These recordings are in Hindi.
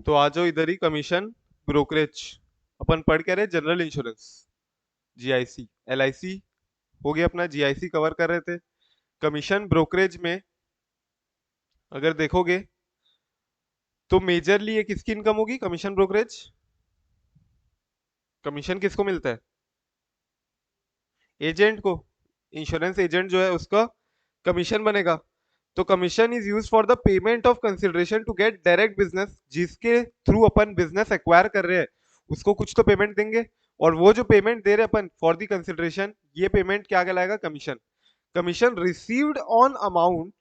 तो आ जाओ इधर ही, कमीशन ब्रोकरेज। अपन पढ़ के रहे जनरल इंश्योरेंस, जीआईसी, एलआईसी हो गया अपना, जीआईसी कवर कर रहे थे। कमीशन ब्रोकरेज में अगर देखोगे तो मेजरली ये किसकी इनकम होगी, कमीशन ब्रोकरेज। कमीशन किसको मिलता है, एजेंट को। इंश्योरेंस एजेंट जो है उसका कमीशन बनेगा। तो commission is use for the payment of consideration to get direct business, जिसके थ्रू अपन बिजनेस एक्वायर कर रहे हैं उसको कुछ तो पेमेंट देंगे, और वो जो पेमेंट दे रहे अपन फॉर द कंसिडरेशन, ये पेमेंट क्या कहलाएगा, commission. Commission received on amount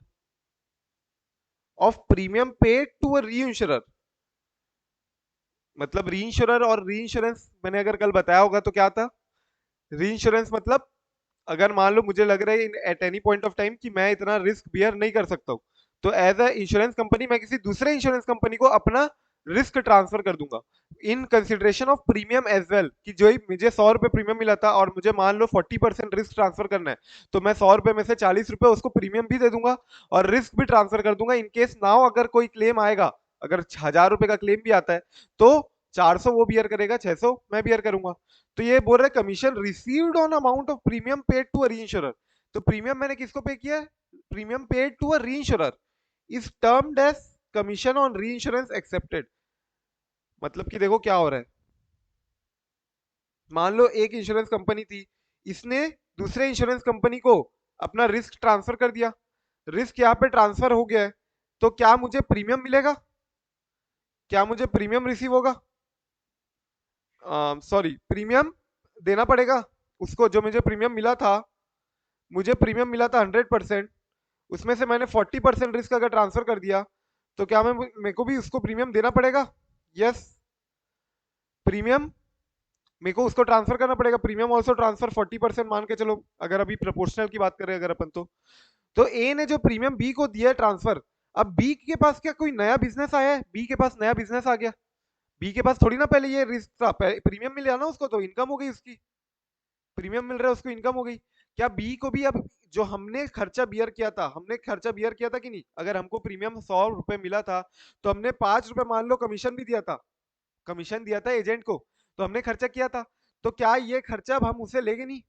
of premium paid to a reinsurer. मतलब री इंश्योरर और री इंश्योरेंस मैंने अगर कल बताया होगा तो क्या था। री इंश्योरेंस मतलब अगर मान लो मुझे लग रहा है at any point of time कि मैं इतना रिस्क बियर नहीं कर सकता हूँ, तो एज अ इंश्योरेंस कंपनी मैं किसी दूसरे इंश्योरेंस कंपनी को अपना रिस्क ट्रांसफर कर दूंगा in consideration of premium as well. कि जो ही मुझे 100 रुपए प्रीमियम मिला था और मुझे मान लो 40% रिस्क ट्रांसफर करना है, तो मैं 100 रुपए में से 40 रुपए उसको प्रीमियम भी दे दूंगा और रिस्क भी ट्रांसफर कर दूंगा। इन केस नाउ अगर कोई क्लेम आएगा, अगर 1000 रुपए का क्लेम भी आता है, तो 400 वो बियर करेगा, 600 मैं बियर करूंगा। तो ये बोल रहे commission received on amount of premium paid to a reinsurer. तो प्रीमियम मैंने किसको पे किया है, premium paid to a reinsurer is termed as commission on reinsurance accepted. मतलब कि देखो क्या हो रहा है, मान लो एक इंश्योरेंस कंपनी थी, इसने दूसरे इंश्योरेंस कंपनी को अपना रिस्क ट्रांसफर कर दिया, रिस्क यहाँ पे ट्रांसफर हो गया है, तो क्या मुझे प्रीमियम मिलेगा, क्या मुझे प्रीमियम रिसीव होगा, सॉरी प्रीमियम देना पड़ेगा उसको। जो मुझे प्रीमियम मिला था, मुझे प्रीमियम मिला था 100%, उसमें से मैंने 40% रिस्क अगर ट्रांसफर कर दिया, तो क्या मैं मेरे को भी उसको प्रीमियम देना पड़ेगा। यस, प्रीमियम मेरे को उसको ट्रांसफर करना पड़ेगा, प्रीमियम ऑल्सो ट्रांसफर 40% मान के चलो, अगर अभी प्रोपोर्शनल की बात करें अगर अपन तो ए ने जो प्रीमियम बी को दिया है ट्रांसफर, अब बी के पास क्या कोई नया बिजनेस आया है, बी के पास नया बिजनेस आ गया, बी के पास थोड़ी ना पहले ये रिस्क था, प्रीमियम मिला ना उसको तो इनकम हो गई उसकी, प्रीमियम मिल रहा है उसको इनकम हो गई। क्या बी को भी अब जो हमने खर्चा बियर किया था, हमने खर्चा बियर किया था कि नहीं, अगर हमको प्रीमियम 100 रुपए मिला था, तो हमने 5 रुपए मान लो कमीशन भी दिया था, कमीशन दिया था एजेंट को, तो हमने खर्चा किया था। तो क्या ये खर्चा अब हम उससे लेंगे नहीं,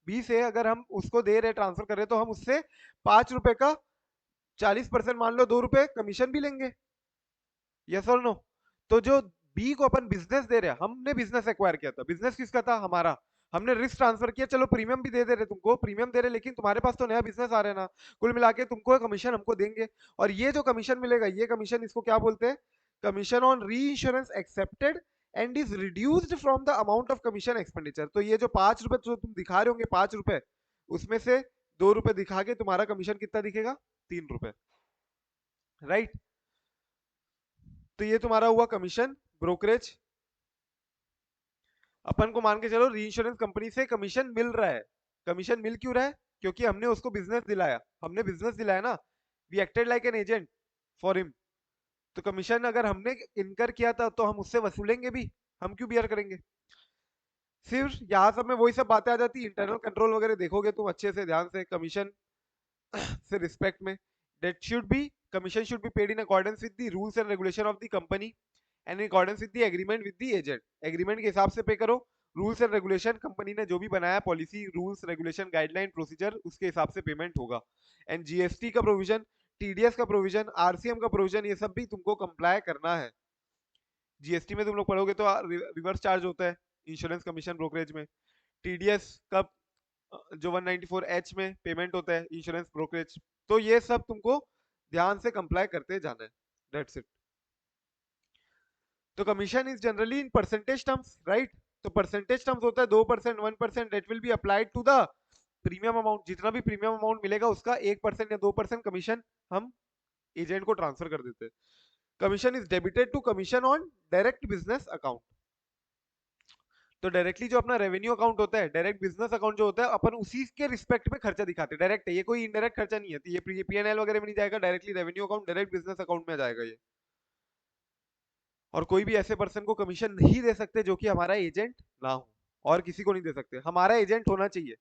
बी से अगर हम उसको दे रहे ट्रांसफर कर रहे तो हम उससे 5 रुपए का 40% मान लो 2 रुपए कमीशन भी लेंगे। यस और नो। तो जो बी को अपन बिजनेस दे रहे हैं, हमने बिजनेस एक्वायर किया था, बिजनेस किसका था, हमारा, हमने रिस्क ट्रांसफर किया, चलो प्रीमियम भी दे दे रहे तुमको, प्रीमियम दे रहे, लेकिन तुम्हारे पास तो नया बिजनेस आ रहा है ना, कुल मिला के तुमको कमीशन हमको देंगे। और ये जो कमीशन मिलेगा, ये कमीशन इसको क्या बोलते हैं, कमीशन ऑन री insurance accepted and is reduced from the amount of commission expenditure. तो ये जो 5 रुपए जो तुम दिखा रहे होंगे, 5 रुपए, उसमें से 2 रुपए दिखा के तुम्हारा कमीशन कितना दिखेगा, 3 रुपए, राइट। तो ये तुम्हारा हुआ कमीशन ब्रोकरेज। अपन को मान के चलो री इंश्योरेंस कंपनी से कमीशन मिल रहा है, कमीशन मिल क्यों रहा है, क्योंकि हमने उसको बिजनेस दिलाया, हमने बिजनेस दिलाया ना, we acted like an agent for him. तो कमीशन अगर हमने इनकर किया था तो हम उससे वसूलेंगे भी, हम क्यों बियर करेंगे। सिर्फ यहाँ सब में वही सब बातें आ जाती है, इंटरनल कंट्रोल वगैरह देखोगे तुम अच्छे से ध्यान से, कमीशन से रिस्पेक्ट में, that should be commission should be paid in accordance with the rules and regulation of the company and in accordance with the agreement with the agent। Agreement के हिसाब से पे करो, रूल्स एंड रेगुलेशन कंपनी ने जो भी बनाया, policy rules regulation guideline procedure, उसके हिसाब से पेमेंट होगा। एंड जीएसटी का प्रोविजन, टीडीएस का प्रोविजन, आरसीएम का प्रोविजन, ये सब भी तुमको कंप्लाई करना है। जीएसटी में तुम लोग पढ़ोगे तो रिवर्स चार्ज होता है इंश्योरेंस कमीशन ब्रोकरेज में। टीडीएस का जो 194H में पेमेंट होता है इंश्योरेंस ब्रोकरेज। तो ये सब तुमको ध्यान से कंप्लाई करते जाना है, दैट्स इट। तो commission is generally in percentage terms, right. तो परसेंटेज टर्म्स होता है 2%, 1%, that will be applied to the premium amount. जितना भी प्रीमियम अमाउंट मिलेगा उसका 1% या 2% कमीशन हम एजेंट को ट्रांसफर कर देते हैं। Commission is debited to commission on direct business account. तो डायरेक्टली जो अपना रेवेन्यू अकाउंट होता है, डायरेक्ट बिजनेस अकाउंट जो होता है, अपन उसी के रिस्पेक्ट में खर्चा दिखाते हैं, डायरेक्ट है ये, कोई इनडायरेक्ट खर्चा नहीं है। तो ये पीएनएल वगैरह में नहीं जाएगा, directly revenue account, direct business account में जाएगा ये। और कोई भी ऐसे पर्सन को कमीशन नहीं दे सकते जो कि हमारा एजेंट ना हो, और किसी को नहीं दे सकते, हमारा एजेंट होना चाहिए,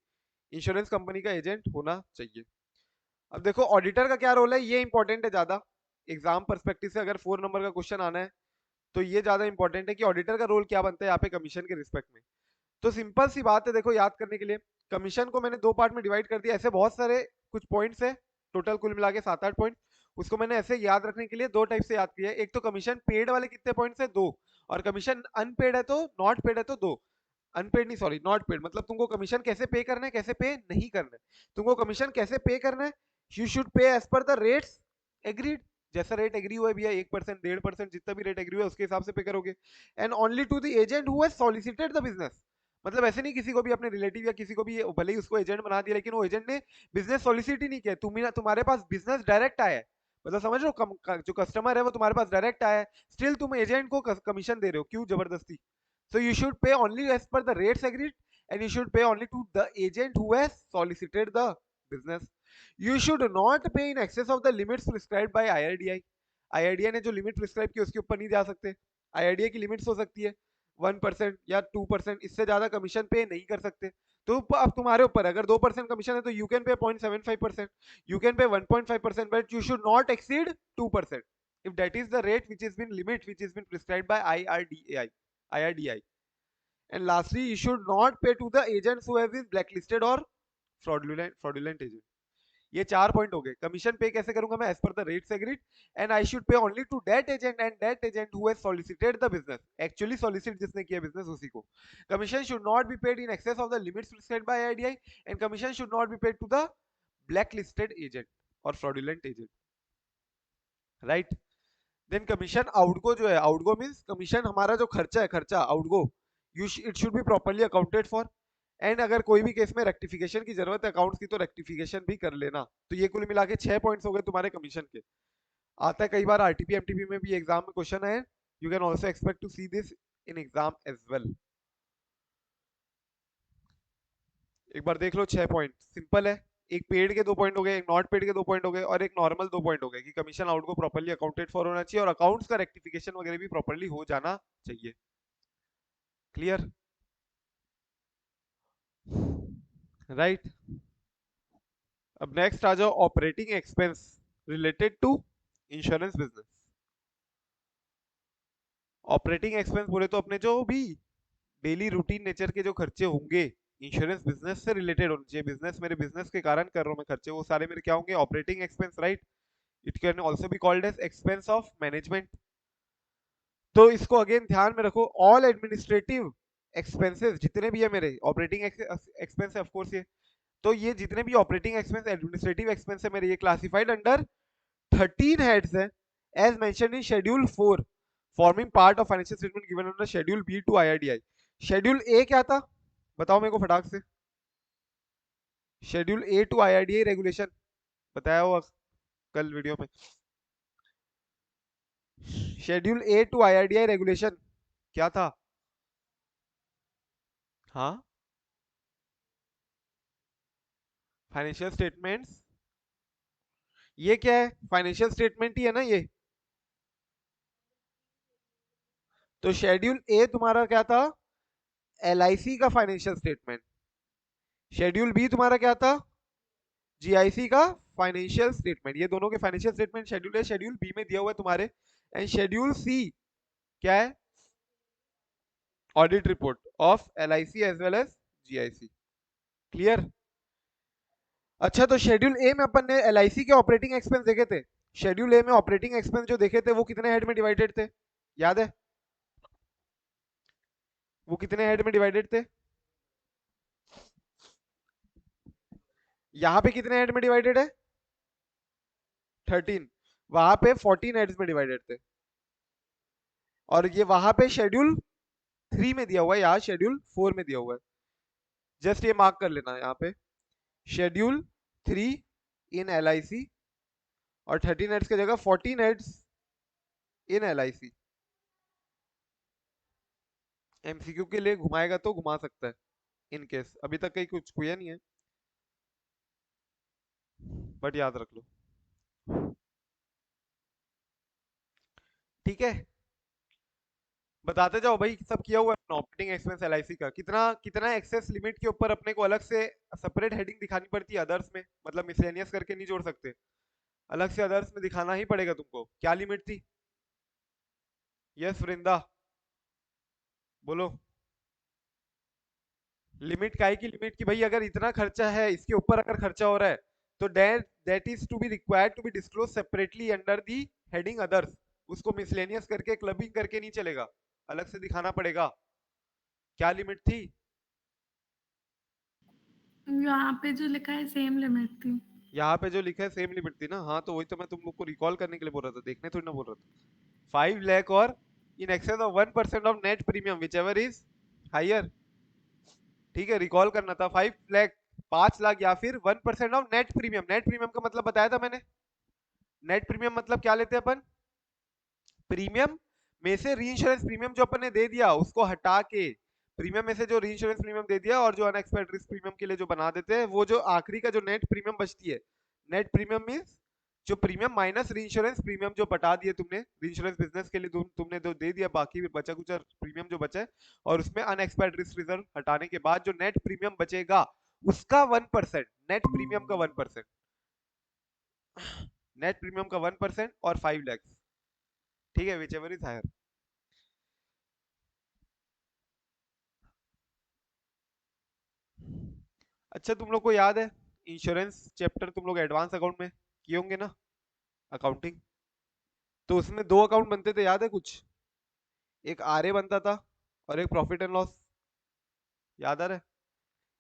इंश्योरेंस कंपनी का एजेंट होना चाहिए। अब देखो ऑडिटर का क्या रोल है, ये इंपॉर्टेंट है ज्यादा, एग्जाम परस्पेक्टिव से अगर 4 नंबर का क्वेश्चन आना है तो ये ज्यादा इंपॉर्टेंट है कि ऑडिटर का रोल क्या बनता है यहाँ पे कमीशन के रिस्पेक्ट में। तो सिंपल सी बात है, देखो याद करने के लिए, कमीशन को मैंने दो पार्ट में डिवाइड कर दिया। ऐसे बहुत सारे कुछ पॉइंट्स है, टोटल कुल मिला के 7-8 पॉइंट। उसको मैंने ऐसे याद रखने के लिए दो टाइप से याद किया है। एक तो कमीशन पेड वाले कितने पॉइंट्स है, दो। और कमीशन अनपेड है तो नॉट पेड है तो दो। अनपेड नहीं, सॉरी, नॉट पेड, मतलब तुमको कमीशन कैसे पे करना है, कैसे पे नहीं करना है। तुमको कमीशन कैसे पे करना है, you should pay as per the rates agreed. जैसा रेट एग्री हुआ है भैया, 1%, 1.5%, जितना भी रेट एग्री हुआ है उसके हिसाब से पे करोगे। And only to the agent who has solicited the business. मतलब ऐसे नहीं किसी को भी अपने रिलेटिव या किसी को भी, भले ही उसको एजेंट बना दिया, लेकिन वो एजेंट ने बिजनेस सॉलिसिट ही नहीं किया, तुम्हारे पास बिजनेस डायरेक्ट आया है। मतलब समझ रहे हो, जो कस्टमर है वो तुम्हारे पास डायरेक्ट आया है, स्टिल तुम एजेंट को कमीशन दे रहे हो, क्यों जबरदस्ती। So you should pay only as per the rates agreed, and you should pay only to the agent who has solicited the business. You should not pay in excess of the limits prescribed by IRDI. IRDI ने जो लिमिट प्रिस्क्राइब की उसके ऊपर नहीं जा सकते। IRDI की लिमिट्स हो सकती है 1% या 2%, इससे ज्यादा कमीशन पे नहीं कर सकते। तो अब तुम्हारे ऊपर, अगर 2% कमीशन है तो you can pay 0.75%, you can pay 1.5%, but you should not exceed 2%, if that is the rate which has been limit which has been prescribed by IRDI. And lastly, you should not pay to the agents who have been blacklisted or fraudulent agent. ये चार पॉइंट हो गए। कमीशन पे कैसे करूंगा मैं, as per the rates agreed, and I should pay only to that agent and that agent who has solicited the business, actually solicit जिसने किया बिजनेस उसी को। Commission should not be paid in excess of the limits prescribed by IRDI, and commission should not be paid to the black listed agent और fraudulent agent, right. Then commission outgo जो है, आउटगो मींस कमीशन हमारा जो खर्चा है, खर्चा outgo, it should B properly accounted for. And अगर कोई भी केस में रेक्टिफिकेशन की जरूरत है अकाउंट्स की, तो रेक्टिफिकेशन भी कर लेना। तो ये कुल मिला के 6 पॉइंट्स हो गए तुम्हारे कमीशन के। आता है कई बार आरटीपी एमटीपी में भी एग्जाम में क्वेश्चन है, you can also expect to see this in exam as well. एक बार देख लो, 6 पॉइंट सिंपल है। एक पेड के 2 पॉइंट हो गए, एक नॉट पेड के 2 पॉइंट हो गए, और एक नॉर्मल 2 पॉइंट हो गए कि कमीशन आउट को प्रॉपर्ली अकाउंटेड फॉर होना चाहिए और अकाउंट्स का रेक्टिफिकेशन वगैरह भी प्रॉपर्ली हो जाना चाहिए। Clear, right. अब नेक्स्ट आ जाओ, operating expense related to insurance business. Operating expense बोले तो अपने जो भी डेली रूटीन नेचर के जो खर्चे होंगे, इंश्योरेंस बिजनेस से रिलेटेड होने चाहिए। बिजनेस, मेरे बिजनेस के कारण कर रहा हूँ मैं खर्चे, वो सारे मेरे क्या होंगे, operating expense, right. It can also be called as expense of management. तो इसको अगेन ध्यान में रखो, ऑल एडमिनिस्ट्रेटिव एक्सपेंसेस जितने भी है मेरे, ऑपरेटिंग एक्सपेंस है ऑफकोर्स ये। तो ये जितने भी ऑपरेटिंग एक्सपेंस, एडमिनिस्ट्रेटिव एक्सपेंस है मेरे, ये क्लासिफाइड अंडर 13 हेड्स है, as mentioned in schedule 4 forming part of financial statement given under schedule B to IRDAI. Schedule A क्या था, बताओ मेरे को फटाक से। Schedule A to IRDAI regulation बताया हुआ कल वीडियो में। Schedule A to IRDAI regulation क्या था? हाँ, फाइनेंशियल स्टेटमेंट्स। ये क्या है, फाइनेंशियल स्टेटमेंट ही है ना ये। तो शेड्यूल ए तुम्हारा क्या था, एलआईसी का फाइनेंशियल स्टेटमेंट। शेड्यूल बी तुम्हारा क्या था, जीआईसी का फाइनेंशियल स्टेटमेंट। ये दोनों के फाइनेंशियल स्टेटमेंट शेड्यूल ए शेड्यूल बी में दिया हुआ है तुम्हारे। एंड शेड्यूल सी क्या है, audit report of LIC as well as GIC. Clear. अच्छा, तो शेड्यूल ए में अपन ने एलआईसी के ऑपरेटिंग एक्सपेंस देखे थे। शेड्यूल ए में ऑपरेटिंग एक्सपेंस जो देखे थे वो कितने हेड में डिवाइडेड थे, याद है? वो कितने हेड में डिवाइडेड थे? यहाँ पे कितने हेड में डिवाइडेड है, 13। वहां पे 14 हेड्स में डिवाइडेड थे। और ये वहां पे शेड्यूल 3 में दिया हुआ है, यहाँ शेड्यूल 4 में दिया हुआ है। जस्ट ये मार्क कर लेना यहाँ पे, शेड्यूल 3 इन एलआईसी, और 13 हेड्स की जगह 14 हेड्स इन एलआईसी। एमसीक्यू के लिए घुमाएगा तो घुमा सकता है, इन केस अभी तक कहीं कुछ हुआ नहीं है, बट याद रख लो। ठीक है, बताते जाओ भाई, सब किया हुआ है। ऑपरेटिंग एक्सपेंस एलआईसी का कितना कितना एक्सेस लिमिट के ऊपर अपने को अलग से सेपरेट हेडिंग दिखानी पड़ती है अदर्स में, मतलब मिसलेनियस करके नहीं जोड़ सकते, अलग से अदर्स में दिखाना ही पड़ेगा तुमको। क्या लिमिट थी? यस वृंदा, बोलो। लिमिट काय की लिमिट की भाई, अगर इतना खर्चा है, इसके ऊपर अगर खर्चा हो रहा है, तो that is to be required to be disclose separately under the heading others. उसको मिसलेनियस करके क्लबिंग करके नहीं चलेगा, अलग से दिखाना पड़ेगा। क्या लिमिट थी? यहाँ पे जो लिखा है सेम लिमिट थी। यहाँ पे जो लिखा है सेम लिमिट थी ना, हाँ तो वही तो मैं तुम लोग को रिकॉल करने के लिए बोल रहा था, देखने थोड़ी ना बोल रहा था। 5 लाख और in excess of 1% of net premium whichever is higher. ठीक है, रिकॉल करना था 5 लाख, 5 लाख या फिर 1% of net premium. Net premium का मतलब बताया था मैंने। नेट प्रीमियम मतलब क्या लेते हैं अपन? प्रीमियम में से री इंश्योरेंस प्रीमियम जो अपन ने दे दिया उसको हटा के, प्रीमियम में से जो री इंश्योरेंस प्रीमियम दे दिया और जो अनएक्सपेक्टेड रिस्क प्रीमियम के लिए जो बना देते हैं, वो जो आखिरी का जो नेट प्रीमियम बचती है। नेट प्रीमियम मीन्स जो प्रीमियम माइनस री इंश्योरेंस प्रीमियम जो बता दिए तुमने, री इंश्योरेंस बिजनेस के लिए तुमने जो दे दिया, बाकी बचा कुछ प्रीमियम जो बचा है, और उसमें अनएक्सपेक्टेड रिस्क रिजर्व हटाने के बाद जो नेट प्रीमियम बचेगा, उसका 1%, नेट प्रीमियम का 1%, नेट प्रीमियम का 1% और 5 लाख। ठीक है, विच एवर इज हायर। अच्छा, तुम लोग को याद है इंश्योरेंस चैप्टर तुम लोग एडवांस अकाउंट में किए होंगे ना, अकाउंटिंग? तो उसमें दो अकाउंट बनते थे, याद है कुछ? एक आरए बनता था और एक प्रॉफिट एंड लॉस। याद आ रहा है?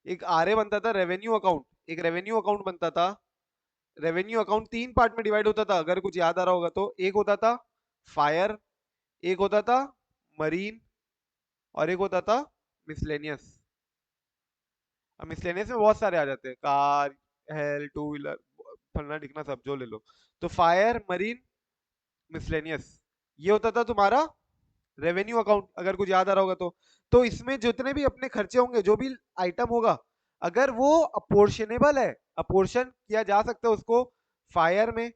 एक आरए बनता था रेवेन्यू अकाउंट, एक रेवेन्यू अकाउंट बनता था। रेवेन्यू अकाउंट 3 पार्ट में डिवाइड होता था, अगर कुछ याद आ रहा होगा तो। एक होता था फायर, एक होता था मरीन, और एक होता था मिसलेनियस। अब मिसलेनियस में बहुत सारे आ जाते हैं, कार, हेल, टू व्हीलर, फलना ढिकना सब जो ले लो। तो फायर, मरीन, मिसलेनियस, ये होता था तुम्हारा रेवेन्यू अकाउंट, अगर कुछ याद आ रहा होगा तो। तो इसमें जितने भी अपने खर्चे होंगे, जो भी आइटम होगा, अगर वो अपोर्शनेबल है, अपोर्शन किया जा सकता है उसको फायर में,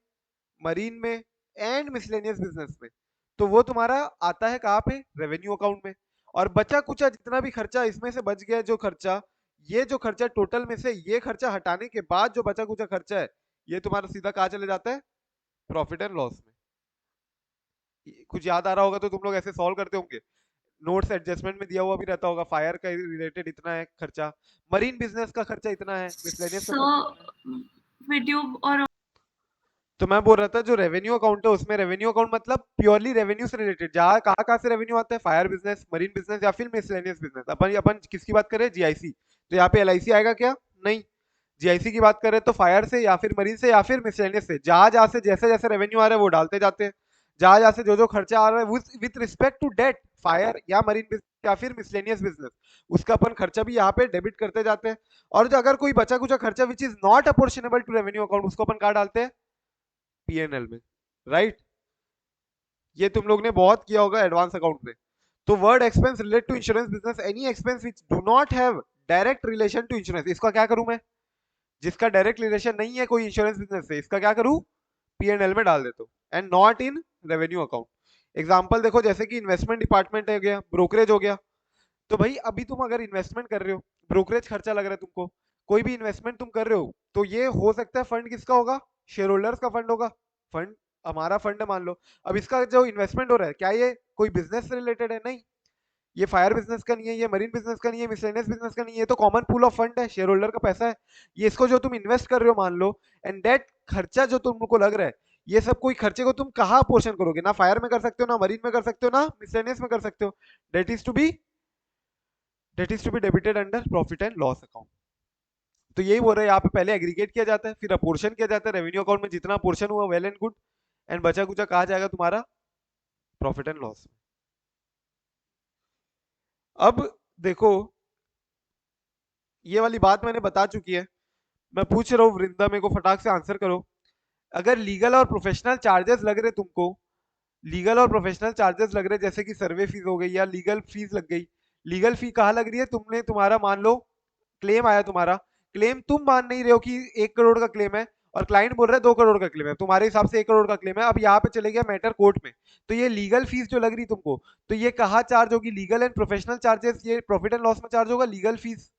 मरीन में एंड मिसलेनियस बिजनेस में, तो वो तुम्हारा आता है कहाँ पे? रेवेन्यू अकाउंट में। और बचा कुचा जितना भी खर्चा इसमें से बच गया, जो खर्चा, ये जो खर्चा टोटल में से ये खर्चा हटाने के बाद जो बचा कुचा खर्चा है, ये तुम्हारा सीधा कहाँ चले जाता है? प्रॉफिट एंड लॉस में। कुछ याद आ रहा होगा तो तुम लोग ऐसे सॉल्व करते होंगे। नोट्स एडजस्टमेंट में दिया हुआ भी रहता होगा, फायर का रिलेटेड इतना है खर्चा, मरीन बिजनेस का खर्चा इतना है, मिसलेनियस का सो खर्चा इतना है। वीडियो और तो मैं बोल रहा था जो रेवेन्यू अकाउंट है, उसमें रेवेन्यू अकाउंट मतलब प्योरली रेवेन्यू से रिलेटेड, जहाँ कहाँ कहाँ से रेवेन्यू आता है, फायर बिजनेस, मरीन बिजनेस या फिर मिसलेनियस बिजनेस। अपन अपन किसकी बात करें? जीआईसी। तो यहाँ पे एलआईसी आएगा क्या? नहीं। जीआईसी की बात करें तो फायर से या फिर मरीन से या फिर मिसलेनियस से, जहां जहां से जैसे जैसे रेवेन्यू आ रहा है वो डालते जाते हैं। जहां जहां से जो खर्चा आ रहा है with respect to that, fire या मरीन बिजनेस या फिर मिसलेनियस बिजनेस, उसका अपन खर्चा भी यहाँ पे डेबिट करते जाते हैं। और जो अगर कोई बचा कुचा खर्चा which is not apportionable to revenue account, उसको अपन कहाँ डालते हैं? पीएनएल में। राइट? ये तुम लोग ने बहुत किया होगा एडवांस अकाउंट में। तो word expense relate to insurance business, any expense which do not have direct relation to insurance, इसका क्या करूं मैं? जिसका डायरेक्ट रिलेशन नहीं है कोई इंश्योरेंस बिजनेस से, इसका क्या करूं? पीएनएल में डाल देता हूँ, and not in revenue account. Example देखो, जैसे कि इन्वेस्टमेंट डिपार्टमेंट हो गया, ब्रोकरेज हो गया। तो भाई अभी तुम अगर इन्वेस्टमेंट कर रहे हो, ब्रोकरेज खर्चा लग रहा है तुमको, कोई भी इन्वेस्टमेंट तुम कर रहे हो, तो ये हो सकता है फंड किसका होगा? शेयर होल्डर्स का फंड होगा। फंड हमारा फंड है मान लो। अब इसका जो इन्वेस्टमेंट हो रहा है, क्या ये कोई बिजनेस से रिलेटेड है? नहीं। ये फायर बिजनेस का नहीं है, ये मरीन बिजनेस का नहीं है, मिसलेनियस बिजनेस का नहीं है, ये तो कॉमन पूल ऑफ फंड है, शेयर होल्डर का पैसा है। ये इसको जो तुम इन्वेस्ट कर रहे हो मान लो, एंड डेट खर्चा जो तुमको लग रहा है, ये सब कोई खर्चे को तुम कहाँ पोर्शन करोगे? ना फायर में कर सकते हो, ना मरीन में कर सकते हो, ना मिसलेनियस में कर सकते हो। That is to be that is to be debited under profit and loss account. तो यही बोल रहे हैं, यहाँ पे पहले एग्रीगेट किया जाता है, फिर अपोर्शन किया जाता है रेवेन्यू अकाउंट में, जितना पोर्शन हुआ वेल एंड गुड, एंड बचा कुचा कहा जाएगा तुम्हारा? Profit and loss. अब देखो, ये वाली बात मैंने बता चुकी है। मैं पूछ रहा हूँ वृंदा, मेरे को फटाक से आंसर करो। अगर लीगल और प्रोफेशनल चार्जेस लग रहे तुमको, लीगल और प्रोफेशनल चार्जेस लग रहे, जैसे कि सर्वे फीस हो गई या लीगल फीस लग गई। लीगल फी कहाँ लग रही है? तुमने तुम्हारा मान लो क्लेम आया, तुम्हारा क्लेम तुम मान नहीं रहे हो कि 1 करोड़ का क्लेम है, और क्लाइंट बोल रहा है 2 करोड़ का क्लेम है, तुम्हारे हिसाब से 1 करोड़ का क्लेम है। अब यहाँ पे चले गया मैटर कोर्ट में, तो ये लीगल फीस जो लग रही तुमको, तो ये कहाँ चार्ज होगी? लीगल एंड प्रोफेशनल चार्जेस, ये प्रॉफिट एंड लॉस में चार्ज होगा legal fees,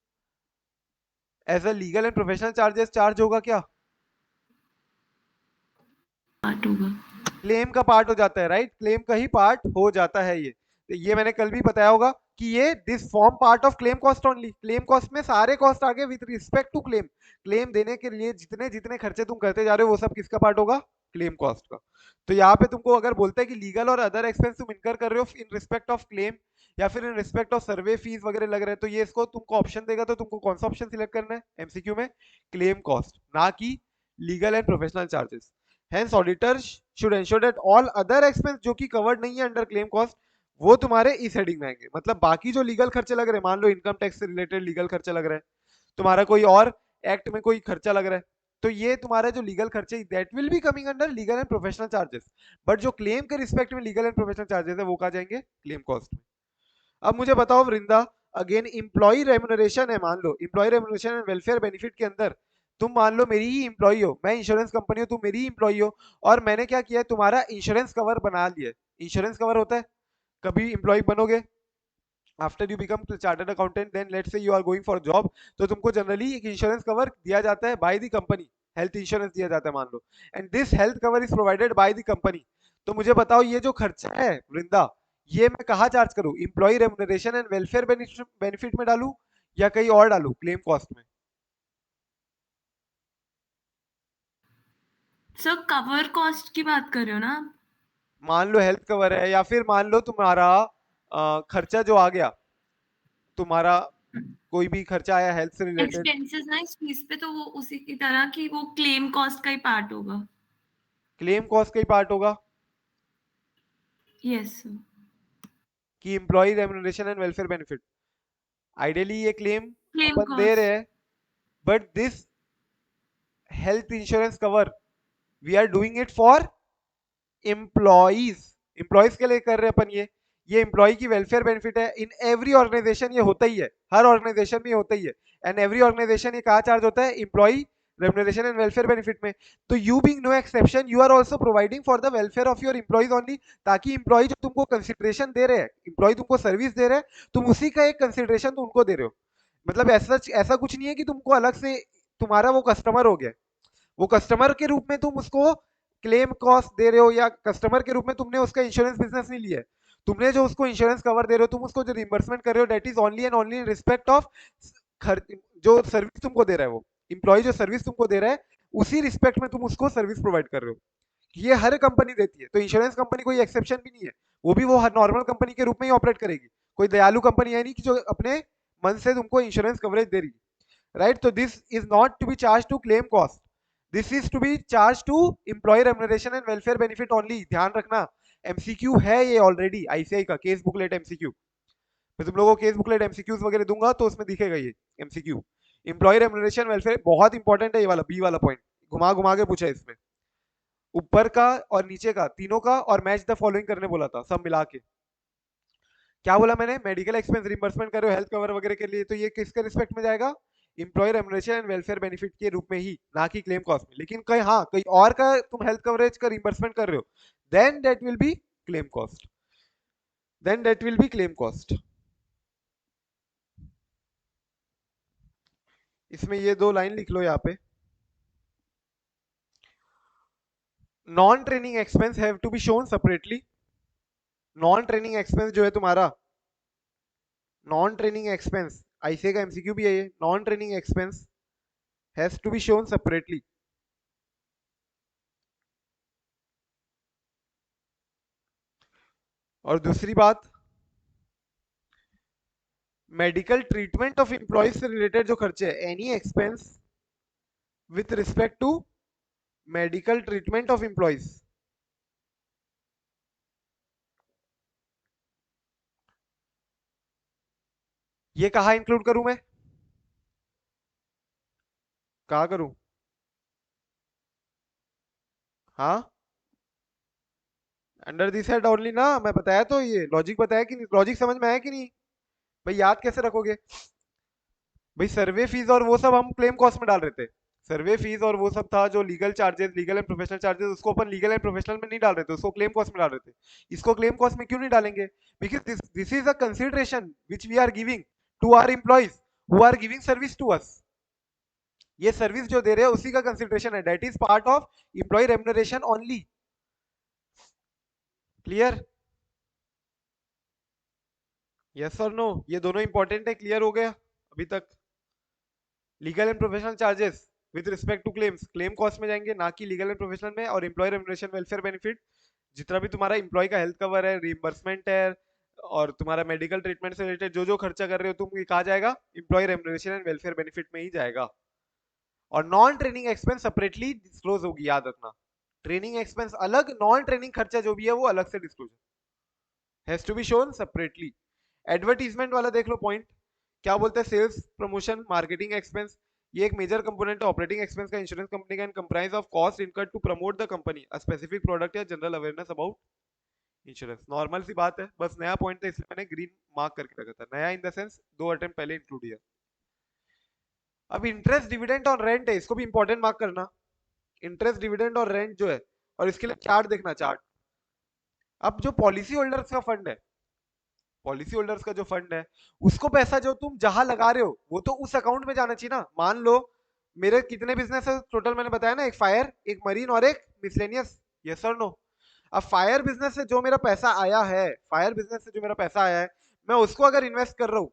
as a legal and professional charges charge होगा क्या? पार्ट होगा। क्लेम का पार्ट हो जाता है, राइट, क्लेम का ही पार्ट हो जाता है ये। तो ये मैंने कल भी बताया होगा कि ये this form part of claim cost only. Claim cost में सारे कॉस्ट आ गए with respect to claim. Claim देने के लिए जितने जितने खर्चे तुम करते जा रहे हो वो सब किसका पार्ट होगा? क्लेम कॉस्ट का। तो यहाँ पे तुमको अगर बोलते हैं कि लीगल और अदर एक्सपेंस तुम इनकर कर रहे हो इन रिस्पेक्ट ऑफ क्लेम या फिर इन रिस्पेक्ट ऑफ सर्वे फीस वगैरह लग रहे हैं, तो ये इसको तुमको ऑप्शन देगा, तो तुमको कौन सा ऑप्शन सिलेक्ट करना है एमसीक्यू में? क्लेम कॉस्ट, ना कि legal and professional charges. Hence auditors should ensure that all other expense जो कि कवर्ड नहीं है अंडर क्लेम कॉस्ट वो तुम्हारे इस हेडिंग में आएंगे। मतलब बाकी जो लीगल खर्चे लग रहे हैं, मान लो इनकम टैक्स से रिलेटेड लीगल खर्चा लग रहा है, तुम्हारा कोई और एक्ट में कोई खर्चा लग रहा है, तो ये तुम्हारे जो लीगल खर्चे that will be coming under legal and professional charges. But जो क्लेम के रिस्पेक्ट में लीगल एंड प्रोफेशनल चार्जेस है वो कहा जाएंगे क्लेम कॉस्ट में। अब मुझे बताओ वृंदा, अगेन इम्प्लॉय रेम्यूनरेशन है, मान लो employee remuneration and welfare benefit के अंदर तुम मान लो मेरी ही इम्प्लॉय हो, मैं इंश्योरेंस कंपनी हूँ, तुम मेरी ही इम्प्लॉय हो, और मैंने क्या किया है तुम्हारा इंश्योरेंस कवर बना लिया है। इंश्योरेंस कवर होता है, कभी इम्प्लॉय बनोगे, after you become chartered accountant, then let's say you are going for job, तो तुमको जनरली एक इंश्योरेंस कवर दिया जाता है by the company, health insurance दिया जाता है मान लो, and this health cover is provided by the company. तो मुझे बताओ ये जो खर्चा है वृंदा, ये मैं कहाँ चार्ज करूँ? Employ remuneration and welfare benefit में डालू या कहीं और डालू क्लेम कॉस्ट में? सर कवर कॉस्ट की बात कर रहे हो ना? मान लो हेल्थ कवर है, या फिर मान लो तुम्हारा खर्चा जो आ गया, तुम्हारा कोई भी खर्चा आया हेल्थ से रिलेटेड। एक्सपेंसेस ना इस फीस पे, तो वो उसी की तरह की वो क्लेम कॉस्ट का ही पार्ट होगा। क्लेम कॉस्ट का ही पार्ट होगा यस सर। कि employ remuneration and welfare benefit, ideally ये क्लेम क्लेम अपन दे रहे कॉस्ट। हैं, but this health insurance cover we are doing it for employees. Employees के लिए कर रहे हैं अपन ये एम्प्लॉय की वेलफेयर बेनिफिट है। इन एवरी ऑर्गेनाइजेशन ये होता ही है, हर ऑर्गेनाइजेशन में होता ही है, एंड एवरी ऑर्गेनाइजेशन ये कहाँ चार्ज होता है? Employ remuneration and welfare benefit में। तो you being no exception, you are also providing for the welfare of your employees only, ताकि एम्प्लॉय जो तुमको कंसिडरेशन दे रहे हैं, एम्प्लॉय तुमको सर्विस दे रहे हैं, तुम उसी का एक कंसिडरेशन तुम उनको दे रहे हो। मतलब ऐसा कुछ नहीं है कि तुमको अलग से, तुम्हारा वो कस्टमर हो गया, वो कस्टमर के रूप में तुम उसको क्लेम कॉस्ट दे रहे हो, या कस्टमर के रूप में तुमने उसका इंश्योरेंस बिजनेस नहीं लिया है। तुमने जो उसको इंश्योरेंस कवर दे रहे हो, तुम उसको जो रिम्बर्समेंट कर रहे हो, that is only and only in respect of जो सर्विस तुमको दे रहा है, वो इंप्लॉय जो सर्विस तुमको दे रहा है उसी रिस्पेक्ट में तुम उसको सर्विस प्रोवाइड कर रहे हो। ये हर कंपनी देती है, तो इंश्योरेंस कंपनी कोई एक्सेप्शन भी नहीं है, वो भी वो हर नॉर्मल कंपनी के रूप में ही ऑपरेट करेगी। कोई दयालु कंपनी है नहीं कि जो अपने मन से तुमको इंश्योरेंस कवरेज दे रही है, राइट? तो this is not to be charge to claim cost, this is to be charge to employ remuneration and welfare benefit only. ध्यान रखना, एमसीक्यू है ये ऑलरेडी, आईसीआई का केस बुकलेट एमसीक्यू। मैं तुम लोगों को केस बुकलेट एमसीक्यूज वगैरह दूंगा तो उसमें दिखेगा ये एमसीक्यू। एम्प्लॉय रेम्यूनरेशन वेलफेयर बहुत इंपॉर्टेंट है, ये वाला बी वाला पॉइंट घुमा घुमा के पूछा है इसमें, ऊपर का और नीचे का तीनों का, और मैच द फॉलोइंग करने बोला था सब मिला के। क्या बोला मैंने? मेडिकल एक्सपेंस रिम्बर्समेंट करो हेल्थ कवर वगैरह के लिए, तो ये किसके रिस्पेक्ट में जाएगा? Employ remuneration and welfare benefit के रूप में ही, ना कि क्लेम कॉस्ट में। लेकिन कहीं हाँ कहीं और का तुम हेल्थ कवरेज का रिम्बर्समेंट कर रहे हो, then that will be claim cost, then that will be claim cost. इसमें ये दो लाइन लिख लो यहाँ पे, non training expense have to be shown separately. Non training expense जो है तुम्हारा, नॉन ट्रेनिंग एक्सपेंस आईसीए का एमसीक्यू भी है ये, non training expense has to be shown separately. और दूसरी बात, मेडिकल ट्रीटमेंट ऑफ एम्प्लॉयज से रिलेटेड जो खर्चे है, any expense with respect to medical treatment of employees, ये कहा इंक्लूड करूं मैं? कहा करूं? हाँ, अंडर दिस हेड ओनली ना, मैं बताया तो, ये लॉजिक बताया कि नहीं? लॉजिक समझ में आया कि नहीं? भाई याद कैसे रखोगे? भाई सर्वे फीस और वो सब हम क्लेम कॉस्ट में डाल रहे थे, सर्वे फीस और वो सब था जो legal charges, legal and professional charges, उसको अपन लीगल एंड प्रोफेशनल में नहीं डाल रहे थे, उसको क्लेम कॉस्ट में डाल रहे थे। इसको क्लेम कॉस्ट में क्यों नहीं डालेंगे? Because this is a consideration which we are giving to our employees who are giving service to us. ये सर्विस जो दे रहे हैं उसी का कंसिडरेशन है, that is part of employ remuneration only. Clear? Yes और नो, ये दोनों इंपॉर्टेंट है, क्लियर हो गया अभी तक? Legal and professional charges with respect to claims, claim cost में जाएंगे, ना कि लीगल एंड प्रोफेशनल में। और एम्प्लॉय रेम्युनरेशन वेलफेयर बेनिफिट, जितना भी तुम्हारा एम्प्लॉय का हेल्थ कवर है, रिइंबर्समेंट है, और तुम्हारा मेडिकल ट्रीटमेंट से रिलेटेड जो जो खर्चा कर रहे हो तुम, ये कहा जाएगा? Employ remuneration and welfare benefit में ही जाएगा। और non training expense separately disclose होगी, याद रखना। ट्रेनिंग एक्सपेंस अलग, नॉन ट्रेनिंग खर्चा जो भी है वो अलग से disclose has to be shown separately. Advertisement वाला देख लो पॉइंट, क्या बोलते हैं? सेल्स प्रमोशन मार्केटिंग एक्सपेंस, ये एक मेजर कंपोनेंट है ऑपरेटिंग एक्सपेंस का। Insurance company can comprise of cost incurred to promote the company, a specific product या general awareness about insurance. Normal सी बात है, बस नया पॉइंट था इसलिए मैंने ग्रीन मार्क करके रखा था। नया इन द सेंस 2 अटेम्प्ट पहले इंक्लूड किया। अब इंटरेस्ट डिविडेंड और रेंट है, इसको भी इंपॉर्टेंट मार्क करना। इंटरेस्ट डिविडेंड और रेंट जो है, और इसके लिए चार्ट देखना, चार्ट। अब जो पॉलिसी होल्डर्स का फंड है, पॉलिसी होल्डर्स का जो फंड है, उसको पैसा जो तुम जहां लगा रहे हो वो तो उस अकाउंट में जाना चाहिए ना। मान लो मेरे कितने बिजनेस है टोटल, मैंने बताया ना, एक फायर, एक मरीन और एक मिसलेनियस। यस और नो? अब फायर बिजनेस से जो मेरा पैसा आया है, फायर बिजनेस से जो मेरा पैसा आया है, मैं उसको अगर इन्वेस्ट कर रहा हूं,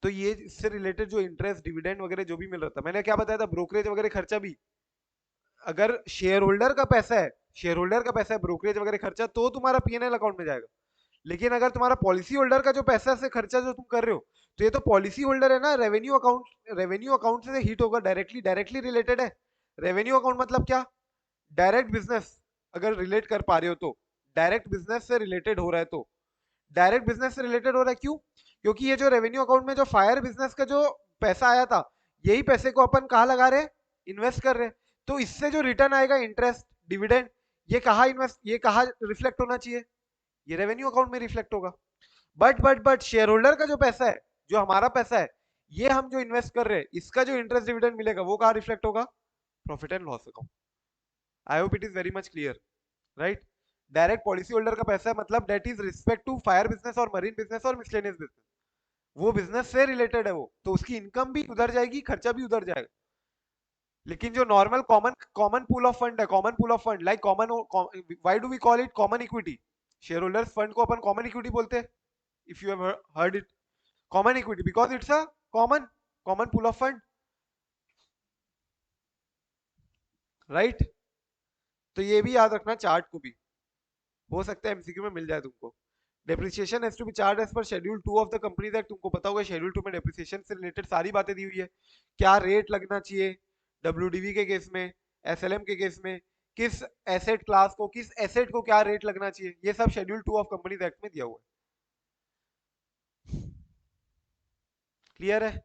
तो ये इससे रिलेटेड जो इंटरेस्ट डिविडेंड वगैरह जो भी मिल रहा था, मैंने क्या बताया था, ब्रोकरेज वगैरह खर्चा भी, अगर शेयर होल्डर का पैसा है, शेयर होल्डर का पैसा है, ब्रोकरेज वगैरह खर्चा तो तुम्हारा पीएनएल अकाउंट में जाएगा। लेकिन अगर तुम्हारा पॉलिसी होल्डर का जो पैसा से खर्चा जो तुम कर रहे हो, तो ये तो पॉलिसी होल्डर है ना, रेवेन्यू अकाउंट, रेवेन्यू अकाउंट से हिट होगा डायरेक्टली, डायरेक्टली रिलेटेड है। रेवेन्यू अकाउंट मतलब क्या? डायरेक्ट बिजनेस, अगर रिलेट कर पा रहे हो तो, डायरेक्ट बिजनेस से रिलेटेड हो रहा है तो, डायरेक्ट बिजनेस से रिलेटेड हो रहा है क्यों? क्योंकि ये जो रेवेन्यू अकाउंट में जो फायर बिजनेस का जो पैसा आया था, यही पैसे को अपन कहाँ लगा रहे हैं? इन्वेस्ट कर रहे हैं। तो इससे जो रिटर्न आएगा, इंटरेस्ट डिविडेंड, ये कहाँ इन्वेस्ट, ये कहाँ रिफ्लेक्ट होना चाहिए? ये रेवेन्यू अकाउंट में रिफ्लेक्ट होगा। बट शेयर होल्डर का जो पैसा है, जो हमारा पैसा है, ये हम जो इन्वेस्ट कर रहे हैं, इसका जो इंटरेस्ट डिविडेंड मिलेगा वो कहाँ रिफ्लेक्ट होगा? Profit and loss account. I hope it is very much clear, right? Direct policy holder का पैसा है, मतलब that is respect to fire business और मरीन बिजनेस और मिसलेनियस बिजनेस, वो बिजनेस से रिलेटेड है वो, तो उसकी इनकम भी उधर जाएगी, खर्चा भी उधर जाएगा। लेकिन जो normal common common pool of fund है, common pool of fund like common, why do we call it common equity? Share holders fund को अपन कॉमन इक्विटी बोलते हैं, if you have heard it, common equity, because it's a common common pool of fund, right? तो ये भी याद रखना, चार्ट को भी, हो सकता है एमसीक्यू में मिल जाए तुमको। Depreciation has to be charge as per schedule 2 of the companies act, तुमको पता होगा शेड्यूल 2 में डेप्रिसिएशन से रिलेटेड सारी बातें दी हुई है, क्या रेट लगना चाहिए डब्ल्यूडीवी के केस में, एसएलएम के केस में, किस एसेट क्लास को, किस एसेट को क्या रेट लगना चाहिए, ये सब शेड्यूल 2 ऑफ कंपनीज एक्ट में दिया हुआ है। क्लियर है?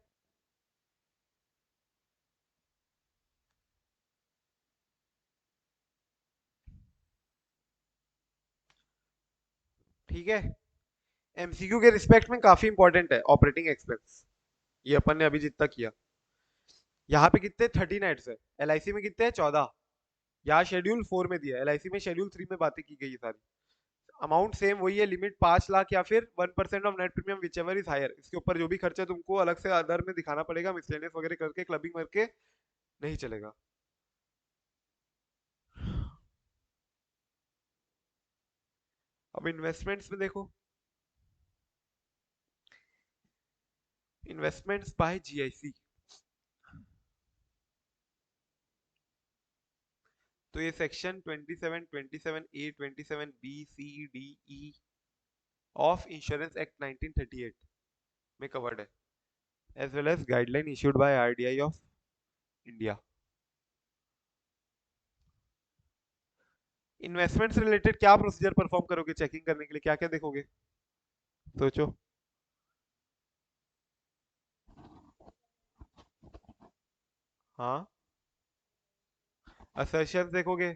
ठीक है? एमसीक्यू के रिस्पेक्ट में काफी इंपॉर्टेंट है ऑपरेटिंग एक्सपेंस, ये अपन ने अभी जितना किया। यहाँ पे कितने 13 एड्स है, एलआईसी में कितने हैं 14, यहाँ शेड्यूल 4 में दिया है, एलआईसी में शेड्यूल 3 में बातें की गई है सारी। अमाउंट सेम वही है, लिमिट 5 लाख या फिर 1% of net premium whichever is higher. इसके ऊपर जो भी खर्चा तुमको अलग से अदर में दिखाना पड़ेगा, मिसलेनियस वगैरह करके, क्लबिंग करके नहीं चलेगा। अब इन्वेस्टमेंट्स में देखो, इन्वेस्टमेंट्स बाय जीआईसी, तो ये section 27, 27A, 27B, C, D, E of insurance act 1938 में कवर्ड है, as well as guideline issued by RDI of India. Investment से रिलेटेड क्या प्रोसीजर परफॉर्म करोगे चेकिंग करने के लिए, क्या क्या देखोगे? सोचो। हाँ, असर्शन देखोगे,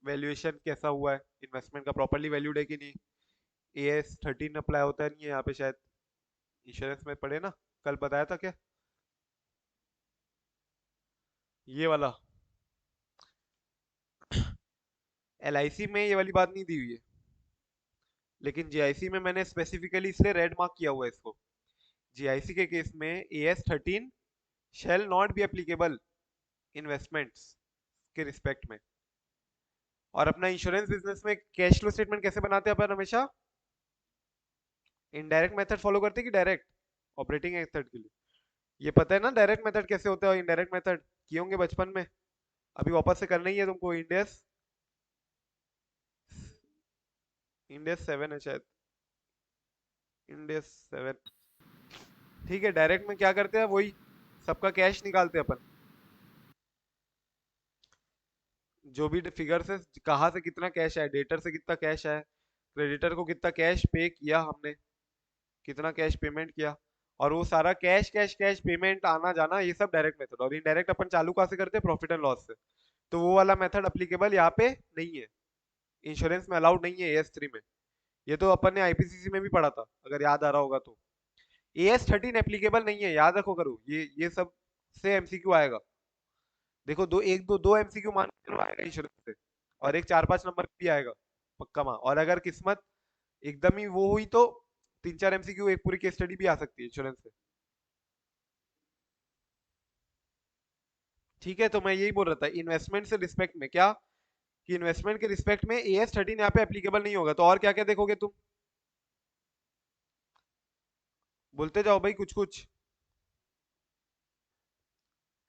वैल्यूएशन कैसा हुआ है, इन्वेस्टमेंट का प्रॉपर्ली वैल्यूड है कि नहीं, AS 13 अप्लाई होता है नहीं है यहाँ पे शायद, इंश्योरेंस में पढ़े ना, कल बताया था क्या, ये वाला। एलआईसी में ये वाली बात नहीं दी हुई है, लेकिन जीआईसी में मैंने स्पेसिफिकली इसलिए रेड मार्क किया हुआ है इसको। जीआईसी के केस में AS 13 shall not be applicable investments के रिस्पेक्ट में। और अपना इंश्योरेंस बिजनेस में कैश फ्लो स्टेटमेंट कैसे बनाते हैं अपन हमेशा? इनडायरेक्ट मेथड फॉलो करते हैं कि डायरेक्ट? ऑपरेटिंग मेथड के लिए ये पता है ना डायरेक्ट मेथड कैसे होता है और इनडायरेक्ट मेथड किए होंगे बचपन में, अभी वापस से करना ही है तुमको। इंडेस इंडेस 7 है शायद, इंडेस 7। ठीक है, डायरेक्ट में क्या करते हैं वही, सबका कैश निकालते हैं अपन, जो भी फिगर्स है कहाँ से कितना कैश है, डेटर से कितना कैश है, क्रेडिटर को कितना कैश पे किया हमने, कितना कैश पेमेंट किया, और वो सारा कैश कैश कैश पेमेंट आना जाना, ये सब डायरेक्ट मेथड। और इनडायरेक्ट अपन चालू कहाँ से करते हैं? प्रॉफिट एंड लॉस से। तो वो वाला मेथड अप्लीकेबल यहाँ पे नहीं है, इंश्योरेंस में अलाउड नहीं है एएस 3 में। ये तो अपन ने आईपीसीसी में भी पढ़ा था, अगर याद आ रहा होगा तो। एएस 13 एप्लीकेबल नहीं है, याद रखो करो, ये सब से एमसीक्यू आएगा। देखो दो एमसीक्यू मान के चलो आएगा इंश्योरेंस से, और एक 4-5 नंबर भी आएगा पक्का माँ। और अगर किस्मत एकदम ही वो हुई तो 3-4 एमसीक्यू, एक पूरी केस स्टडी भी आ सकती है इंश्योरेंस से। ठीक है, तो मैं यही बोल रहा था इन्वेस्टमेंट से रिस्पेक्ट में क्या, कि इन्वेस्टमेंट के रिस्पेक्ट में एएस 13 यहाँ पे एप्लीकेबल नहीं होगा। तो और क्या क्या देखोगे तुम? बोलते जाओ भाई कुछ कुछ।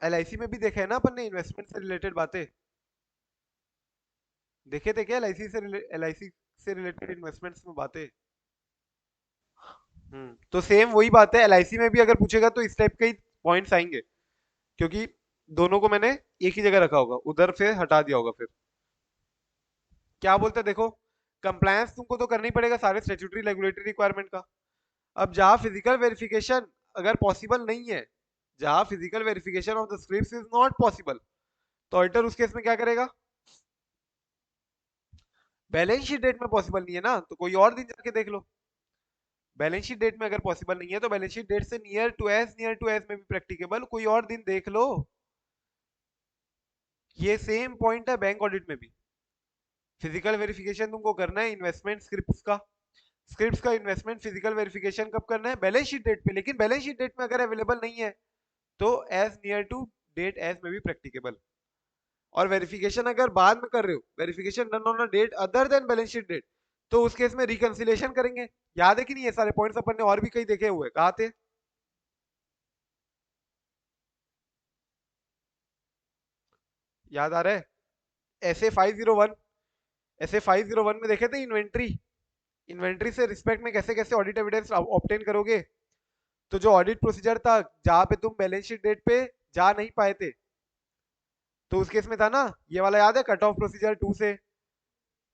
एलआईसी में भी देखा है ना अपन ने इन्वेस्टमेंट से रिलेटेड बातें, देखे थे क्या एलआईसी से रिलेटेड इन्वेस्टमेंट्स में बातें? तो सेम वही बात है, एलआईसी में भी अगर पूछेगा तो इस टाइप के ही पॉइंट्स आएंगे, क्योंकि दोनों को मैंने एक ही जगह रखा होगा, उधर से हटा दिया होगा। फिर क्या बोलते हैं देखो, कंप्लायंस तुमको तो करना ही पड़ेगा सारे स्टेट्यूटरी रेगुलेटरी रिक्वायरमेंट का। अब जहां फिजिकल वेरिफिकेशन अगर पॉसिबल नहीं है, जहां physical verification of the scripts is not possible, तो ऑडिटर उस केस में क्या करेगा? बैलेंस शीट डेट में पॉसिबल नहीं है ना, तो कोई और दिन जाके देख लो। बैलेंस शीट डेट में अगर पॉसिबल नहीं है तो बैलेंस शीट डेट से near to as may be practicable कोई और दिन देख लो। ये सेम पॉइंट है बैंक ऑडिट में भी। फिजिकल वेरिफिकेशन तुमको करना है इन्वेस्टमेंट स्क्रिप्ट्स का, स्क्रिप्ट्स का इन्वेस्टमेंट फिजिकल वेरिफिकेशन कब करना है? बैलेंस शीट डेट पे। लेकिन बैलेंस शीट डेट में अगर अवेलेबल नहीं है तो as near to date as may be practicable. और वेरिफिकेशन अगर बाद में कर रहे हो, verification done on a date other than balance sheet date, तो उस केस में रिकंसिलेशन करेंगे। याद है कि नहीं? ये सारे पॉइंट्स अपन ने और भी कई देखे हुए, कहा थे? याद आ रहा है? SA 501, SA 501 में देखे थे इन्वेंट्री, इन्वेंट्री से रिस्पेक्ट में कैसे कैसे ऑडिट एविडेंस ऑब्टेन करोगे। तो जो ऑडिट प्रोसीजर था जहां पे तुम बैलेंस शीट डेट पे जा नहीं पाए थे, तो उस केस में था ना ये वाला, याद है? कट ऑफ प्रोसीजर 2 से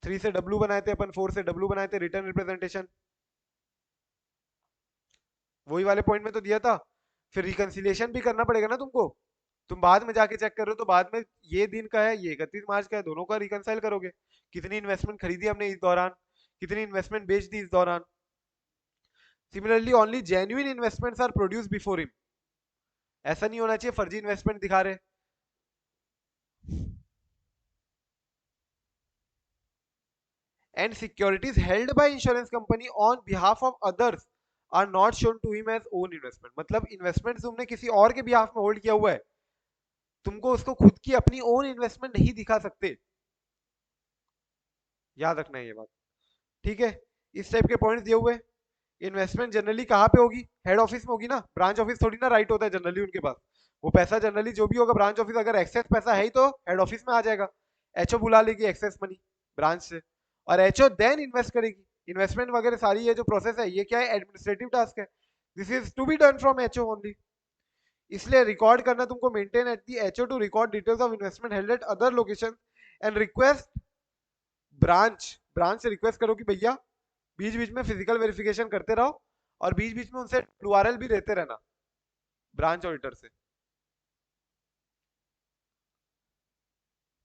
3 से डब्ल्यू बनाए थे अपन, 4 से डब्ल्यू बनाए थे, रिटर्न रिप्रेजेंटेशन, वही वाले पॉइंट में तो दिया था। फिर रिकंसिलिएशन भी करना पड़ेगा ना तुमको, तुम बाद में जाके चेक करो तो बाद में ये दिन का है, ये 31 मार्च का है, दोनों का रिकंसाइल करोगे। कितनी इन्वेस्टमेंट खरीदी हमने इस दौरान, कितनी इन्वेस्टमेंट बेच दी इस दौरान। Similarly only genuine investments are produce before him, ऐसा नहीं होना चाहिए फर्जी इन्वेस्टमेंट दिखा रहे। And securities held by insurance company on behalf of others are not shown to him as own investment. मतलब इन्वेस्टमेंट तुमने किसी और के बिहाफ में होल्ड किया हुआ है, तुमको उसको खुद की अपनी ओन इन्वेस्टमेंट नहीं दिखा सकते। याद रखना है ये बात, ठीक है? इस टाइप के पॉइंट्स दिए हुए। इन्वेस्टमेंट जनरली कहाँ पे होगी? हेड ऑफिस में होगी ना, ब्रांच ऑफिस थोड़ी ना राइट होता है जनरली उनके पास। वो पैसा जनरली जो भी होगा ब्रांच ऑफिस, अगर एक्सेस पैसा है ही तो हेड ऑफिस में आ जाएगा, एचओ बुला लेगी एक्सेस मनी ब्रांच से, और एचओ देन इन्वेस्ट करेगी। इन्वेस्टमेंट वगैरह सारी ये जो प्रोसेस है, ये क्या है? एडमिनिस्ट्रेटिव टास्क है, this is to be done from HO only. इसलिए रिकॉर्ड करना तुमको, maintain at the HO to record details of investment held at other location and request branch, branch से रिक्वेस्ट करो कि भैया बीच बीच में फिजिकल वेरिफिकेशन करते रहो, और बीच बीच में उनसे यूआरएल भी लेते रहना ब्रांच ऑडिटर से,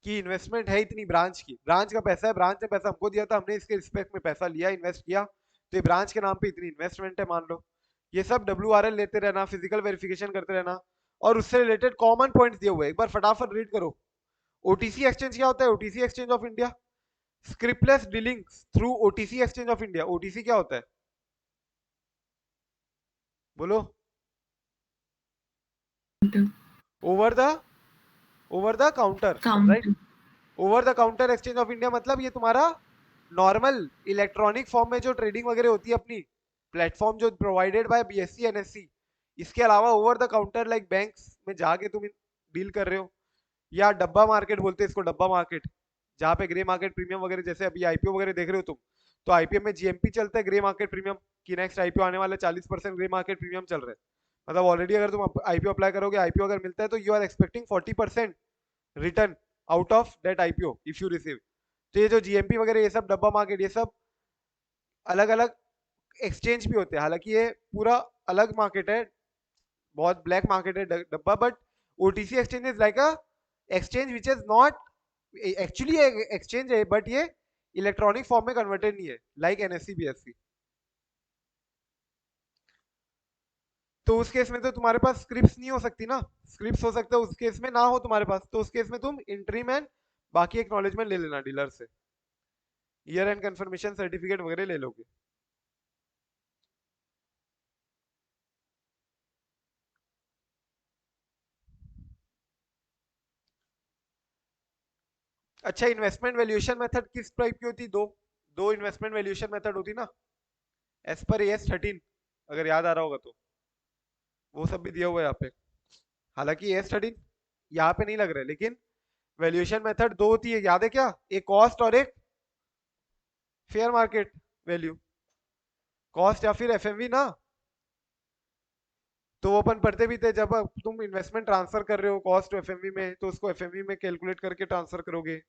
कि इन्वेस्टमेंट है इतनी, ब्रांच की, ब्रांच का पैसा है, ब्रांच ने पैसा हमको दिया था, हमने इसके रिस्पेक्ट में पैसा लिया, इन्वेस्ट किया, तो ये ब्रांच के नाम पे इतनी इन्वेस्टमेंट है मान लो। ये सब WRL लेते रहना, फिजिकल वेरिफिकेशन करते रहना, और उससे रिलेटेड कॉमन पॉइंट्स दिए हुए, एक बार फटाफट रीड करो। ओटीसी एक्सचेंज क्या होता है? OTC exchange of India, scriptless dealings through OTC exchange of India. OTC क्या होता है? बोलो। Over the, over the counter, right? Counter. Over the counter exchange of India मतलब ये तुम्हारा नॉर्मल इलेक्ट्रॉनिक फॉर्म में जो ट्रेडिंग वगैरह होती है अपनी प्लेटफॉर्म जो प्रोवाइडेड बाय बीएससी एनएससी, इसके अलावा over the counter like banks में जाके तुम डील कर रहे हो, या डब्बा मार्केट बोलते हैं इसको, डब्बा मार्केट, जहाँ पे ग्रे मार्केट प्रीमियम वगैरह, जैसे अभी आईपीओ वगैरह देख रहे हो तुम, तो आईपीओ में जीएमपी चलता है ग्रे मार्केट प्रीमियम की नेक्स्ट आईपीओ आने वाला 40% ग्रे मार्केट प्रीमियम चल रहा है। मतलब ऑलरेडी अगर तुम आईपीओ अप्लाई करोगे, आईपीओ अगर मिलता है तो you are expecting 40% return out of that IPO if you receive. तो ये जो जीएमपी वगैरह ये सब डब्बा मार्केट ये सब अलग अलग एक्सचेंज भी होते हैं, हालांकि ये पूरा अलग मार्केट है, बहुत ब्लैक मार्केट है डब्बा, but OTC exchange is like a exchange which is not actually exchange है, बट ये इलेक्ट्रॉनिक फॉर्म में कन्वर्टेड नहीं है लाइक एनएससी बीएससी। तो उस केस में तो तुम्हारे पास स्क्रिप्ट नहीं हो सकती ना, स्क्रिप्ट हो सकता है उस केस में ना हो तुम्हारे पास, तो उस केस में तुम इंट्रीम एंड बाकी एक्नॉलेजमेंट ले लेना डीलर से, ईयर एंड कंफर्मेशन सर्टिफिकेट वगैरह ले लोगे। अच्छा, इन्वेस्टमेंट वैल्यूएशन मेथड किस टाइप की होती? दो दो इन्वेस्टमेंट वैल्यूएशन मेथड होती ना, एज पर AS13, अगर याद आ रहा होगा तो, वो सब भी दिया हुआ है यहाँ पे। हालांकि AS13 यहाँ पे नहीं लग रहा है, लेकिन वैल्यूएशन मेथड दो होती है, याद है क्या? एक कॉस्ट और एक फेयर मार्केट वैल्यू। कॉस्ट या फिर एफएमवी ना, तो वो अपन पढ़ते भी थे, जब तुम इन्वेस्टमेंट ट्रांसफर कर रहे हो कॉस्ट टू एफएमवी में, तो उसको एफएमवी में कैलकुलेट करके ट्रांसफर करोगे,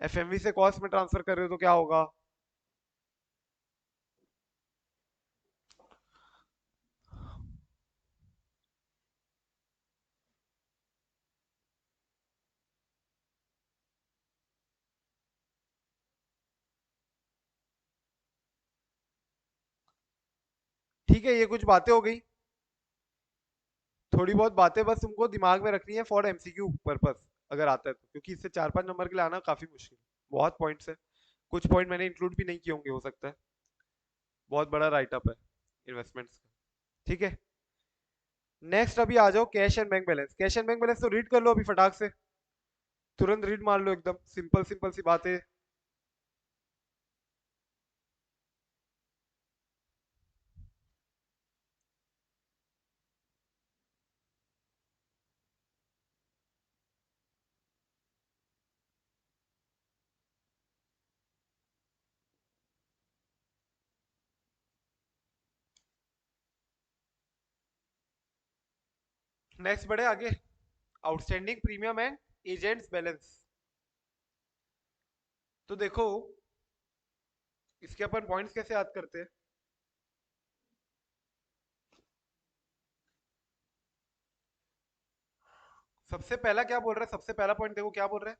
एफएमवी से कॉस्ट में ट्रांसफर कर रहे हो तो क्या होगा। ठीक है, ये कुछ बातें हो गई, थोड़ी बहुत बातें बस तुमको दिमाग में रखनी है फॉर एमसीक्यू पर्पस, अगर आता है तो, क्योंकि इससे 4-5 नंबर के लिए आना काफी मुश्किल, बहुत पॉइंट्स है, कुछ पॉइंट मैंने इंक्लूड भी नहीं किए होंगे हो सकता है, बहुत बड़ा राइटअप है इन्वेस्टमेंट्स का। ठीक है, नेक्स्ट अभी आ जाओ cash and bank balance. Cash and bank balance तो रीड कर लो अभी फटाक से, तुरंत रीड मार लो, एकदम सिंपल सिंपल सी बात है। नेक्स्ट बढ़े आगे, outstanding premium and agents balance. तो देखो, इसके अपन पॉइंट्स कैसे याद करते हैं? सबसे पहला क्या बोल रहा है, सबसे पहला पॉइंट देखो क्या बोल रहा है,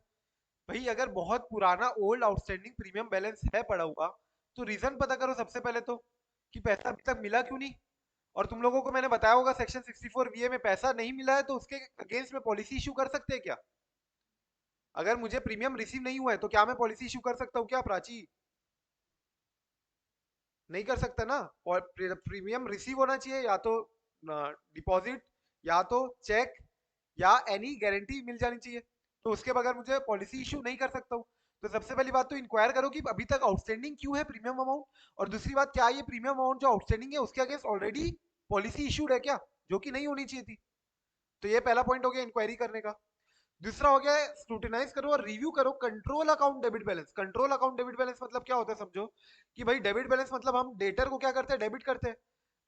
भाई अगर बहुत पुराना ओल्ड आउटस्टैंडिंग प्रीमियम बैलेंस है पड़ा हुआ, तो रीजन पता करो सबसे पहले तो, कि पैसा अभी तक मिला क्यों नहीं। और तुम लोगों को मैंने बताया होगा सेक्शन 64 VA में पैसा नहीं मिला है तो उसके अगेंस्ट में पॉलिसी इशू कर सकते हैं क्या? अगर मुझे प्रीमियम रिसीव नहीं हुआ है तो क्या मैं पॉलिसी इशू कर सकता हूँ क्या प्राची? नहीं कर सकता ना। और प्रीमियम रिसीव होना चाहिए या तो डिपॉजिट, या तो चेक, या एनी गारंटी मिल जानी चाहिए, तो उसके बगैर मुझे पॉलिसी इशू नहीं कर सकता हूँ। तो सबसे पहली बात तो इंक्वायर करो कि अभी तक आउटस्टैंडिंग क्यों है प्रीमियम अमाउंट, और दूसरी बात क्या ये प्रीमियम अमाउंट जो आउटस्टैंडिंग है उसके अगेंस्ट ऑलरेडी पॉलिसी इशूड है क्या, जो कि नहीं होनी चाहिए थी। तो ये पहला पॉइंट हो गया इंक्वायरी करने का। दूसरा हो गया स्क्रूटिनाइज करो और रिव्यू करो control account debit balance. Control account debit balance मतलब क्या होता है समझो, कि भाई डेबिट बैलेंस मतलब हम डेटर को क्या करते हैं, डेबिट करते हैं,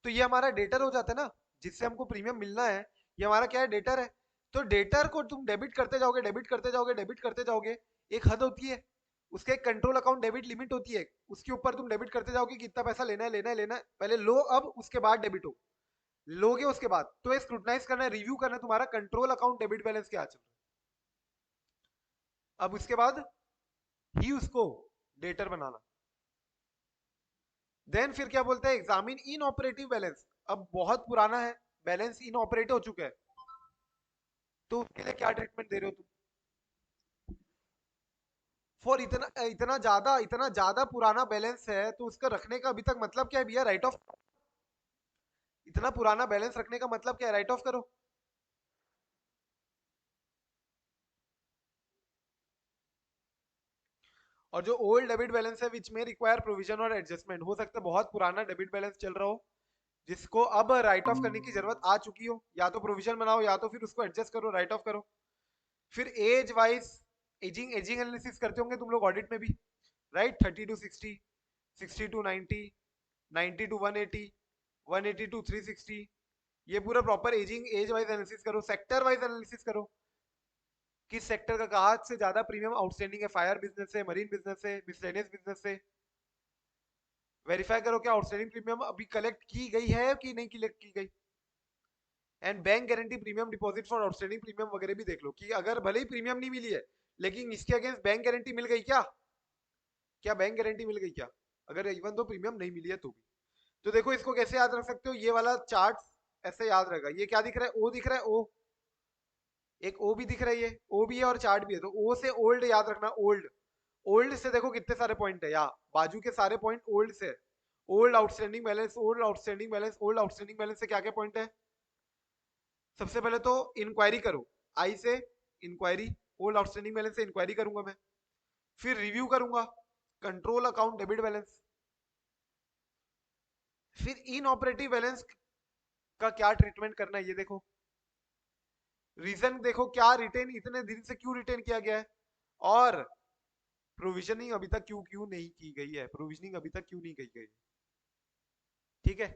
तो ये हमारा डेटर हो जाता है ना, जिससे हमको प्रीमियम मिलना है, ये हमारा क्या है, डेटर है। तो डेटर को तुम डेबिट करते जाओगे, डेबिट करते जाओगे, डेबिट करते जाओगे, एक हद होती है, उसके एक कंट्रोल अकाउंट डेबिट लिमिट होती है, उसके ऊपर तुम डेबिट करते जाओगे कि कितना पैसा लेना है लेना है लेना है, पहले लो, अब उसके बाद डेबिट हो, लोगे उसके बाद, तो ये स्क्रूटनाइज करना है, रिव्यू करना है तुम्हारा कंट्रोल अकाउंट डेबिट बैलेंस क्या चल रहा है, अब उसके बाद ही उसको डेटर बनाना। देन फिर क्या बोलते हैं, एग्जामिन इन ऑपरेटिव बैलेंस। अब बहुत पुराना है, बैलेंस इन ऑपरेट हो चुका है, तो उसके लिए क्या ट्रीटमेंट दे रहे हो तुम? फॉर इतना ज्यादा पुराना बैलेंस है तो उसका रखने का अभी तक मतलब क्या है भैया, राइट ऑफ। इतना पुराना बैलेंस रखने का मतलब क्या है, राइट ऑफ करो। और जो ओल्ड डेबिट बैलेंस है विच में रिक्वायर प्रोविजन और एडजस्टमेंट, हो सकता है बहुत पुराना डेबिट बैलेंस चल रहा हो जिसको अब राइट ऑफ करने की जरूरत आ चुकी हो, या तो प्रोविजन बनाओ या तो फिर उसको एडजस्ट करो, राइट ऑफ करो। फिर age wise ageing ageing analysis करते होंगे तुम लोग ऑडिट में भी, right? 30 to 60, 60 to 90, 90 to 180, 180 to 360, ये पूरा proper ageing age wise analysis करो, सेक्टर वाइज एनालिसिस करो, किस सेक्टर का कहाँ से ज्यादा प्रीमियम आउटस्टैंडिंग है, फायर बिजनेस से, मरीन बिजनेस से, मिसलेनियस बिजनेस से। वेरीफाई करो क्या आउटस्टैंडिंग प्रीमियम अभी कलेक्ट की गई है कि नहीं कलेक्ट की गई। And bank guarantee premium deposit for outstanding premium वगैरह भी देख लो कि अगर भले ही प्रीमियम नहीं मिली है लेकिन इसके अगेंस्ट बैंक गारंटी मिल गई क्या, क्या बैंक गारंटी मिल गई क्या, अगर इवन तो प्रीमियम नहीं मिली है तो भी। तो देखो इसको कैसे याद रख सकते हो, ये वाला चार्ट ऐसे याद रहेगा। ये क्या दिख रहा है, ओ दिख रहा है, ओ, एक ओ भी दिख रहा है, ये ओ भी है और चार्ट भी है, तो ओ से ओल्ड याद रखना, ओल्ड। ओल्ड से देखो कितने सारे पॉइंट है, या बाजू के सारे पॉइंट ओल्ड से। Old outstanding balance, old outstanding balance, old outstanding balance से क्या क्या पॉइंट है। सबसे पहले तो इंक्वायरी करो, आई से इंक्वायरी, ओल्ड आउटस्टैंडिंग बैलेंस से इंक्वायरी करूंगा मैं। फिर रिव्यू करूंगा, कंट्रोल अकाउंट डेबिट बैलेंस। फिर इन ऑपरेटिव बैलेंस का क्या ट्रीटमेंट करना है ये देखो, रीजन देखो क्या रिटेन इतने दिन से क्यों रिटेन किया गया है, और प्रोविजनिंग अभी तक क्यों क्यों नहीं की गई है, प्रोविजनिंग अभी तक क्यों नहीं की गई। ठीक है,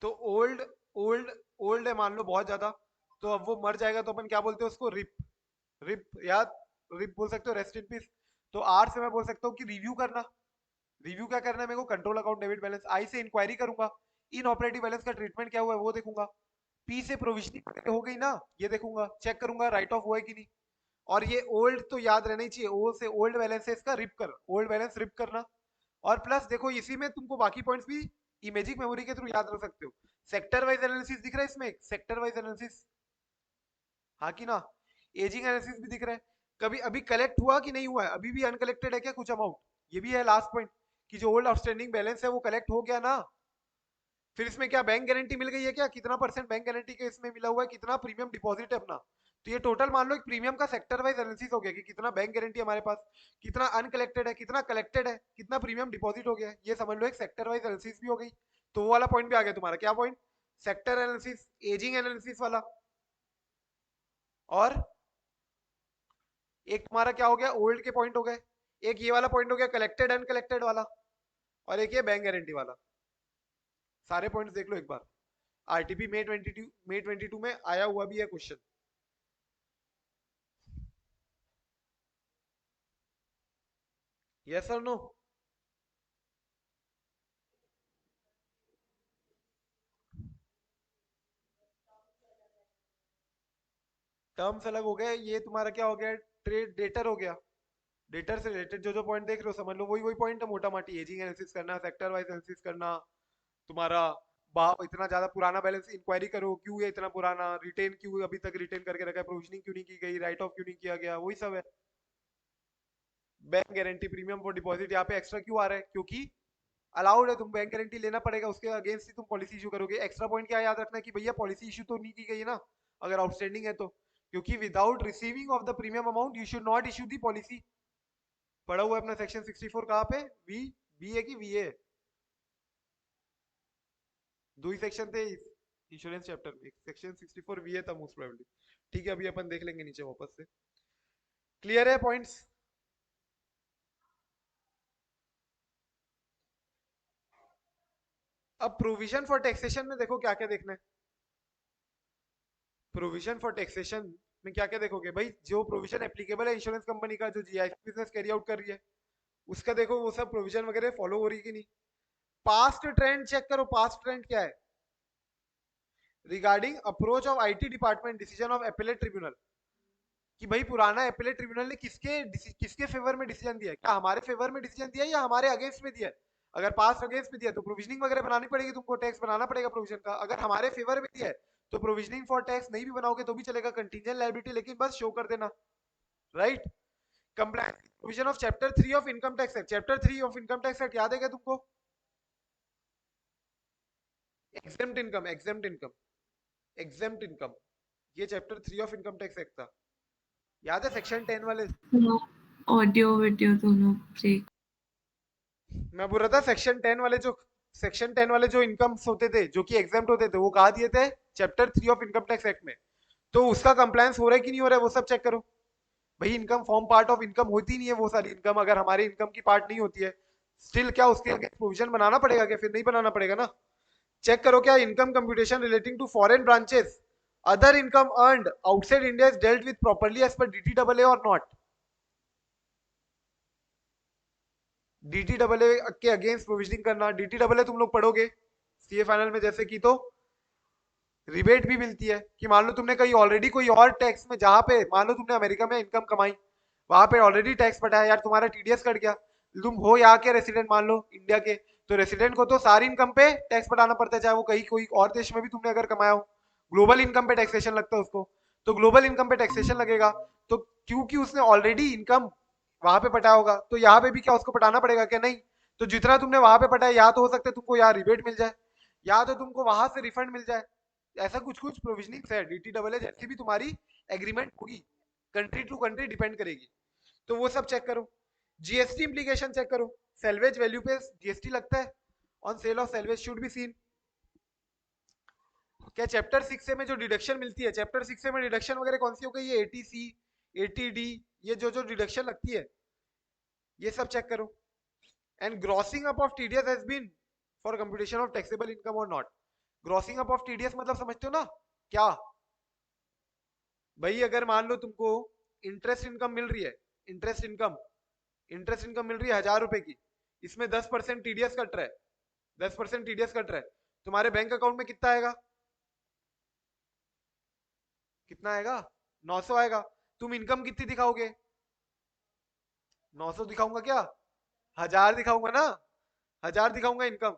तो ओल्ड ओल्ड ओल्ड है मान लो बहुत ज्यादा, तो अब वो मर जाएगा तो अपन क्या बोलते हैं उसको, रिप। रिप या रिप बोल सकते हो, रेस्ट इन पीस। तो आर से मैं बोल सकता हूँ कि रिव्यू करना। रिव्यू क्या करना है मेरे को, कंट्रोल अकाउंट डेबिट बैलेंस। आई से इंक्वायरी करूंगा, इन ऑपरेटिव बैलेंस का ट्रीटमेंट क्या हुआ है वो देखूंगा। पी से प्रोविजनिंग हो गई ना, ये देखूंगा, चेक करूंगा राइट ऑफ हुआ है कि नहीं। और ये ओल्ड तो याद रहना ही चाहिए, ओ से ओल्ड बैलेंस है इसका, रिप कर, ओल्ड बैलेंस रिप करना। और प्लस देखो इसी में तुमको बाकी पॉइंट्स भी इमेजिक मेमोरी के थ्रू याद रख सकते हो। सेक्टर वाइज एनालिसिस दिख रहा है इसमें, सेक्टर वाइज एनालिसिस, हाँ कि ना। एजिंग एनालिसिस भी दिख रहा है, कभी अभी कलेक्ट हुआ कि नहीं हुआ है, अभी भी अनकलेक्टेड है क्या कुछ अमाउंट, ये भी है लास्ट पॉइंट, कि जो ओल्ड आउटस्टैंडिंग बैलेंस है वो कलेक्ट हो गया ना। फिर इसमें क्या बैंक गारंटी मिल गई है क्या, कितना परसेंट बैंक गारंटी के इसमें मिला हुआ है, कितना प्रीमियम डिपॉजिट है अपना। तो ये टोटल मान लो एक प्रीमियम का सेक्टर वाइज एनालिसिस हो गया कि कितना बैंक गारंटी हमारे पास, कितना अनकलेक्टेड है, कितना कलेक्टेड है, कितना प्रीमियम डिपॉजिट हो गया है, ये समझ लो एक सेक्टर वाइज एनालिसिस भी हो गई। तो वो वाला पॉइंट भी आ गया तुम्हारा, क्या point, sector analysis, ageing analysis वाला। और एक तुम्हारा क्या हो गया, ओल्ड के पॉइंट हो गए। एक ये वाला पॉइंट हो गया कलेक्टेड अनकलेक्टेड वाला, और एक ये बैंक गारंटी वाला। सारे पॉइंट्स देख लो एक बार, आरटीपी मई 22 में आया हुआ भी है क्वेश्चन। यस और नो। टर्म्स अलग हो गए, ये तुम्हारा क्या हो गया, ट्रेड डेटर हो गया। डेटर से रिलेटेड जो जो पॉइंट देख रहे हो समझ लो वही वही पॉइंट है, मोटा माटी एजिंग एनालिसिस करना, सेक्टर वाइज एनालिसिस करना, तुम्हारा इतना ज्यादा पुराना बैलेंस इंक्वायरी करो क्यों है इतना पुराना, रिटेन क्यों अभी तक रिटेन करके रखा है, प्रोविजनिंग क्यों नहीं की गई, राइट ऑफ क्यों नहीं किया गया, वही सब है। Bank guarantee premium for deposit यहाँ पे एक्स्ट्रा क्यों आ रहा है, क्योंकि अलाउड है, तुम बैंक गारंटी लेना पड़ेगा, उसके अगेंस्ट ही तुम पॉलिसी इशू करोगे। एक्स्ट्रा पॉइंट क्या याद रखना है कि भैया पॉलिसी इशू तो नहीं की गई है ना, अगर आउटस्टैंडिंग है तो, क्योंकि without receiving of the premium amount you should not issue the policy. पढ़ा हुआ है अपना सेक्शन 64 कहाँ पे, वी, बी है कि वी ए, दो ही सेक्शन थे इंश्योरेंस चैप्टर में, सेक्शन 64 वी ए था मोस्ट प्रोबेबली। ठीक है, अभी अपन देख लेंगे नीचे वापस से। क्लियर है पॉइंट्स। अब प्रोविजन फॉर टैक्सेशन में देखो क्या क्या देखना है। प्रोविजन फॉर टैक्सेशन में क्या क्या देखोगे भाई, जो प्रोविजन एप्लीकेबल है इंश्योरेंस कंपनी का जो जीआईसी बिजनेस कैरी आउट कर रही है उसका देखो वो सब प्रोविजन वगैरह फॉलो हो रही है कि नहीं। पास्ट ट्रेंड चेक करो, पास्ट ट्रेंड क्या है, regarding approach of IT department decision of appellate tribunal, कि भाई पुराना एपेलेट ट्रिब्यूनल ने किसके फेवर में डिसीजन दिया है, क्या हमारे फेवर में डिसीजन दिया है या हमारे अगेंस्ट में दिया है। अगर पास अगेंस्ट में दिया तो प्रोविजनिंग वगैरह बनानी पड़ेगी तुमको, टैक्स बनाना पड़ेगा प्रोविजन का। अगर हमारे फेवर में दिया है तो प्रोविजनिंग फॉर टैक्स नहीं भी बनाओगे तो भी चलेगा, कंटीजेंट लायबिलिटी लेकिन बस शो कर देना, right. Compliance provision of chapter 3 of income tax act, chapter 3 of income tax act याद है क्या तुमको, exempt income, exempt income, exempt income, ये chapter 3 of income tax act था, याद है सेक्शन 10 वाले। ऑडियो वीडियो दोनों ब्रेक। मैं बोल रहा था सेक्शन 10 वाले जो इनकम्स होते थे जो कि एग्जाम्प्ट होते थे वो कहा दिए थे chapter 3 of income tax act में। तो उसका कंप्लायंस हो रहा है कि नहीं हो रहा है वो सब चेक करो। भाई income form part of income होती नहीं है वो सारी इनकम, अगर हमारे इनकम की पार्ट नहीं होती है स्टिल क्या उसके अगेंस्ट प्रोविजन बनाना पड़ेगा क्या? फिर नहीं बनाना पड़ेगा ना। चेक करो क्या income computation relating to foreign branches other income earned outside India is dealt with properly as per डीटीडब्ल्यूए और नॉट। डीटीडब्ल्यूए के अगेंस्ट प्रोविजनिंग करना, डीटीडब्ल्यूए तुम लोग पढ़ोगे सीए फाइनल में जैसे कि, तो रिबेट भी मिलती है कि मान लो तुमने कहीं ऑलरेडी कोई और टैक्स में, जहां पे मान लो तुमने अमेरिका में इनकम कमाई वहां पे ऑलरेडी टैक्स पटा है यार, तुम्हारा टीडीएस कट गया, तुम हो यहाँ के रेसिडेंट मान लो इंडिया के, तो रेसिडेंट को तो सारी इनकम पे टैक्स पटाना पड़ता है चाहे वो कहीं कोई और देश में भी तुमने अगर कमाया हो। ग्लोबल इनकम पे टैक्सेशन लगता है उसको, तो ग्लोबल इनकम पे टैक्सेशन लगेगा। तो क्योंकि उसने ऑलरेडी इनकम वहां पे पटाया होगा तो यहाँ पे भी क्या उसको पटाना पड़ेगा क्या? नहीं। तो जितना तुमने वहां पे पटाया या तो हो सकता है तुमको यहाँ रिबेट मिल जाए या तो तुमको वहां से रिफंड मिल जाए। ऐसा कुछ कुछ प्रोविजनिंग है डीटीडब्ल्यूए जैसी भी तुम्हारी एग्रीमेंट होगी, कंट्री टू कंट्री डिपेंड करेगी। तो वो सब चेक करो। जीएसटी इंप्लीकेशन चेक करो। सेल्वेज वैल्यू पे जीएसटी लगता है on sale of salvage should be seen. क्या चैप्टर 6 से में जो डिडक्शन मिलती है, चैप्टर 6 से में डिडक्शन वगैरह कौन सी हो गई? ये एटीसी, एटीडी, ये जो जो डिडक्शन लगती है ये सब चेक करो। And grossing up of TDS has been for computation of taxable income और नॉट। ग्रॉसिंग अप ऑफ टीडीएस मतलब समझते हो ना क्या? भाई अगर मान लो तुमको इंटरेस्ट इनकम मिल रही है, इंटरेस्ट इनकम इंटरेस्ट इनकम मिल रही है 1,000 रुपए की, इसमें 10% टीडीएस कट रहा है, 10% टीडीएस कट रहा है, तुम्हारे बैंक अकाउंट में कितना आएगा? कितना आएगा? 900 आएगा। तुम इनकम कितनी दिखाओगे? 900 दिखाऊंगा क्या? 1,000 दिखाऊंगा ना, 1,000 दिखाऊंगा इनकम।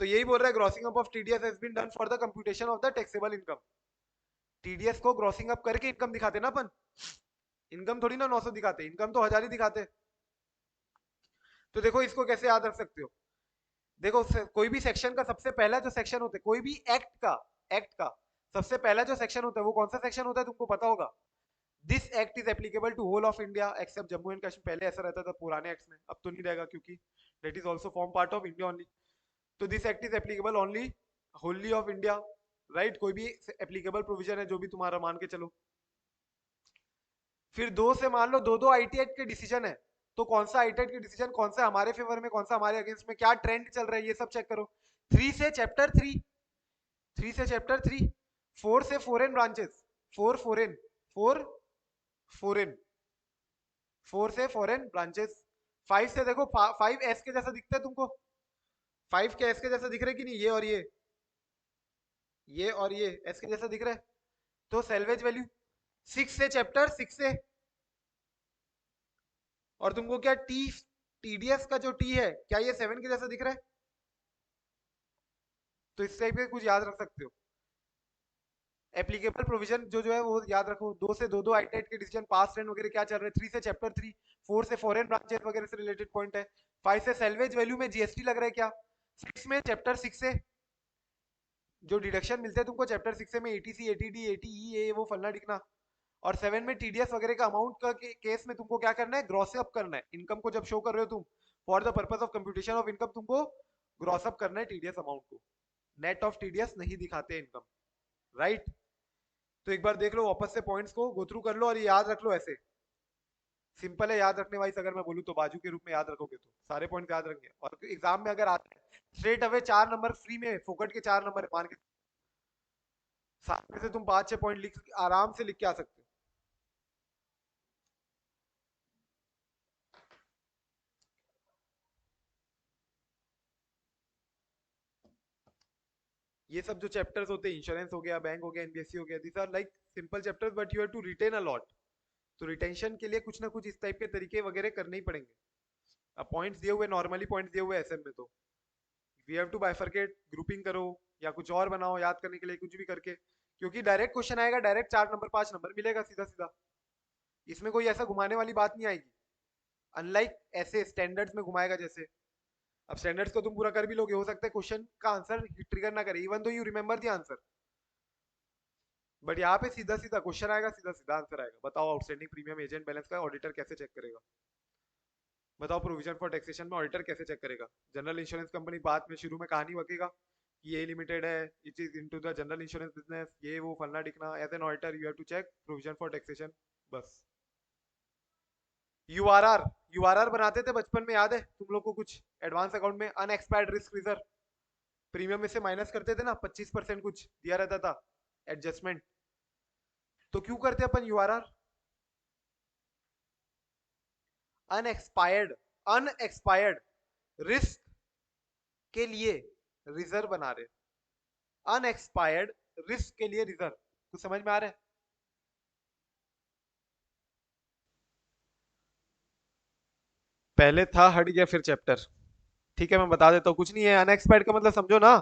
तो यही बोल रहा है grossing up of TDS has been done for the computation of the taxable income. TDS को ग्रॉसिंग अप करके इनकम दिखाते ना अपन, इनकम थोड़ी ना 900 दिखाते, इनकम तो 1,000 ही दिखाते। तो देखो इसको कैसे याद रख सकते हो। देखो कोई भी सेक्शन का सबसे पहला जो सेक्शन होता है, कोई भी एक्ट का सबसे पहला जो सेक्शन होता है वो कौन सा सेक्शन होता है तुमको पता होगा? This act is applicable to whole of India except Jammu and Kashmir. पहले ऐसा रहता था पुराने एक्ट्स में, अब तो नहीं रहेगा क्योंकि that is also form part of India only. तो this act is applicable only wholly of India, right? कोई भी एप्लीकेबल प्रोविजन है जो भी तुम्हारा मान के चलो। फिर दो से मान लो दो दो आईटी एक्ट के डिसीजन है, तो कौन सा आईटी एक्ट के डिसीजन कौन सा हमारे फेवर में कौन सा हमारे अगेंस्ट में, क्या ट्रेंड चल रहा है ये सब चेक करो। 3 से चैप्टर 3, 3 से चैप्टर 3, 4 से फॉरेन ब्रांचेस, 4 फॉरेन, 4 फॉरेन, 4 से फॉरेन ब्रांचेस। 5 से देखो 5 एस के जैसा दिखता है तुमको, 5 के एस के जैसा दिख रहा है कि नहीं? ये और ये एस के जैसा दिख रहा है, तो सेल्वेज वैल्यू। 6 से चैप्टर 6 से, और तुमको क्या टीडीएस का जो टी है क्या ये 7 के जैसा दिख रहा है? तो इस टाइप के कुछ याद रख सकते हो। एप्लीकेबल प्रोविजन जो जो है वो याद रखो। 2 से दो दो आईटेट के डिसीजन, पास ट्रेंड वगैरह क्या चल रहा है। 3 से चैप्टर 3, 4 से फॉरेन ब्रांचेस वगैरह से रिलेटेड पॉइंट है। 5 से सेल्वेज वैल्यू में जीएसटी लग रहा है क्या? 6 में चैप्टर 6 से जो डिडक्शन मिलते हैं तुमको चैप्टर 6 से में एटीसी, एटीडी, एटीई, ये वो फलना दिखना। और 7 में टीडीएस वगैरह का अमाउंट का केस में तुमको क्या करना है? ग्रॉस अप करना है। इनकम को जब शो कर रहे हो तुम for the purpose of computation of income, तुमको ग्रॉस अप करना है टीडीएस अमाउंट को। नेट ऑफ टीडीएस नहीं दिखाते इनकम, राइट? तो एक बार देख लो वापस से पॉइंट्स को गो थ्रू कर लो और ये याद रख लो। ऐसे सिंपल है याद रखने वाइज, अगर मैं बोलूँ तो बाजू के रूप में याद रखोगे तो सारे पॉइंट याद रखेंगे। और एग्जाम में अगर आते हैं स्ट्रेट अवे 4 नंबर फ्री में, फोकट के 4 नंबर मान के, साथ में से तुम 5-6 पॉइंट लिख आराम से लिख के आ सकते हो। ये सब जो चैप्टर्स होते हैं, इंश्योरेंस हो गया, बैंक हो गया, एनबीएफसी हो गया, this are like simple chapters but you have to retain a lot. तो रिटेंशन के लिए कुछ ना कुछ इस टाइप के तरीके वगैरह करने ही पड़ेंगे। अब पॉइंट्स दिए हुए, नॉर्मली पॉइंट्स दिए हुए एसएम में, तो we have to bifurcate, grouping करो या कुछ और बनाओ याद करने के लिए, कुछ भी करके, क्योंकि डायरेक्ट क्वेश्चन आएगा, डायरेक्ट 4 नंबर 5 नंबर मिलेगा सीधा सीधा। इसमें कोई ऐसा घुमाने वाली बात नहीं आएगी, अनलाइक ऐसे स्टैंडर्ड्स में घुमाएगा जैसे। अब स्टैंडर्ड्स को तुम पूरा कर भी लोगे, हो सकता है क्वेश्चन का आंसर ट्रिगर ना करे even though you remember the answer. But यहाँ पे सीधा सीधा क्वेश्चन आएगा, सीधा सीधा आंसर आएगा। बताओ आउटस्टैंडिंग प्रीमियम एजेंट बैलेंस का ऑडिटर कैसे चेक करेगा? बताओ प्रोविजन फॉर टैक्सेशन में ऑडिटर कैसे चेक करेगा? जनरल इंश्योरेंस कंपनी बात में शुरू में कहानी बकेगा कि ये लिमिटेड है, it is into the general insurance business, ये वो फलना टिकना। As an auditor you have to check provision for taxation, बस। यूआरआर, यूआरआर बनाते थे बचपन में, याद है तुम लोग को? कुछ एडवांस अकाउंट में अनएक्सपायर्ड रिस्क रिजर्व, प्रीमियम में से माइनस करते थे ना, 25% कुछ दिया रहता था एडजस्टमेंट। तो क्यों करते अपन यूआरआर? अनएक्सपायर्ड, अनएक्सपायर्ड रिस्क के लिए रिजर्व बना रहे, अनएक्सपायर्ड रिस्क के लिए रिजर्व। कुछ समझ में आ रहा है? पहले था, हट गया फिर चैप्टर। ठीक है, मैं बता देता हूँ, कुछ नहीं है। अनएक्सपायर्ड का मतलब समझो ना।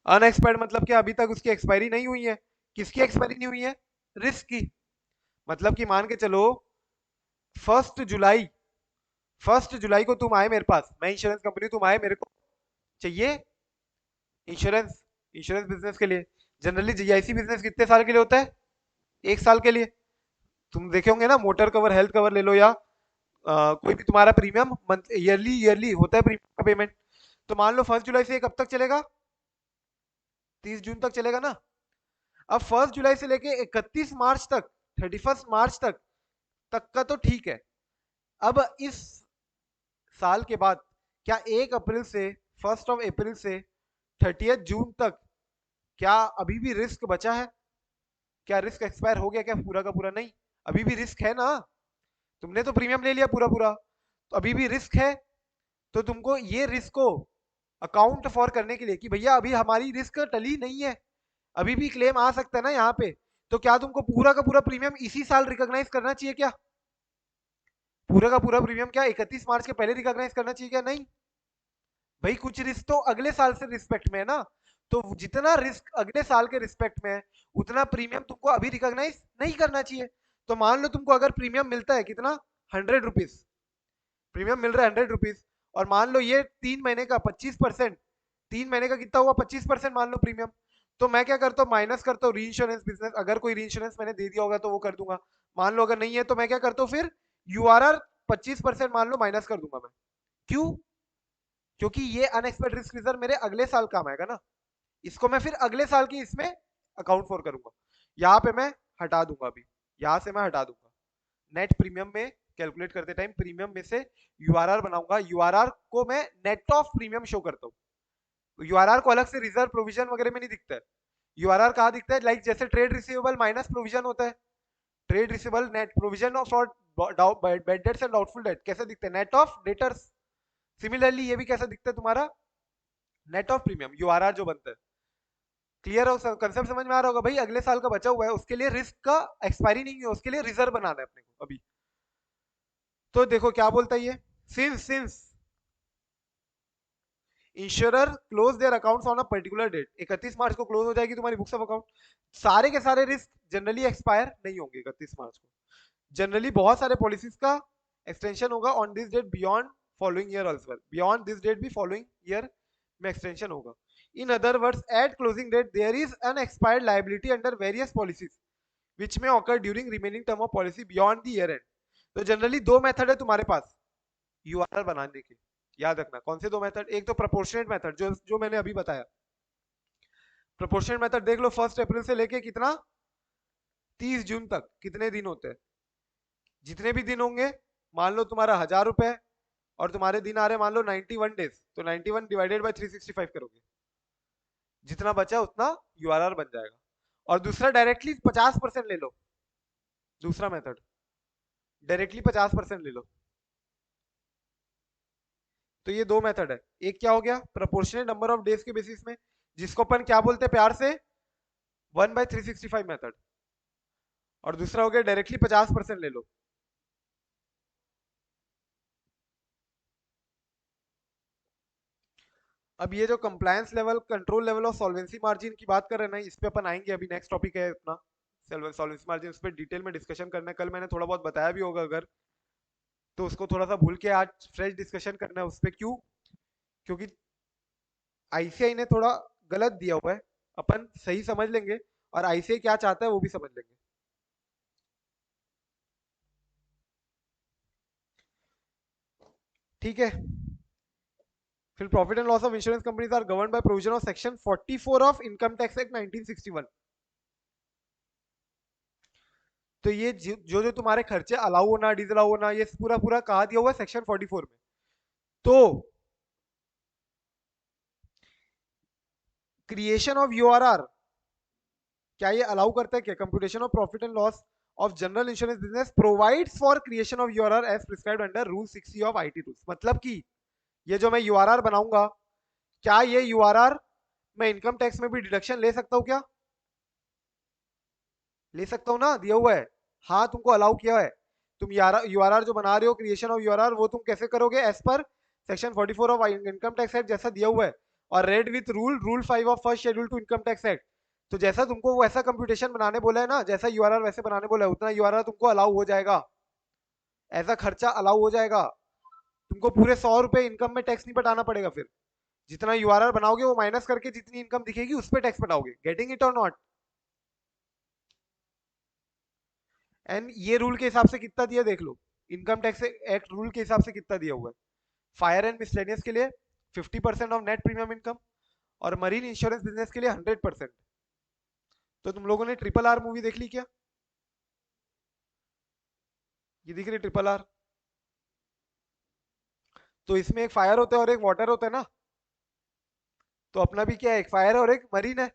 अनएक्सपायर्ड मतलब कि अभी तक उसकी एक्सपायरी नहीं हुई है। किसकी एक्सपायरी नहीं हुई है? रिस्क की। मतलब कि मान के चलो 1 जुलाई, 1 जुलाई को तुम आए मेरे पास, मैं इंश्योरेंस कंपनी, तुम आए, मेरे को चाहिए इंश्योरेंस, इंश्योरेंस बिजनेस के लिए। जनरली जीआईसी बिजनेस कितने साल के लिए होता है? 1 साल के लिए। तुम देखे होंगे ना, मोटर कवर, हेल्थ कवर ले लो, या कोई भी तुम्हारा प्रीमियम मंथ ईयरली ईयरली होता है प्रीमियम का पेमेंट। तो मान लो 1 जुलाई से ये कब तक चलेगा? 30 जून तक चलेगा ना। अब 1 जुलाई से लेके 31 मार्च तक, 31 मार्च तक तक का तो ठीक है। अब इस साल के बाद क्या 1 अप्रैल से, 1 अप्रैल से 30 जून तक क्या अभी भी रिस्क बचा है? क्या रिस्क एक्सपायर हो गया क्या पूरा का पूरा? नहीं, अभी भी रिस्क है ना। तुमने तो प्रीमियम ले लिया पूरा पूरा, तो अभी भी रिस्क है। तो तुमको ये रिस्क को अकाउंट फॉर करने के लिए कि भैया अभी हमारी रिस्क टली नहीं है, अभी भी क्लेम आ सकता है ना यहाँ पे, तो क्या तुमको पूरा का पूरा प्रीमियम इसी साल रिकॉग्नाइज करना चाहिए क्या? पूरा का पूरा प्रीमियम क्या 31 मार्च के पहले रिकॉग्नाइज करना चाहिए क्या? नहीं भाई, कुछ रिस्क तो अगले साल से रिस्पेक्ट में है ना। तो जितना रिस्क अगले साल के रिस्पेक्ट में है, उतना प्रीमियम तुमको अभी रिकॉग्नाइज नहीं करना चाहिए। तो मान लो तुमको अगर प्रीमियम मिलता है कितना, 100 रुपीज, प्रीमियम मिल रहा है 100 रुपीज, और मान लो ये 3 महीने का 25%, 3 महीने का कितना हुआ, 25% मान लो प्रीमियम। तो मैं क्या करता हूँ, माइनस करता हूँ री इंश्योरेंस बिजनेस, अगर कोई री इंश्योरेंस मैंने दे दिया होगा तो वो कर दूंगा। मान लो अगर नहीं है तो मैं क्या करता हूँ फिर, यूआरआर 25% मान लो माइनस कर दूंगा मैं। क्यों? क्योंकि ये अनएक्सपेक्टेड रिस्क रिजर्व मेरे अगले साल काम आएगा ना। इसको मैं फिर अगले साल की इसमें अकाउंट फॉर करूंगा। यहाँ पे मैं हटा दूंगा, अभी यहाँ से मैं हटा दूंगा। नेट प्रीमियम में कैलकुलेट करते टाइम प्रीमियम में से यूआरआर बनाऊंगा, यूआरआर को मैं नेट ऑफ प्रीमियम शो करता हूँ। यूआरआर को अलग से रिजर्व प्रोविजन वगैरह में नहीं दिखता है। यूआरआर कहाँ दिखता है? लाइक जैसे ट्रेड रिसीवेबल माइनस प्रोविजन होता है, trade receivable net provision of bad debts and doubtful debt कैसे दिखते हैं? Net of debtors. सिमिलरली ये भी कैसा दिखता है तुम्हारा? नेट ऑफ प्रीमियम, यूआरआर जो बनता है। क्लियर हो? कंसेप्ट समझ में आ रहा होगा भाई। अगले साल का बचा हुआ है, उसके लिए रिस्क का एक्सपायरी नहीं है, उसके लिए रिजर्व बनाना है अपने को अभी। तो देखो क्या बोलता है ये, since insurer close their accounts on a particular date, 31 March को क्लोज हो जाएगी तुम्हारी बुक्स ऑफ अकाउंट, सारे के सारे रिस्क जनरली एक्सपायर नहीं होंगे 31 मार्च को। जनरली बहुत सारे पॉलिसीज का एक्सटेंशन होगा on this date beyond following year also, beyond this date भी फॉलोइंग ईयर में एक्सटेंशन होगा। In other words, at closing date there is an expired liability under various policies which में occur during remaining term of policy beyond the year end. तो जनरली दो मेथड है तुम्हारे पास यूआरएल बनाने के। याद रखना कौन से दो मेथड, एक तो प्रोपोर्शनेट मेथड जो जो मैंने अभी बताया। प्रोपोर्शनेट मेथड देख लो, 1 अप्रैल से लेके कितना, 30 जून तक कितने दिन होते हैं? जितने भी दिन होंगे, मान लो तुम्हारा 1000 रुपए और तुम्हारे दिन आ रहे मान लो 91 डेज, तो 91 डिवाइडेड बाई 365 करोगे, जितना बचा उतना यूआरआर बन जाएगा। और दूसरा डायरेक्टली 50% ले लो, दूसरा मेथड डायरेक्टली 50% ले लो। तो ये दो मेथड है, एक क्या हो गया प्रोपोर्शनल नंबर ऑफ डेज के बेसिस में, जिसको अपन क्या बोलते हैं प्यार से 1/365 मेथड, और दूसरा हो गया डायरेक्टली 50% ले लो। अब ये जो कंप्लायंस लेवल, कंट्रोल लेवल और सॉल्वेंसी मार्जिन की बात कर रहे हैं ना, इस पे अपन आएंगे अभी, नेक्स्ट टॉपिक है अपना सॉल्वेंसी मार्जिन, उस पर डिटेल में डिस्कशन करना है। कल मैंने थोड़ा बहुत बताया भी होगा अगर, तो उसको थोड़ा सा भूल के आज फ्रेश डिस्कशन करना है उस पर। क्यों? क्योंकि आईसीआई ने थोड़ा गलत दिया हुआ है, अपन सही समझ लेंगे और आईसीआई क्या चाहता है वो भी समझ लेंगे। ठीक है, फिर profit and loss of insurance companies are govern by provision of section 44 of income tax act 1961। तो ये जो जो तुम्हारे खर्चे अलाउ होना डिसअलाउ होना ये पूरा पूरा कहा दिया हुआ है सेक्शन 44 में। तो क्रिएशन ऑफ यूआरआर क्या ये अलाउ करता है क्या? Computation of profit and loss of general insurance business provides for creation of URR as prescribed under rule 60 of IT rules. मतलब कि ये जो मैं यूआरआर बनाऊंगा, क्या ये यूआरआर मैं इनकम टैक्स में भी डिडक्शन ले सकता हूँ क्या? ले सकता हूँ ना, दिया हुआ है। हाँ, तुमको अलाउ किया है। तुम यूआरआर जो बना रहे हो, क्रिएशन ऑफ यूआरआर, वो तुम कैसे करोगे? As per section 44 of income tax act जैसा दिया हुआ है, और read with rule 5 of first schedule to income tax act. तो जैसा तुमको वैसा कंप्यूटेशन बनाने बोला है ना, जैसा यूआरआर वैसे बनाने बोला है, उतना यूआरआर तुमको अलाउ हो जाएगा, ऐसा खर्चा अलाउ हो जाएगा। तुमको पूरे 100 रुपए इनकम में टैक्स नहीं पटाना पड़ेगा। फिर जितना यूआरआर बनाओगे वो माइनस करके जितनी इनकम दिखेगी उस पर टैक्स पटाओगे। गेटिंग इट और नॉट? एंड ये रूल के हिसाब से कितना दिया देख लो, इनकम टैक्स एक्ट रूल के हिसाब से कितना दिया हुआ है। फायर एंड मिसलेनियस के लिए 50% ऑफ नेट प्रीमियम इनकम, और मरीन इंश्योरेंस बिजनेस के लिए 100%। तो तुम लोगों ने ट्रिपल आर मूवी देख ली क्या? ये दिख रही ट्रिपल आर? तो इसमें एक फायर होता है और एक वाटर होता है ना, तो अपना भी क्या है, एक फायर है और एक मरीन है।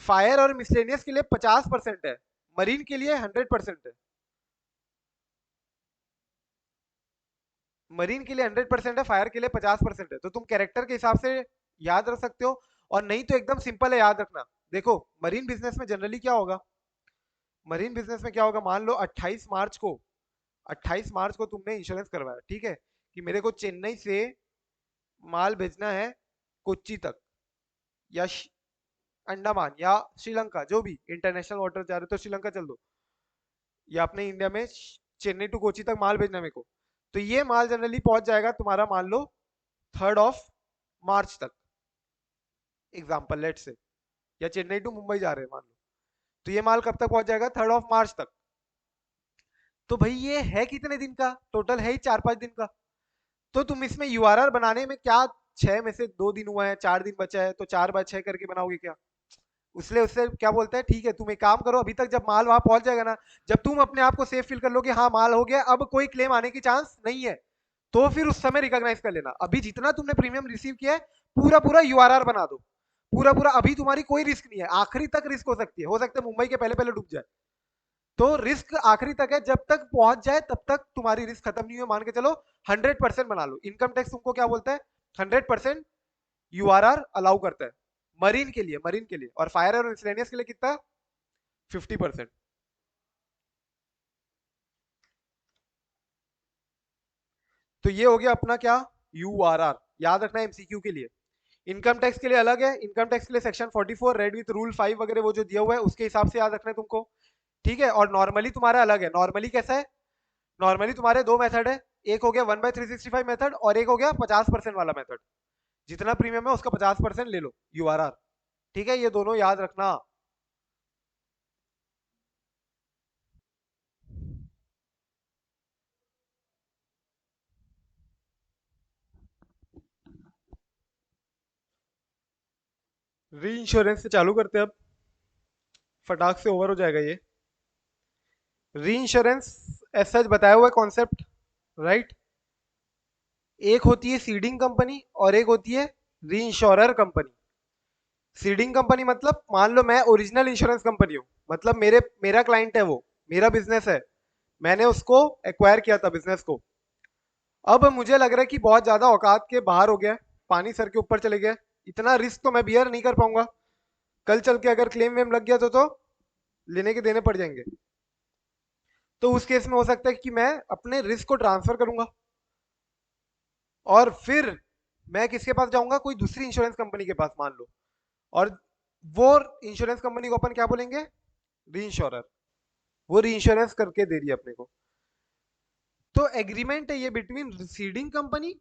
फायर और मिसलेनियस के लिए 50% है, मरीन के लिए 100% है। मरीन के लिए 100% है, फायर के लिए 50% है। तो तुम कैरेक्टर के हिसाब से याद रख सकते हो, और नहीं तो एकदम सिंपल है याद रखना। देखो, मरीन बिजनेस में जनरली क्या होगा, मरीन बिजनेस में क्या होगा, मान लो 28 मार्च को तुमने इंश्योरेंस करवाया, ठीक है, कि मेरे को चेन्नई से माल भेजना है कोच्चि तक, या अंडमान या श्रीलंका, जो भी इंटरनेशनल वाटर जा रहे हो तो श्रीलंका चल दो, या अपने इंडिया में चेन्नई टू कोच्चि तक माल भेजना है मेरे को। तो ये माल जनरली पहुंच जाएगा तुम्हारा, मान लो 3 मार्च तक, एग्जाम्पल लेट से, या चेन्नई टू मुंबई जा रहे हैं मान लो, तो ये माल कब तक पहुंच जाएगा? 3 मार्च तक। तो भाई ये है कितने दिन का? टोटल है ही 4-5 दिन का। तो तुम इसमें यूआरआर बनाने में क्या, 6 में से 2 दिन हुआ है, 4 दिन बचा है, तो 4/6 करके बनाओगे क्या? उससे उससे क्या बोलते हैं, ठीक है तुम एक काम करो, अभी तक जब माल वहां पहुंच जाएगा ना, जब तुम अपने आप को सेफ फील कर लोगे, हाँ माल हो गया, अब कोई क्लेम आने की चांस नहीं है, तो फिर उस समय रिकॉग्नाइज कर लेना। अभी जितना तुमने प्रीमियम रिसीव किया है, पूरा पूरा यूआरआर बना दो, पूरा पूरा। अभी तुम्हारी कोई रिस्क नहीं है, आखिरी तक रिस्क हो सकता है मुंबई के पहले पहले डूब जाए, तो रिस्क आखिरी तक है, जब तक पहुंच जाए तब तक तुम्हारी रिस्क खत्म नहीं हुई, मान के चलो 100% बना लो। इनकम टैक्स तुमको क्या बोलता है, 100% यूआरआर अलाउ करता है मरीन के लिए, और फायर और मिसलेनियस के लिए कितना, 50%। तो ये हो गया अपना क्या, यूआरआर। याद रखना एमसीक्यू के लिए। इनकम टैक्स के लिए अलग है, इनकम टैक्स के लिए सेक्शन 44 रेड विथ रूल 5 वगैरह वो जो दिया हुआ है उसके हिसाब से याद रखना है तुमको, ठीक है। और नॉर्मली तुम्हारा अलग है। नॉर्मली कैसा है, नॉर्मली तुम्हारे 2 मेथड है, एक हो गया 1/365 मेथड, और एक हो गया 50% वाला मेथड। जितना प्रीमियम है उसका 50% ले लो यूआरआर, ठीक है, ये दोनों याद रखना। री इंश्योरेंस से चालू करते हैं अब, फटाक से ओवर हो जाएगा ये। री इंश्योरेंस एज सच बताया हुआ कॉन्सेप्ट, राइट। एक होती है सीडिंग कंपनी और एक होती है री इंश्योरर कंपनी। सीडिंग कंपनी मतलब, मान लो मैं ओरिजिनल इंश्योरेंस कंपनी हूँ, मतलब मेरा क्लाइंट है वो, मेरा बिजनेस है, मैंने उसको एक्वायर किया था बिजनेस को। अब मुझे लग रहा है कि बहुत ज्यादा औकात के बाहर हो गया है, पानी सर के ऊपर चले गया, इतना रिस्क तो मैं बियर नहीं कर पाऊंगा, कल चल के अगर क्लेम वेम लग गया तो लेने के देने पड़ जाएंगे। तो उस केस में हो सकता है कि मैं अपने रिस्क को ट्रांसफर करूंगा, और फिर मैं किसके पास जाऊंगा, कोई दूसरी इंश्योरेंस कंपनी के पास मान लो, और वो इंश्योरेंस कंपनी को अपन क्या बोलेंगे, री इंश्योरर। वो री इंश्योरेंस करके दे रही है अपने को। तो एग्रीमेंट है ये between seeding company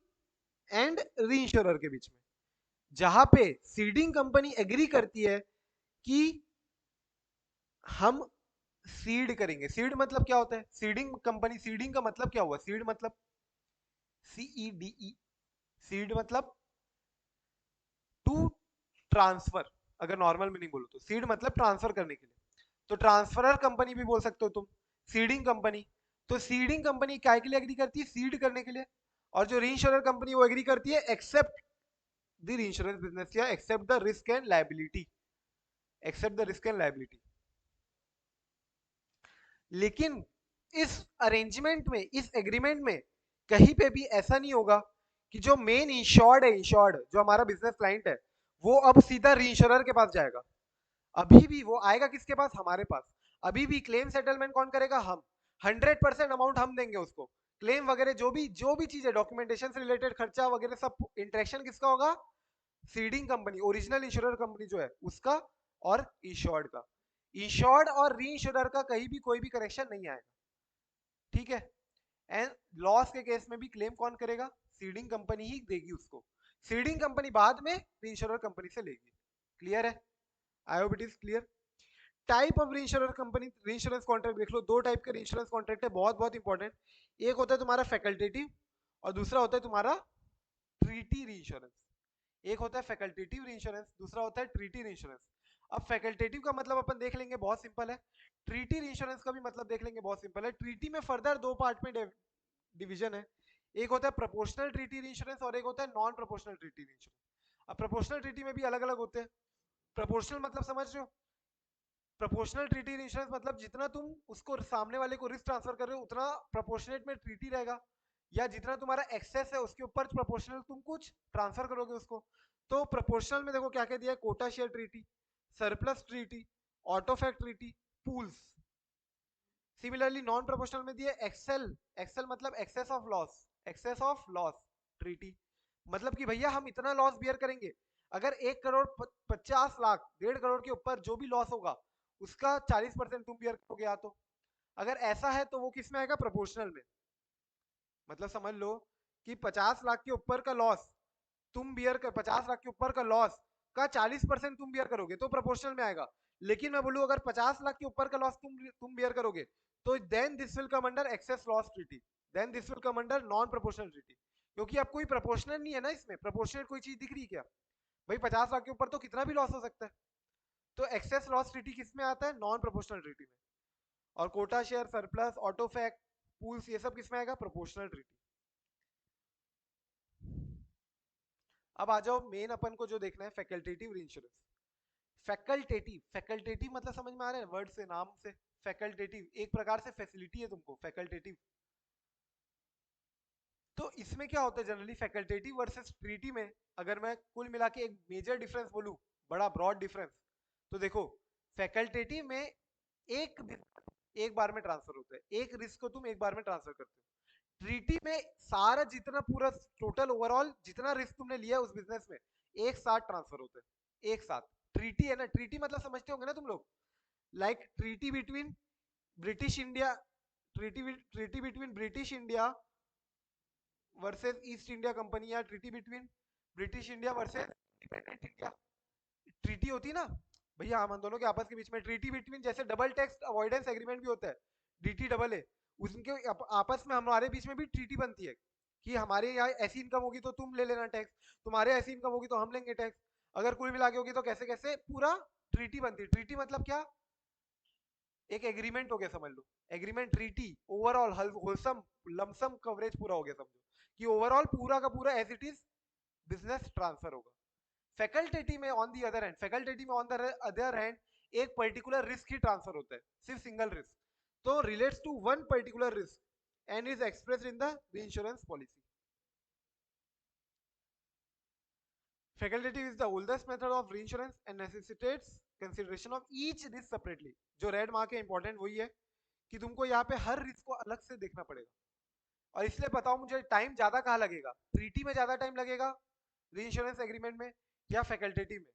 and re insurer के बीच में। जहां पे सीडिंग कंपनी एग्री करती है कि हम सीड करेंगे। सीड मतलब क्या होता है? सीडिंग कंपनी, सीडिंग का मतलब क्या हुआ? सीड मतलब CEDE, सीड मतलब टू ट्रांसफर। अगर नॉर्मल मीनिंग बोलो तो सीड मतलब ट्रांसफर करने के लिए, तो ट्रांसफरर कंपनी भी बोल सकते हो तुम, सीडिंग कंपनी। तो सीडिंग कंपनी काय के लिए एग्री करती है? सीड करने के लिए। और जो रीइंश्योरर कंपनी वो एग्री करती है एक्सेप्ट द रीइंश्योरेंस बिजनेस, या accept the risk and liability, accept the risk and liability. लेकिन इस अरेंजमेंट में, इस एग्रीमेंट में कहीं पे भी ऐसा नहीं होगा कि जो मेन इंश्योर्ड है, इंश्योर्ड जो हमारा बिजनेस क्लाइंट है, वो अब सीधा रीइंश्योरर के पास जाएगा। अभी भी वो आएगा किसके पास? हमारे पास। अभी भी क्लेम सेटलमेंट कौन करेगा? हम। 100% अमाउंट हम देंगे उसको। क्लेम वगैरह जो भी चीज है, डॉक्यूमेंटेशन से रिलेटेड खर्चा वगैरह सब इंटरेक्शन किसका होगा? Seeding company, original insurer company जो है उसका, और इंश्योर्ड का। इंश्योर्ड और री इंश्योरर का कहीं भी कोई भी कनेक्शन नहीं आएगा, ठीक है। एंड लॉस के केस में भी क्लेम कौन करेगा? सीडिंग कंपनी ही देगी उसको। सीडिंग कंपनी बाद में री इंश्योरर कंपनी से लेगी। क्लियर है? आई hope it is clear. Type of reinsurance company, reinsurance contract देख लो, दो टाइप के रीइंश्योरेंस कॉन्ट्रैक्ट है, बहुत बहुत इंपॉर्टेंट। एक होता है तुम्हारा फैकल्टेटिव, और दूसरा होता है तुम्हारा ट्रीटी रीइंश्योरेंस। एक होता है फैकल्टेटिव रीइंश्योरेंस, दूसरा होता है ट्रीटी रीइंश्योरेंस। अब फैकल्टेटिव का मतलब अपन देख लेंगे, बहुत सिंपल है। ट्रीटी रीइंश्योरेंस का भी मतलब देख लेंगे, बहुत सिंपल है। ट्रीटी में फर्दर दो पार्ट में डिवीजन है। एक होता है प्रोपोर्शनल ट्रीटी रीइंश्योरेंस और एक होता है नॉन प्रोपोर्शनल ट्रीटी रीइंश्योरेंस। अब प्रोपोर्शनल ट्रीटी में भी अलग अलग होते हैं। प्रोपोर्शनल मतलब समझ रहे हो? प्रोपोर्शनल ट्रीटी इंश्योरेंस मतलब जितना तुम उसको सामने वाले को रिस्क ट्रांसफर कर रहे हो उतना प्रोपोर्शनेट में ट्रीटी रहेगा, या जितना तुम्हारा एक्सेस है उसके ऊपर प्रोपोर्शनल तुम कुछ ट्रांसफर करोगे उसको। तो प्रोपोर्शनल में देखो क्या क्या दिया है: quota share treaty, surplus treaty, auto fact treaty, pools. Similarly non proportional में दिया एक्सेल, एक्सेल मतलब excess of loss, excess of loss treaty. मतलब कि भैया हम इतना लॉस बियर करेंगे, अगर 1 करोड़ 50 लाख 1.5 करोड़ के ऊपर जो भी लॉस होगा उसका 40% तुम बियर करोगे। या तो अगर ऐसा है तो वो किस में आएगा? प्रोपोर्शनल में। मतलब समझ लो कि 50 लाख के ऊपर का लॉस तुम बियर कर, 50 लाख के ऊपर का लॉस का 40% तुम बियर करोगे तो प्रोपोर्शनल में आएगा। लेकिन मैं बोलूं अगर 50 लाख के ऊपर का लॉस तुम बियर करोगे तो then this will come under excess loss treaty, then this will come under non proportional treaty. क्योंकि अब कोई प्रोपोर्शनल नहीं है ना इसमें, प्रोपोर्शनल कोई चीज दिख रही है क्या? भाई 50 लाख के ऊपर तो कितना भी लॉस हो सकता है। तो एक्सेस लॉस ट्रीटी किस में आता है? नॉन प्रोपोर्शनल ट्रीटी में। और quota share, surplus, auto fact, pools, ये सब किस में आएगा? Proportional treaty. अब आ जाओ मेन अपन को जो देखना है, फैकल्टेटिव इंश्योरेंस। फैकल्टेटिव, फैकल्टेटिव मतलब समझ में आ रहा है वर्ड से, नाम से? फैकल्टेटिव एक प्रकार से फैसिलिटी है तुमको, फैकल्टेटिव। तो इसमें क्या होता है जनरली फैकल्टेटिव वर्सेस ट्रीटी में? अगर मैं कुल मिला के एक मेजर डिफरेंस बोलूं, बड़ा ब्रॉड डिफरेंस, तो देखो फैकल्टेटिव में एक एक बार में ट्रांसफर होता है, एक रिस्क को तुम एक बार में ट्रांसफर करते हो। ट्रीटी में सारा जितना पूरा टोटल ओवरऑल जितना रिस्क तुमने लिया उस बिजनेस में एक साथ ट्रांसफर होता है, एक साथ। ट्रीटी है ना, ट्रीटी मतलब समझते होंगे ना तुम लोग, like treaty between British India, treaty between British India versus East India company, या treaty between British India versus independent India. Treaty होती है ना भैया हम दोनों के आपस के बीच में, ट्रीटी बिटवीन जैसे डबल टैक्स अवॉइडेंस एग्रीमेंट भी होता है, DTAA, उनके आपस में हमारे बीच में भी ट्रीटी बनती है कि हमारे यहाँ ऐसी इनकम होगी तो तुम ले लेना टैक्स, तुम्हारे ऐसी इनकम होगी तो हम लेंगे टैक्स, अगर कुल मिला के होगी तो कैसे कैसे पूरा ट्रीटी बनती है। ट्रीटी मतलब क्या? एक एग्रीमेंट हो गया समझ लो, agreement, treaty, overall wholesome lumpsum coverage पूरा हो गया समझो, कि ओवरऑल पूरा का पूरा as it is business transfer होगा। फैकल्टेटिव में on the other hand, facultative में ऑन द अदर हैंड एक पर्टिकुलर रिस्क ही ट्रांसफर होता है, सिर्फ सिंगल रिस्क, तो relates to one particular risk and is expressed in the insurance policy. Facultative is the oldest method of reinsurance and necessitates consideration of each risk separately. जो रेड मार्क है इंपॉर्टेंट वही है कि तुमको यहाँ पे हर रिस्क को अलग से देखना पड़ेगा। और इसलिए बताओ मुझे टाइम ज्यादा कहाँ लगेगा? ट्रीटी में ज्यादा टाइम लगेगा, रीइंश्योरेंस एग्रीमेंट में, या फैकल्टेटिव में?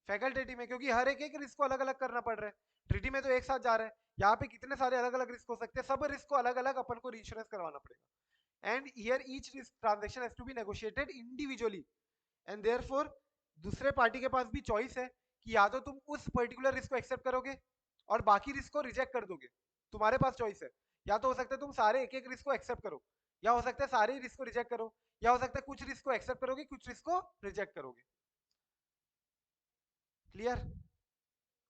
फैकल्टेटिव में, क्योंकि हर एक एक रिस्क को अलग अलग करना पड़ रहा है। ट्रीटी में तो एक साथ जा रहा है, यहाँ पे कितने सारे अलग अलग रिस्क हो सकते हैं, सब रिस्क को अलग अलग अपन को रीइंश्योरेंस करवाना पड़ेगा। And here each risk transaction has to be negotiated individually and therefore दूसरे पार्टी के पास भी चॉइस है कि या तो तुम उस पर्टिकुलर रिस्क को एक्सेप्ट करोगे और बाकी रिस्क को रिजेक्ट कर दोगे। तुम्हारे पास चॉइस है, या तो हो सकता है तुम सारे एक एक रिस्क को एक्सेप्ट करो, या हो सकता है सारे रिस्क को रिजेक्ट करो, या हो सकता है कुछ रिस्क को एक्सेप्ट करोगे कुछ रिस्क को रिजेक्ट करोगे। क्लियर?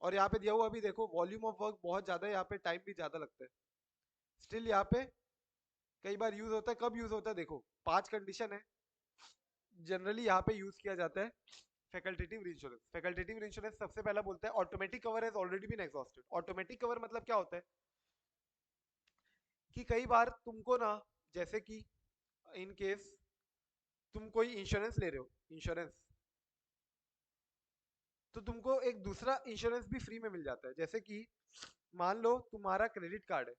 और यहाँ पे दिया हुआ अभी देखो वॉल्यूम ऑफ वर्क बहुत ज्यादा है, यहाँ पे टाइम भी ज्यादा लगता है। स्टिल यहाँ पे कई बार यूज होता है, कब यूज होता है देखो, 5 कंडीशन है जनरली यहाँ पे यूज किया जाता है। फैकल्टेटिव इंश्योरेंस, फैकल्टेटिव इंश्योरेंस सबसे पहला बोलता है automatic cover has already been exhausted. Automatic cover मतलब क्या होता है कि कई बार तुमको ना, जैसे कि इन केस तुम कोई इंश्योरेंस ले रहे हो, इंश्योरेंस, तो तुमको एक दूसरा इंश्योरेंस भी फ्री में मिल जाता है। जैसे कि मान लो तुम्हारा क्रेडिट कार्ड है,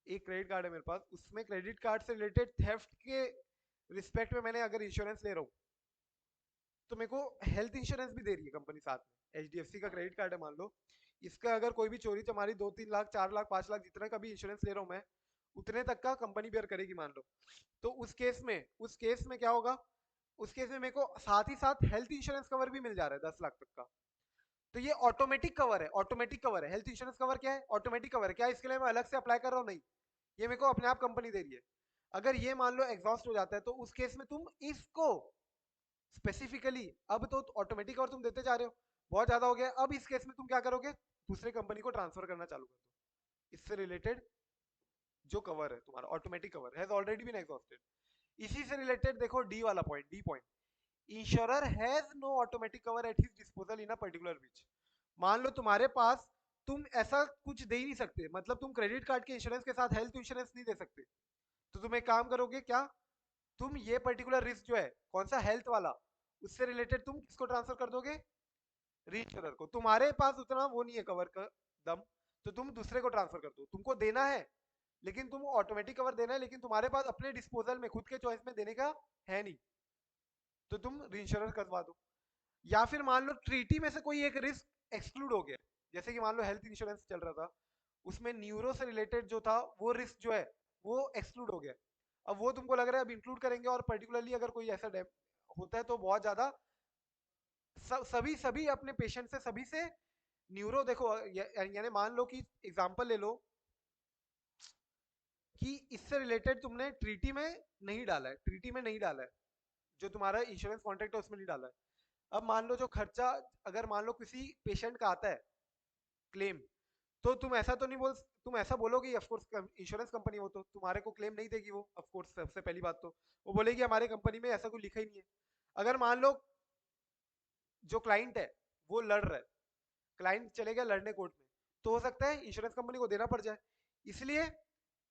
एक क्रेडिट कार्ड है मेरे पास, उसमें क्रेडिट कार्ड से रिलेटेड थेफ्ट के रिस्पेक्ट में मैंने अगर इंश्योरेंस ले रहा हूँ, तो मेरे को हेल्थ इंश्योरेंस भी दे रही है कंपनी साथ में। एचडीएफसी का क्रेडिट कार्ड है मान लो, इसका अगर कोई भी चोरी चमारी 2-3 लाख 4 लाख 5 लाख जितना का भी इंश्योरेंस ले रहा हूँ मैं, उतने तक का कंपनी बेयर करेगी मान लो। तो उस केस में क्या होगा, उस केस में मेरे को साथ ही साथ हेल्थ इंश्योरेंस कवर भी मिल जा रहा है 10 लाख तक का। तो ये ऑटोमेटिक कवर है, ऑटोमेटिक कवर है। हेल्थ इंश्योरेंस कवर क्या है, ऑटोमेटिक कवर है। क्या इसके लिए मैं अलग से अप्लाई कर रहा हूँ? नहीं, ये मेरे को अपने आप कंपनी दे रही है। अगर ये मान लो एग्जॉस्ट हो जाता है तो उस केस में तुम इसको स्पेसिफिकली, अब तो ऑटोमेटिक कवर तुम देते जा रहे हो, बहुत ज्यादा हो गया, अब इस केस में तुम क्या करोगे, दूसरे कंपनी को ट्रांसफर करना चालू कर दो। इससे रिलेटेड जो कवर है तुम्हारा automatic cover has already been exhausted. इसी से रिलेटेड देखो डी वाला point, D point, insurer has no automatic cover at his disposal in a particular breach. मान लो तुम्हारे पास, तुम ऐसा कुछ दे ही नहीं सकते, मतलब तुम क्रेडिट कार्ड के इंश्योरेंस के साथ हेल्थ इंश्योरेंस नहीं दे सकते, तो तुम एक काम करोगे क्या, तुम ये पर्टिकुलर रिस्क जो है कौन सा हेल्थ वाला, उससे रिलेटेड तुम किसको ट्रांसफर कर दोगे, रीइंश्योरर को। तुम्हारे पास उतना वो नहीं है कवर का दम, तो तुम दूसरे को ट्रांसफर कर दो। तुमको देना है, लेकिन तुम ऑटोमेटिक कवर देना है, लेकिन तुम्हारे पास अपने डिस्पोजल में खुद के चॉइस में देने का है नहीं, तो तुम रीइंश्योरर करवा दो। या फिर मान लो ट्रीटी में से कोई एक रिस्क एक्सक्लूड हो गया, जैसे कि मान लो हेल्थ इंश्योरेंस चल रहा था, उसमें न्यूरो से रिलेटेड जो था वो रिस्क जो है वो एक्सक्लूड हो गया। अब वो तुमको लग रहा है अब इंक्लूड करेंगे, और पर्टिकुलरली अगर कोई ऐसा होता है तो बहुत ज्यादा सभी सभी अपने पेशेंट से, सभी से न्यूरो देखो, यानी मान लो कि एग्जांपल ले लो कि इससे रिलेटेड तुमने ट्रीटी में नहीं डाला है, ट्रीटी में नहीं डाला है, जो तुम्हारा इंश्योरेंस कॉन्ट्रैक्ट है उसमें नहीं डाला है। अब मान लो जो खर्चा, अगर मान लो किसी पेशेंट का आता है क्लेम, तो तुम ऐसा तो नहीं बोल, तुम ऐसा बोलोगे ऑफ कोर्स इंश्योरेंस कंपनी हो तो तुम्हारे को क्लेम नहीं देगी वो, ऑफ कोर्स सबसे पहली बात तो वो बोलेगी हमारे कंपनी में ऐसा कुछ लिखा ही नहीं है। अगर मान लो जो क्लाइंट है वो लड़ रहा है, क्लाइंट चले गया लड़ने कोर्ट में, तो हो सकता है इंश्योरेंस कंपनी को देना पड़ जाए। इसलिए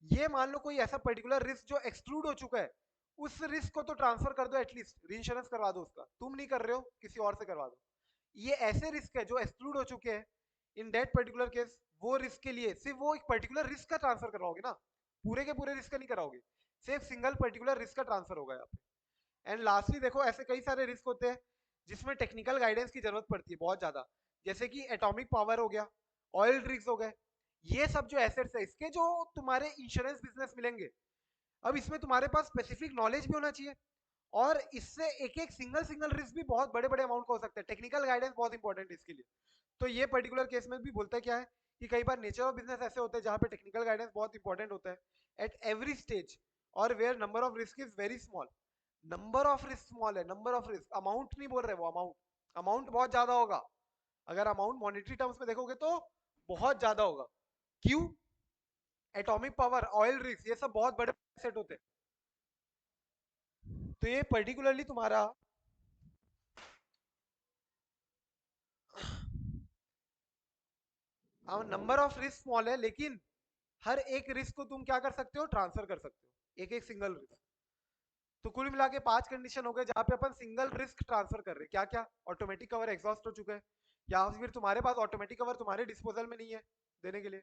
ये मान लो कोई ऐसा पर्टिकुलर रिस्क जो एक्सक्लूड हो चुका है, उस रिस्क को तो ट्रांसफर कर दो, एटलीस्ट री करवा दो उसका, तुम नहीं कर रहे हो किसी और से करवा दो। ये ऐसे रिस्क है जो एक्सक्लूड हो चुके हैं, इन दैट पर्टिकुलर केस वो रिस्क के लिए सिर्फ वो एक पर्टिकुलर रिस्क का ट्रांसफर करवाओगे ना, पूरे के पूरे रिस्क का नहीं कराओगे, सिर्फ सिंगल पर्टिकुलर रिस्क का ट्रांसफर होगा यहाँ पे। एंड लास्टली देखो ऐसे कई सारे रिस्क होते हैं जिसमें टेक्निकल गाइडेंस की जरूरत पड़ती है बहुत ज्यादा, जैसे कि एटॉमिक पावर हो गया, ऑयल रिस्क हो गए, ये सब जो एसेट्स है इसके जो तुम्हारे इंश्योरेंस बिजनेस मिलेंगे, अब इसमें तुम्हारे पास स्पेसिफिक नॉलेज भी होना चाहिए, और इससे एक एक सिंगल सिंगल रिस्क भी बहुत बड़े बड़े अमाउंट का हो सकता है। टेक्निकल गाइडेंस बहुत इंपॉर्टेंट है इसके लिए। तो ये पर्टिकुलर केस में भी बोलता है क्या है कि कई बार नेचर ऑफ बिजनेस ऐसे होते हैं जहां पे टेक्निकल गाइडेंस बहुत इंपॉर्टेंट होता है एट एवरी स्टेज, और where number of risk is very small. Number of risk small है, नंबर ऑफ रिस्क, अमाउंट नहीं बोल रहे वो, अमाउंट, अमाउंट बहुत ज्यादा होगा, अगर अमाउंट मॉनेटरी टर्म्स में देखोगे तो बहुत ज्यादा होगा। क्यों? एटॉमिक पावर, ऑयल रिस्क, ये सब बहुत बड़े सेट होते हैं। तो ये पर्टिकुलरली तुम्हारा नंबर ऑफ रिस्क स्मॉल है, लेकिन हर एक रिस्क को तुम क्या कर सकते हो, ट्रांसफर कर सकते हो, एक एक सिंगल रिस्क। तो कुल मिला के 5 कंडीशन हो गए जहां पे अपन सिंगल रिस्क ट्रांसफर कर रहे हैं। क्या क्या? ऑटोमेटिक कवर एग्जॉस्ट हो चुका है, या फिर तुम्हारे पास ऑटोमेटिक कवर तुम्हारे डिस्पोजल में नहीं है देने के लिए,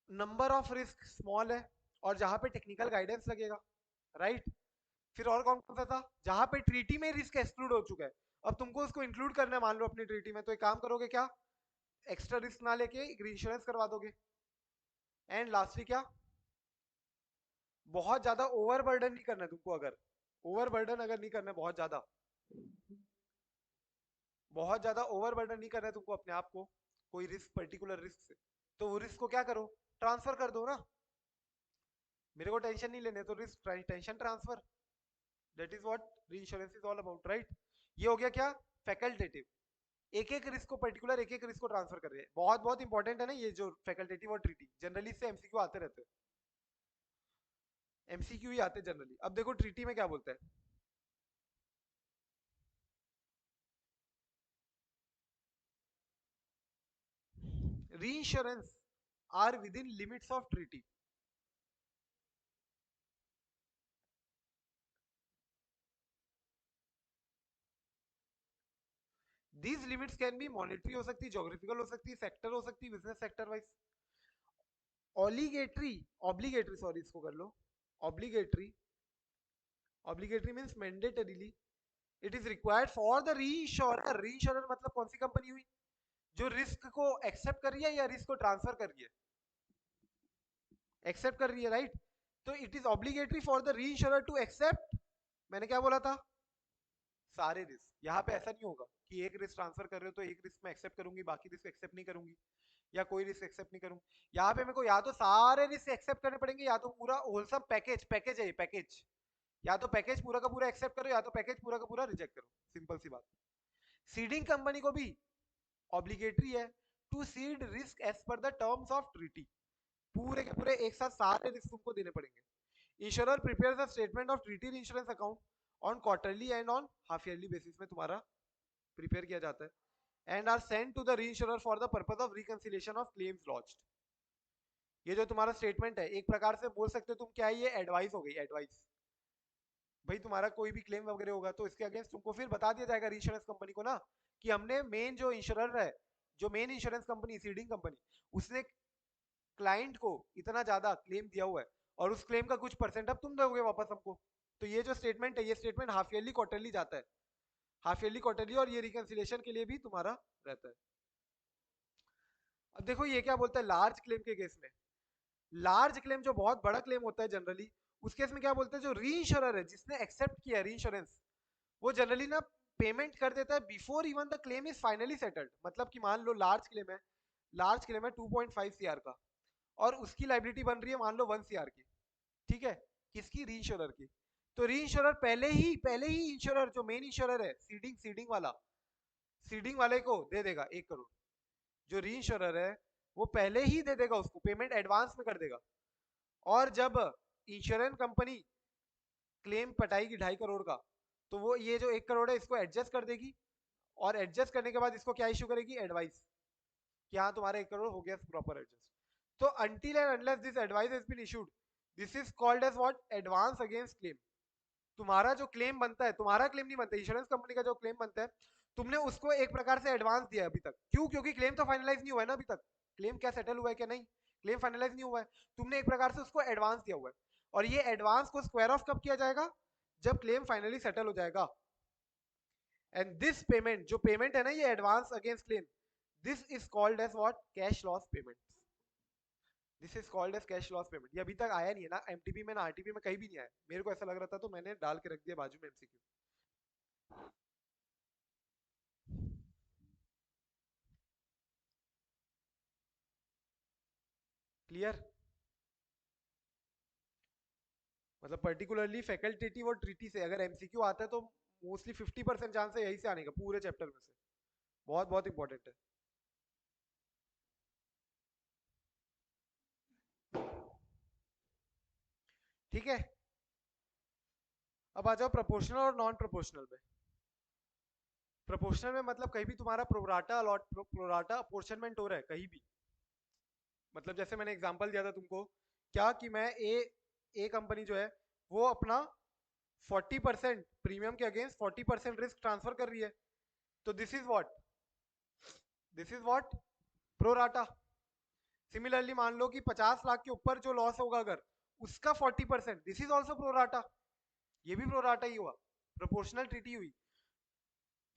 नंबर ऑफ रिस्क स्मॉल है, और जहां पे टेक्निकल गाइडेंस लगेगा, राइट। फिर और कौन कौन सा था, जहां पे ट्रीटी में रिस्क एक्सक्लूड हो चुका है, अब तुमको उसको इंक्लूड करना है मान लो अपनी ट्रीटी में, तो एक काम करोगे क्या, एक्स्ट्रा रिस्क ना लेके इंश्योरेंस करवा दोगे। एंड लास्टली क्या, बहुत ज्यादा ओवर बर्डन नहीं करना है तुमको, अगर ओवरबर्डन अगर नहीं करना है बहुत ज्यादा ओवरबर्डन नहीं करना है तुमको अपने आप को कोई रिस्क, पर्टिकुलर रिस्क से, तो वो रिस्क को क्या करो, ट्रांसफर कर दो ना। मेरे को टेंशन नहीं लेने तो risk tension transfer, that is what reinsurance is all about, right. ये हो गया क्या, फैकल्टेटिव। एक एक रिस्क को पर्टिकुलर एक एक रिस्क को ट्रांसफर कर रहे हैं, बहुत बहुत इंपॉर्टेंट है ना ये जो फैकल्टेटिव और ट्रीटी, जनरली इससे एमसीक्यू आते रहते हैं, एमसीक्यू ही आते हैं जनरली। अब देखो ट्रीटी में क्या बोलता है, reinsurance are within limits of treaty. These limits can be monetary हो सकती है, जोग्राफिकल हो सकती है, सेक्टर हो सकती है, business sector wise. Obligatory, obligatory sorry इसको कर लो, obligatory, obligatory means mandatorily it is required for the reinsurer. Reinsurer मतलब कौन सी कंपनी हुई, जो रिस्क को एक्सेप्ट कर रही है या रिस्क को ट्रांसफर कर रही है, एक्सेप्ट कर रही है, राइट। तो it is obligatory for the reinsurer to accept, मैंने क्या बोला था, सारे रिस्क। यहाँ पे ऐसा नहीं होगा कि एक रिस्क ट्रांसफर कर रहे हो तो एक रिस्क मैं एक्सेप्ट करूंगी, बाकी रिस्क एक्सेप्ट नहीं करूंगी, या कोई रिस्क एक्सेप्ट नहीं करूंगी। यहाँ पे मेरे को या तो सारे रिस्क एक्सेप्ट करने पड़ेंगे, या तो पूरा होलसम पैकेज, पैकेज है ये पैकेज, या तो पैकेज पूरा का पूरा एक्सेप्ट करो, या तो पैकेज पूरा का पूरा रिजेक्ट करो, सिंपल सी बात। सीडिंग कंपनी को भी ऑब्लिगेटरी है to cede risk as per the terms of treaty, पूरे के पूरे एक साथ सारे रिस्क तुमको देने पड़ेंगे। Insurer prepares a statement of treaty insurance account on quarterly and on half yearly basis में तुम्हारा प्रिपेयर किया जाता है, and are send to the reinsurer for the purpose of reconciliation of claims launched. ये जो तुम्हारा स्टेटमेंट है एक प्रकार से बोल सकते हो तुम क्या है, ये एडवाइस हो गई, एडवाइस। भाई तुम्हारा कोई भी क्लेम वगैरह होगा तो इसके अगेंस्ट तुमको फिर बता दिया जाएगा इंश्योरेंस कंपनी को ना, कि हमने मेन जो इंश्योरर है, जो main insurance company seeding company, उसने क्लाइंट को इतना ज्यादा क्लेम दिया हुआ है, और उस क्लेम का कुछ परसेंट अब तुम दोगे वापस हमको। तो ये जो स्टेटमेंट है, ये स्टेटमेंट हाफ ईयरली क्वार्टरली जाता है, हाफ ईयरली क्वार्टरली, और ये रिकंसिलेशन के लिए भी तुम्हारा रहता है। अब देखो ये क्या बोलता है लार्ज क्लेम के केस में, लार्ज क्लेम जो बहुत बड़ा क्लेम होता है जनरली, उस केस में क्या बोलते हैं, जो री इंश्योरर है जिसने एक्सेप्ट किया री इंश्योरेंस, वो जनरली ना पेमेंट कर देता है before even the claim is finally settled. मतलब कि मान लो लार्ज क्लेम है, लार्ज क्लेम है 2.5 सीआर का, और उसकी लाइबिलिटी बन रही है मान लो 1 सीआर की, ठीक है, किसकी, री इंश्योरर की। तो री इंश्योरर पहले ही इंश्योरर जो मेन इंश्योरर है, सीडिंग सीडिंग वाला, सीडिंग वाले को दे देगा 1 करोड़। जो री इंश्योरर है वो पहले ही दे देगा, उसको पेमेंट एडवांस में कर देगा। और जब इंश्योरेंस कंपनी क्लेम पटाएगी 2.5 करोड़ का, तो वो ये जो 1 करोड़ है इसको एडजस्ट कर देगी, और एडजस्ट करने के बाद इसको क्या इशू करेगी, एडवाइस, कि हाँ तुम्हारा 1 करोड़ हो गया प्रॉपर एडजस्ट। तो until and unless this advice has been issued, this is called as what, advance against claim. तुम्हारा जो क्लेम बनता है, तुम्हारा क्लेम नहीं बनता, इंश्योरेंस कंपनी का जो क्लेम बनता है, तुमने उसको एक प्रकार से एडवांस दिया है अभी तक, क्यों, क्योंकि क्लेम तो फाइनलाइज नहीं हुआ है ना अभी तक, क्लेम क्या सेटल हुआ है क्या, नहीं, क्लेम फाइनलाइज नहीं हुआ है, तुमने एक प्रकार से उसको एडवांस दिया हुआ है। और ये एडवांस को स्क्वायर ऑफ कब किया जाएगा, जब क्लेम फाइनली सेटल हो जाएगा। एंड दिस पेमेंट, जो पेमेंट है ना ये advance against claim, this is called as what, cash loss payment. This is called as cash loss payment. ये अभी तक आया नहीं है ना एमटीपी में ना आरटीपी में, कहीं भी नहीं आया, मेरे को ऐसा लग रहा था तो मैंने डाल के रख दिया बाजू में एमसीक्यू। क्लियर, मतलब पर्टिकुलरली फैकल्टेटिव और ट्रीटी से अगर एमसीक्यू आता है तो मोस्टली 50% चांस है यही से आने का, पूरे चैप्टर में से। बहुत बहुत इंपॉर्टेंट है। ठीक है, अब आ जाओ प्रोपोर्शनल और नॉन प्रोपोर्शनल में। प्रोपोर्शनल में मतलब कहीं भी तुम्हारा प्रोराटा अलॉट, प्रोराटा अपोर्शनमेंट हो रहा है कहीं भी। मतलब जैसे मैंने एग्जांपल दिया था तुमको, क्या कि मैं ए कंपनी जो है वो अपना 40% प्रीमियम के अगेंस्ट 40% रिस्क ट्रांसफर कर रही है, तो this is what, this is what, pro rata. Similarly मान लो कि 50 लाख के ऊपर जो लॉस होगा अगर, उसका 40%, दिस इज ऑल्सो प्रोराटा, ये भी प्रोराटा ही हुआ, प्रोपोर्शनल ट्रीटी हुई।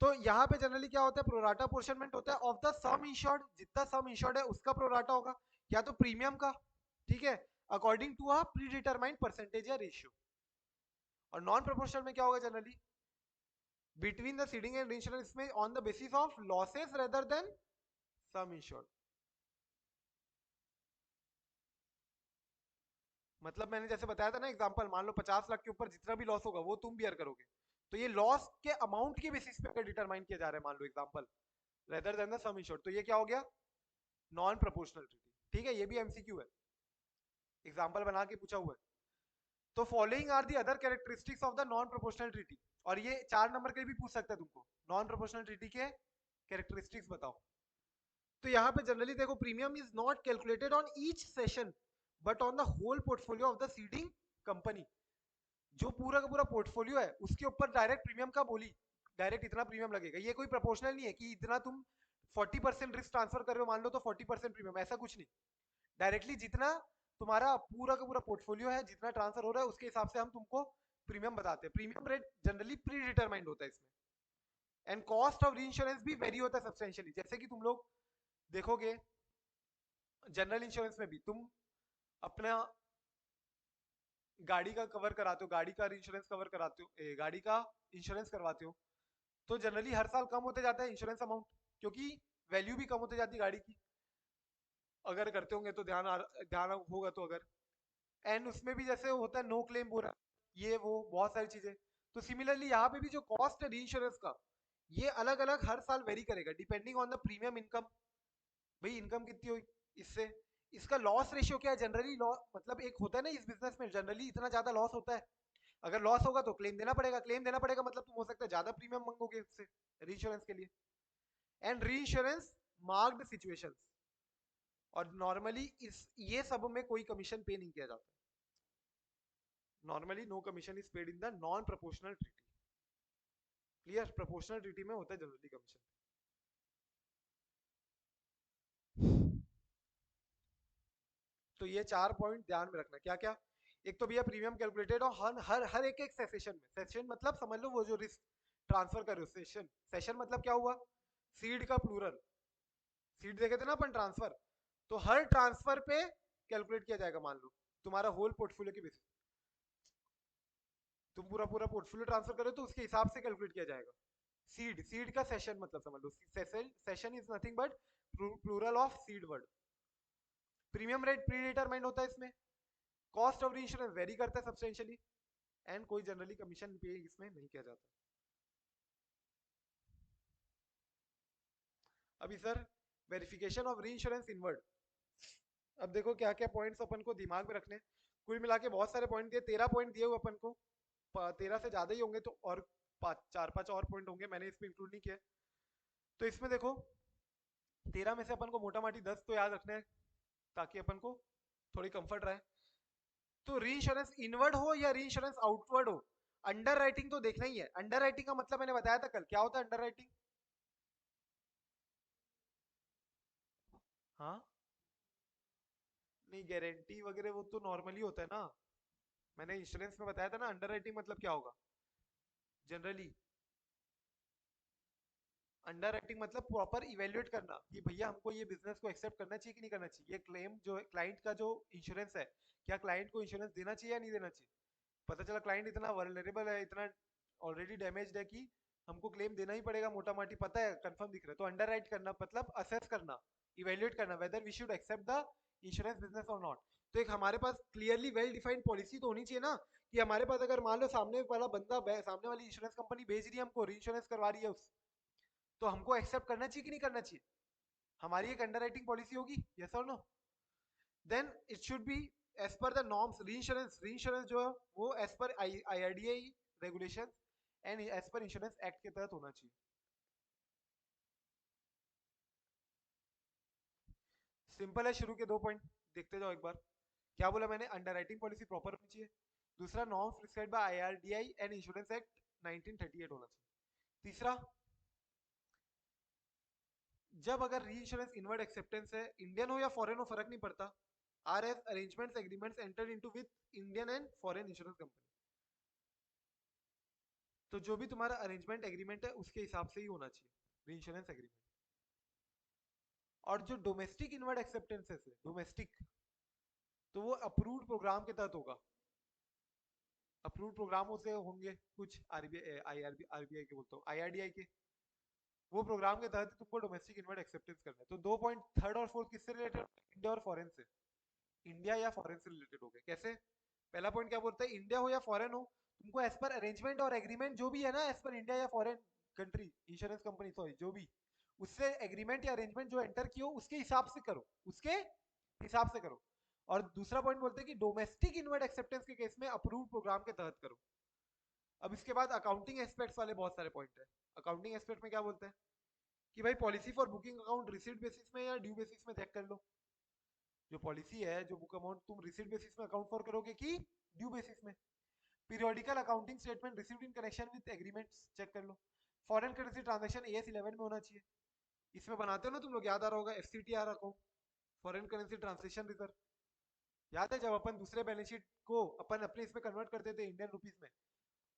तो यहाँ पे जनरली क्या होता है, प्रोराटा अपोर्शनमेंट होता है ऑफ द सम इंश्योर्ड, जितना सम इंश्योर्ड है उसका प्रोराटा होगा, या तो प्रीमियम का, ठीक है, according to a predetermined percentage या रेशियो। और नॉन प्रोपोर्शनल में क्या होगा generally, between the ceding and insurance में on the basis of losses rather than sum insured. मतलब मैंने जैसे बताया था ना एग्जांपल, मान लो 50 लाख के ऊपर जितना भी लॉस होगा वो तुम बियर करोगे, तो ये लॉस के अमाउंट के बेसिस पे अगर डिटरमाइन किया जा रहा है, मान लो example, rather than the sum insured, तो ये क्या हो गया, नॉन प्रोपोर्शनल ट्रीटी। ठीक है, ये भी एमसीक्यू है, एग्जांपल बना के पूछा हुआ है। तो following are the other characteristics of the non proportional treaty, और ये 4 नंबर के भी पूछ सकता है तुमको, नॉन प्रोपोर्शनल ट्रीटी के कैरेक्टरिस्टिक्स बताओ। तो यहाँ पे जनरली देखो, premium is not calculated on each cession but on the whole portfolio of the ceding company. जो पूरा का पूरा पोर्टफोलियो है उसके ऊपर डायरेक्ट प्रीमियम का बोली, डायरेक्ट इतना प्रीमियम लगेगा। ये कोई प्रोपोर्शनल नहीं है कि इतना तुम 40% रिस्क ट्रांसफर कर रहे हो मान लो तो 40% प्रीमियम, ऐसा कुछ नहीं। डायरेक्टली जितना तुम्हारा पूरा का पूरा पोर्टफोलियो है, जितना ट्रांसफर हो रहा है उसके हिसाब से हम तुमको प्रीमियम बताते हैं। Premium rate generally pre determined होता है इसमें। एंड कॉस्ट ऑफ री इंश्योरेंस भी वेरी होता है सब्सटेंशियली। जैसे कि तुम लोग देखोगे जनरल इंश्योरेंस में भी तुम अपना गाड़ी का कवर कराते हो, गाड़ी का इंश्योरेंस कवर कराते हो, गाड़ी का इंश्योरेंस करवाते हो, तो जनरली हर साल कम होते जाता है इंश्योरेंस अमाउंट, क्योंकि वैल्यू भी कम होते जाती है गाड़ी की। अगर करते होंगे तो ध्यान होगा तो, अगर एंड उसमें भी जैसे होता है नो क्लेम पूरा, ये वो बहुत सारी चीजें। तो सिमिलरली यहाँ पे भी जो कॉस्ट है री इंश्योरेंस का, ये अलग अलग हर साल वेरी करेगा depending on the premium income. भाई इनकम कितनी हुई इससे, इसका लॉस रेशियो क्या है जनरली, लॉस मतलब एक होता है ना इस बिजनेस में जनरली इतना ज्यादा लॉस होता है, अगर लॉस होगा तो क्लेम देना पड़ेगा, क्लेम देना पड़ेगा मतलब तुम हो सकता है ज्यादा प्रीमियम मांगोगे उससे री इंश्योरेंस के लिए। And re insurance marked situations, और नॉर्मली इस ये सब में कोई कमीशन पे नहीं किया जाता। Normally no commission is paid in the non proportional treaty. Clear, proportional treaty में होता है जनरली कमीशन। तो ये 4 पॉइंट ध्यान में रखना, क्या क्या, एक तो भैया प्रीमियम कैलकुलेटेड और हर हर हर एक सेशन में, सेशन मतलब समझ लो वो जो रिस्क ट्रांसफर कर रहे हो, सेशन, सेशन मतलब क्या हुआ, सीड का प्लूरल, सीड देखे थे ना अपन ट्रांसफर, तो हर ट्रांसफर पे कैलकुलेट किया जाएगा। मान लो तुम्हारा होल पोर्टफोलियो की बेसिस, तुम पूरा पूरा पोर्टफोलियो ट्रांसफर करो तो उसके हिसाब से कैलकुलेट किया जाएगा। सीड, सीड का सेशन मतलब समझ लो, cession, cession is nothing but plural of cede word. Premium rate predetermined होता है इसमें, कॉस्ट ऑफ इंश्योरेंस वेरी करता है सब्सटेंशियली, एंड कोई जनरली कमीशन पे इसमें नहीं किया जाता। अभी sir verification of reinsurance inward, अब देखो क्या क्या पॉइंट्स अपन को दिमाग में रखने। कुल मिला के बहुत सारे पॉइंट दिए, 13 पॉइंट दिए हुए अपन को, 13 से ज्यादा ही होंगे तो, और 4-5 और पॉइंट होंगे, मैंने इसमें इंक्लूड नहीं किया। तो इसमें देखो 13 में से अपन को मोटा माटी 10 तो याद रखना है ताकि अपन को थोड़ी कंफर्ट रहे। तो री इंश्योरेंस इनवर्ड हो या री इंश्योरेंस आउटवर्ड हो, अंडर राइटिंग तो देखना ही है। अंडर राइटिंग का मतलब मैंने बताया था कल, क्या होता है अंडर राइटिंग। हाँ, नहीं गारंटी वगैरह वो तो नॉर्मली होता है ना, मैंने इंश्योरेंस में बताया था ना अंडर राइटिंग मतलब क्या होगा जनरली। अंडर राइटिंग मतलब प्रॉपर इवेल्युएट करना कि भैया हमको ये बिजनेस को एक्सेप्ट करना चाहिए कि नहीं करना चाहिए, ये क्लेम जो है क्लाइंट का जो इंश्योरेंस है, क्या क्लाइंट को इंश्योरेंस देना चाहिए या नहीं देना चाहिए। पता चला क्लाइंट इतना वल्नरेबल है, इतना ऑलरेडी डैमेज्ड है कि हमको क्लेम देना ही पड़ेगा, मोटा माटी पता है कंफर्म दिख रहा है, तो अंडर राइट करना मतलब असेस करना, इवेल्युएट करना whether we should accept the insurance business और नॉट। तो एक हमारे पास क्लियरली वेल डिफाइंड पॉलिसी तो होनी चाहिए ना, कि हमारे पास अगर मान लो सामने वाला बंदा, सामने वाली इंश्योरेंस कंपनी भेज रही है हमको री इंश्योरेंस करवा रही है उस, तो हमको एक्सेप्ट करना चाहिए कि नहीं करना चाहिए। हमारी एक अंडर राइटिंग पॉलिसी होगी, यस और no. Then it should be as per the norms, reinsurance जो है वो as per IRDI regulation and as per insurance act के तहत होना चाहिए। सिंपल है, शुरू के 2 पॉइंट देखते जाओ एक बार। क्या बोला मैंने, अंडर राइटिंग पॉलिसी प्रॉपर होनी चाहिए, दूसरा norms prescribed by IRDI and insurance act 1938 होना चाहिए, तीसरा जब अगर री इंश्योरेंस इनवर्ड एक्सेप्टेंस है, इंडियन हो या फॉरेन हो फर्क नहीं पड़ता, R S arrangements agreements entered into with Indian and foreign insurance company, तो जो भी तुम्हारा अरेंजमेंट एग्रीमेंट है उसके हिसाब से ही होना चाहिए री इंश्योरेंस एग्रीमेंट। और जो डोमेस्टिक इनवर्ड एक्सेप्टेंसेस है, डोमेस्टिक, तो वो अप्रूव्ड प्रोग्राम के तहत होगा। अप्रूव प्रोग्रामों से होंगे कुछ आरबीआई आरबीआई के बोलता हूँ आईआरडीआई के, वो प्रोग्राम के तहत तुमको डोमेस्टिक इन्वर्ट एक्सेप्टेंस करना है। तो 2 पॉइंट थर्ड और फोर्थ किससे रिलेटेड, इंडिया और फॉरेन से, इंडिया या फॉरेन से रिलेटेड हो गए। कैसे, पहला पॉइंट क्या बोलता है, इंडिया हो या फॉरेन हो, तुमको एज पर अरेंजमेंट और एग्रीमेंट जो भी है ना, एज पर इंडिया या foreign country insurance company sorry जो भी, उससे एग्रीमेंट या अरेंजमेंट जो एंटर किया उसके हिसाब से करो, उसके हिसाब से करो। और दूसरा पॉइंट बोलते हैं कि डोमेस्टिक इनवर्ट एक्सेप्टेंस के केस में अप्रूव प्रोग्राम के तहत करो। अब इसके बाद अकाउंटिंग एस्पेक्ट्स वाले बहुत सारे पॉइंट है। अकाउंटिंग एस्पेक्ट में क्या बोलते हैं कि भाई policy for booking account receipt basis में या ड्यू बेसिस में चेक कर लो। जो पॉलिसी है, जो बुक अमाउंट तुम रिसीट बेसिस में अकाउंट फॉर करोगे कि ड्यू बेसिस में। Periodical accounting statement received in connection with agreements check कर लो। फॉरेन करेंसी ट्रांजैक्शन एएस 11 में होना चाहिए। इसमें बनाते हो ना तुम लोग, याद आ रहा होगा FCTR account, foreign currency translation reserve. याद है जब अपन दूसरे बैलेंस शीट को अपन अपने इसमें कन्वर्ट करते थे इंडियन रुपीस में,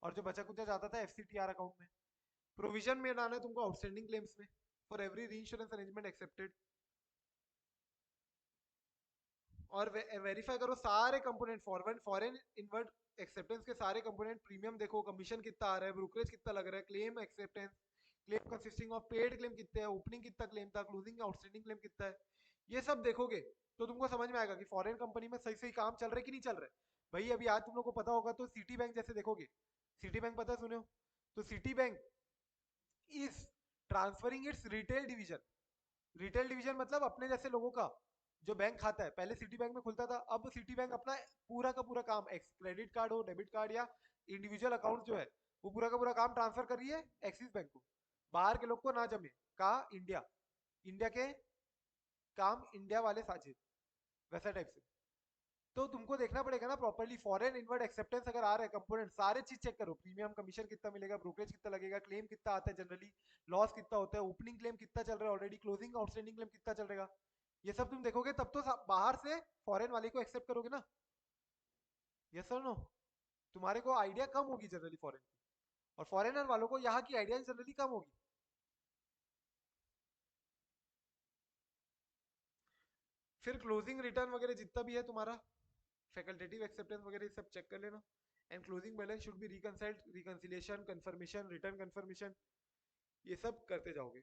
और जो बचा कुचा जाता था एफसीटीआर अकाउंट में। प्रोविजन में लाना है तुमको आउटस्टैंडिंग क्लेम्स में for every reinsurance arrangement accepted. और वेरीफाई करो सारे component forward foreign inward acceptance के सारे कंपोनेंट, प्रीमियम देखो, कमीशन कितना आ रहा है, ब्रोकरेज कितना लग रहा है, claim acceptance, claim consisting of paid claim कितने हैं, ओपनिंग कितना क्लेम था, क्लोजिंग आउटस्टैंडिंग क्लेम कितना है। ये सब देखोगे तो तुमको समझ में आएगा कि फॉरेन कंपनी में सही सही काम चल रहा है कि नहीं चल रहा है। भाई अभी आज तुम लोग को पता होगा तो सिटी बैंक जैसे देखोगे, सिटी बैंक पता है सुने हो, तो city bank is transferring it's retail division. Retail division मतलब अपने जैसे लोगों का जो बैंक खाता है, पहले सिटी बैंक में खुलता था, अब सिटी बैंक अपना पूरा का पूरा काम, क्रेडिट कार्ड हो, डेबिट कार्ड या इंडिविजुअल अकाउंट जो है, वो पूरा का पूरा काम ट्रांसफर कर रही है एक्सिस बैंक को। बाहर के लोग को ना जमे, कहा इंडिया, इंडिया के काम इंडिया वाले साझे, वैसा टाइप से। तो तुमको देखना पड़ेगा ना प्रॉपर्ली, फॉरेन इनवर्ड एक्सेप्टेंस अगर आ रहा है कंपोनेंट, सारे चीज चेक करो, प्रीमियम कमीशन कितना मिलेगा, ब्रोकरेज कितना लगेगा, क्लेम कितना आता है जनरली, लॉस कितना होता है, ओपनिंग क्लेम कितना चल रहा है ऑलरेडी, क्लोजिंग आउटस्टैंडिंग क्लेम कितना चल रहेगा। ये सब तुम देखोगे तब तो बाहर से फॉरेन वाले को एक्सेप्ट करोगे ना। यस सर नो, तुम्हारे को आइडिया कम होगी जनरली फॉरेन की, और फॉरेनर वालों को यहाँ की आइडिया जनरली कम होगी। फिर क्लोजिंग रिटर्न वगैरह जितना भी है तुम्हारा, फैकल्टेटिव एक्सेप्टेंस वगैरह सब चेक कर लेना। And closing balance should be reconciled, reconciliation, confirmation, return confirmation, ये सब करते जाओगे।